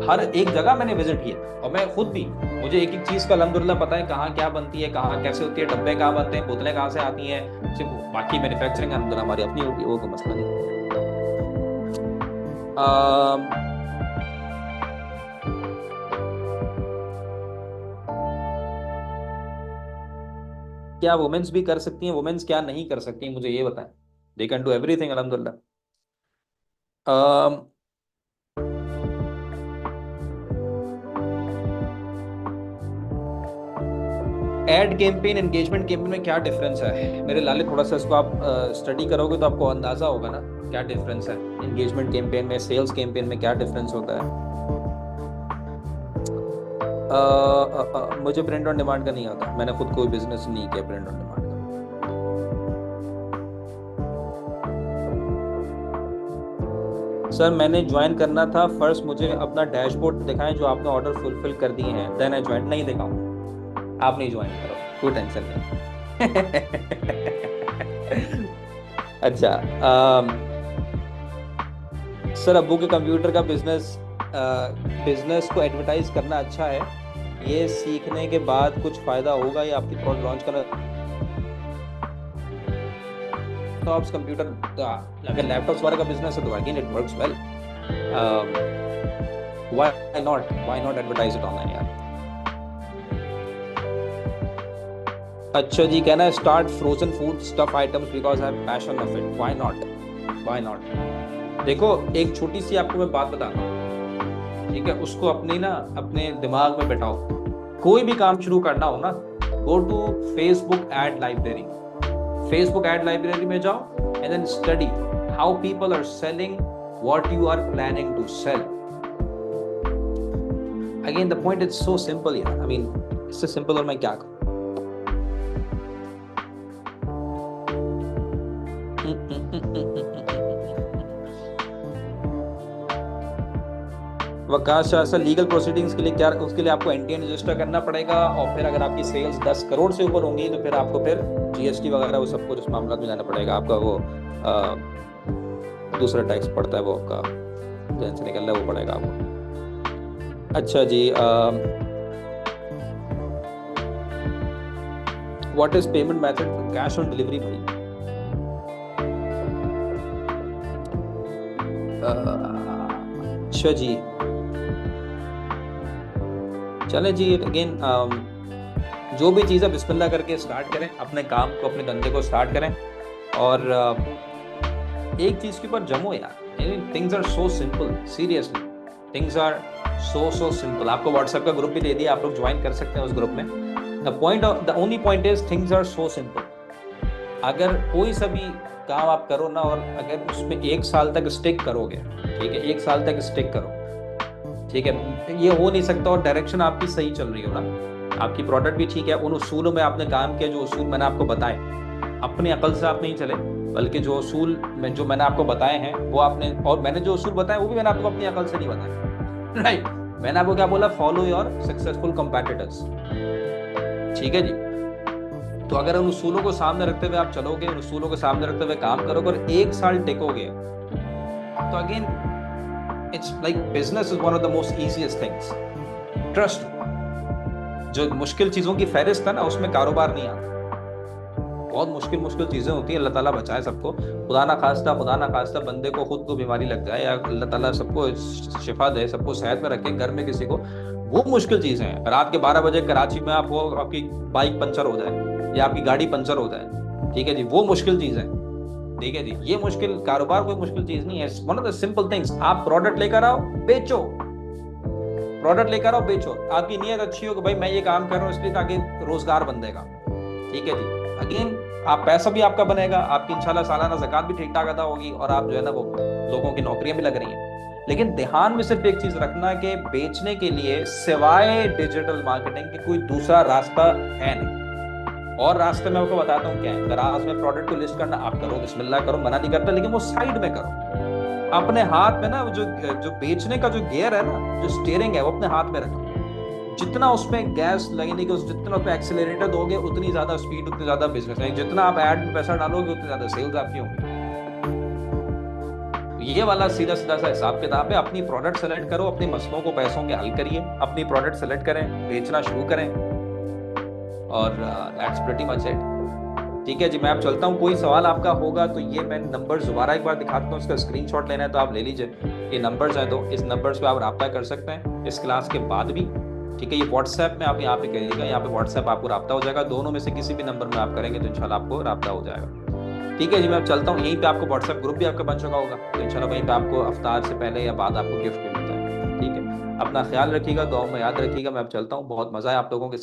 हर एक जगह मैंने विजिट किया, और मैं खुद भी, मुझे एक एक चीज का अल्हम्दुलिल्लाह पता है, कहाँ क्या बनती है, कहाँ कैसे होती है, डब्बे कहाँ बनते हैं, बोतलें कहाँ से आती हैं। सिर्फ बाकी मैन्युफैक्चरिंग अल्हम्दुलिल्लाह हमारी अपनी होगी, वो कोई मसला नहीं। क्या वुमेन्स भी कर सकती हैं? वुमेन्स क्या नहीं कर सकती, मुझे ये बताएं। दे कैन डू एवरीथिंग अल्हम्दुलिल्लाह। एड कैंपेन एंगेजमेंट कैंपेन में क्या डिफरेंस है मेरे लाले? थोड़ा सा इसको आप स्टडी करोगे तो आपको अंदाजा होगा ना क्या डिफरेंस है एंगेजमेंट कैंपेन में, सेल्स कैंपेन में क्या डिफरेंस होता है। मुझे प्रिंट ऑन डिमांड का नहीं आता, मैंने खुद कोई बिजनेस नहीं किया प्रिंट ऑन डिमांड का। सर मैंने ज्वाइन करना था, फर्स्ट मुझे अपना डैशबोर्ड दिखाएं जो आपने ऑर्डर फुलफिल कर दिए हैं, देन आई ज्वाइन। नहीं दिखाऊंगा, आप नहीं ज्वाइन करो, कोई टेंशन नहीं। अच्छा, सर अब्बू के कंप्यूटर का बिजनेस को एडवर्टाइज करना अच्छा है, ये सीखने के बाद कुछ फायदा होगा या आपकी प्रोडक्ट लॉन्च करना? लैपटॉप्स कंप्यूटर, अगर लैपटॉप्स वाले का बिजनेस है तो again it works well. Why not advertise it online यार। अच्छा जी, कहना है start frozen food stuff items because I have passion of it. Why not, why not. देखो एक छोटी सी आपको मैं बात बताता हूँ, ठीक है, उसको अपने दिमाग में बैठाओ। कोई भी काम शुरू करना हो ना, go to Facebook ad library. Facebook ad library में जाओ and then study how people are selling what you are planning to sell. Again the point is so simple यार, आई मीन इससे सिंपल और मैं क्या करूं। Waqas Shah sir, legal proceedings के लिए क्या, उसके लिए आपको एनटीएन रजिस्टर करना पड़ेगा, और फिर अगर आपकी सेल्स 10 करोड़ से ऊपर होंगी तो फिर आपको फिर जीएसटी वगैरह वो सब कुछ उस मामला में जाना पड़ेगा। आपका वो दूसरा टैक्स पड़ता है, वो आपका जैन से निकल रहा है वो पड़ेगा आपको। अच्छा जी, what is payment method? Cash on delivery भाई। अच्छा जी, चले जी, अगेन जो भी चीज़ है बिस्मिल्लाह करके स्टार्ट करें, अपने काम को, अपने धंधे को स्टार्ट करें, और एक चीज़ के ऊपर जमो यार। Things are so simple, seriously. Things are so simple. आपको व्हाट्सएप का ग्रुप भी दे दिया, आप लोग ज्वाइन कर सकते हैं उस ग्रुप में। The only point is things are so simple. अगर कोई सा भी काम आप करो ना, और अगर उसमें 1 साल तक स्टिक करोगे, ठीक है, 1 साल तक स्टिक करो, ठीक है, ये हो नहीं सकता और डायरेक्शन आपकी सही चल रही हो ना, आपकी प्रोडक्ट भी ठीक है, उन उसूलों में आपने काम किया, जो उसूल मैंने आपको बताए, अपनी अकल से आप नहीं चले, बल्कि जो उसूल में जो मैंने आपको बताए हैं वो आपने, और मैंने जो उसूल बताए वो भी मैंने आपको अपनी अकल से नहीं बताए, राइट। मैंने आपको क्या बोला, फॉलो योर सक्सेसफुल कंपेटिटर्स, ठीक है जी। तो अगर उन उसूलों को सामने रखते हुए आप चलोगे, उन उसूलों को सामने रखते हुए काम करोगे और 1 साल टिकोगे, तो again it's like business is one of the most easiest things. Trust, जो मुश्किल चीजों की फहरिस्त है ना, उसमें कारोबार नहीं आता। बहुत मुश्किल मुश्किल चीजें होती हैं, अल्लाह ताला बचाए सबको, खुदा ना खास्ता बंदे को खुद को बीमारी लग जाए, या अल्लाह ताला सबको शिफा दे, सबको सेहत में रखे, घर में किसी को, वो मुश्किल चीजें हैं। रात के 12 बजे कराची में आप हो, आपकी बाइक पंचर हो जाए या आपकी गाड़ी पंचर हो जाए, ठीक है जी, वो मुश्किल चीज है, ठीक है जी। ये मुश्किल कारोबार कोई मुश्किल चीज नहीं है, one of the simple things. आप प्रोडक्ट लेकर आओ, बेचो, प्रोडक्ट लेकर आओ, बेचो। आपकी नीयत अच्छी हो कि भाई मैं ये काम कर रहा हूँ इसलिए ताकि रोजगार बन देगा, ठीक है जी। अगेन आप पैसा भी आपका बनेगा, आपकी इंशाल्लाह सालाना ज़कात भी ठीक ठाक अदा होगी, और आप जो है ना वो लोगों की नौकरियां भी लग रही हैं। लेकिन ध्यान में सिर्फ एक चीज रखना कि बेचने के लिए सिवाय डिजिटल मार्केटिंग के कोई दूसरा रास्ता है नहीं। और रास्ते मैं आपको बताता हूँ क्या है। दराज में प्रोडक्ट को लिस्ट करना आप करो, बिस्मिल्लाह करो, मना नहीं करता, लेकिन वो साइड में करो। अपने हाथ में ना जो जो बेचने का जो गियर है ना, जो स्टीयरिंग है, वो अपने हाथ में रखो। जितना उसमें गैस लगने की, जितना उसमें एक्सेलरेटर दोगे, उतनी ज्यादा स्पीड, उतनी ज्यादा बिजनेस है। जितना आप ऐड में पैसा डालोगे, उतनी ज्यादा सेल्स आपकी होंगी। ये वाला सीधा सीधा सा हिसाब किताब है। अपनी प्रोडक्ट सेलेक्ट करो, अपने मसलों को पैसों के हल करिए, अपनी प्रोडक्ट सेलेक्ट करें, बेचना शुरू करें, और दैट्स प्रीटी मच इट, ठीक है जी। मैं अब चलता हूँ, कोई सवाल आपका होगा तो ये मैं नंबर दोबारा एक बार दिखाता हूँ, इसका स्क्रीनशॉट लेना है तो आप ले लीजिए। ये नंबर्स हैं, तो इस नंबर्स पे आप रब्ता कर सकते हैं इस क्लास के बाद भी, ठीक है। ये व्हाट्सएप में आप यहाँ पे करिएगा, यहाँ पे व्हाट्सएप आपको रब्ता हो जाएगा, दोनों में से किसी भी नंबर में आप करेंगे तो इंशाल्लाह आपको रब्ता हो जाएगा, ठीक है जी। मैं अब चलता हूँ, यहीं पे आपको व्हाट्सएप ग्रुप भी आपका बन चुका होगा, तो इंशाल्लाह वहीं पे आपको इफ्तार से पहले या बाद आपको गिफ्ट भी मिलता है, ठीक है। अपना ख्याल रखिएगा, दुआ में याद रखिएगा। मैं अब चलता हूँ, बहुत मजा है आप लोगों के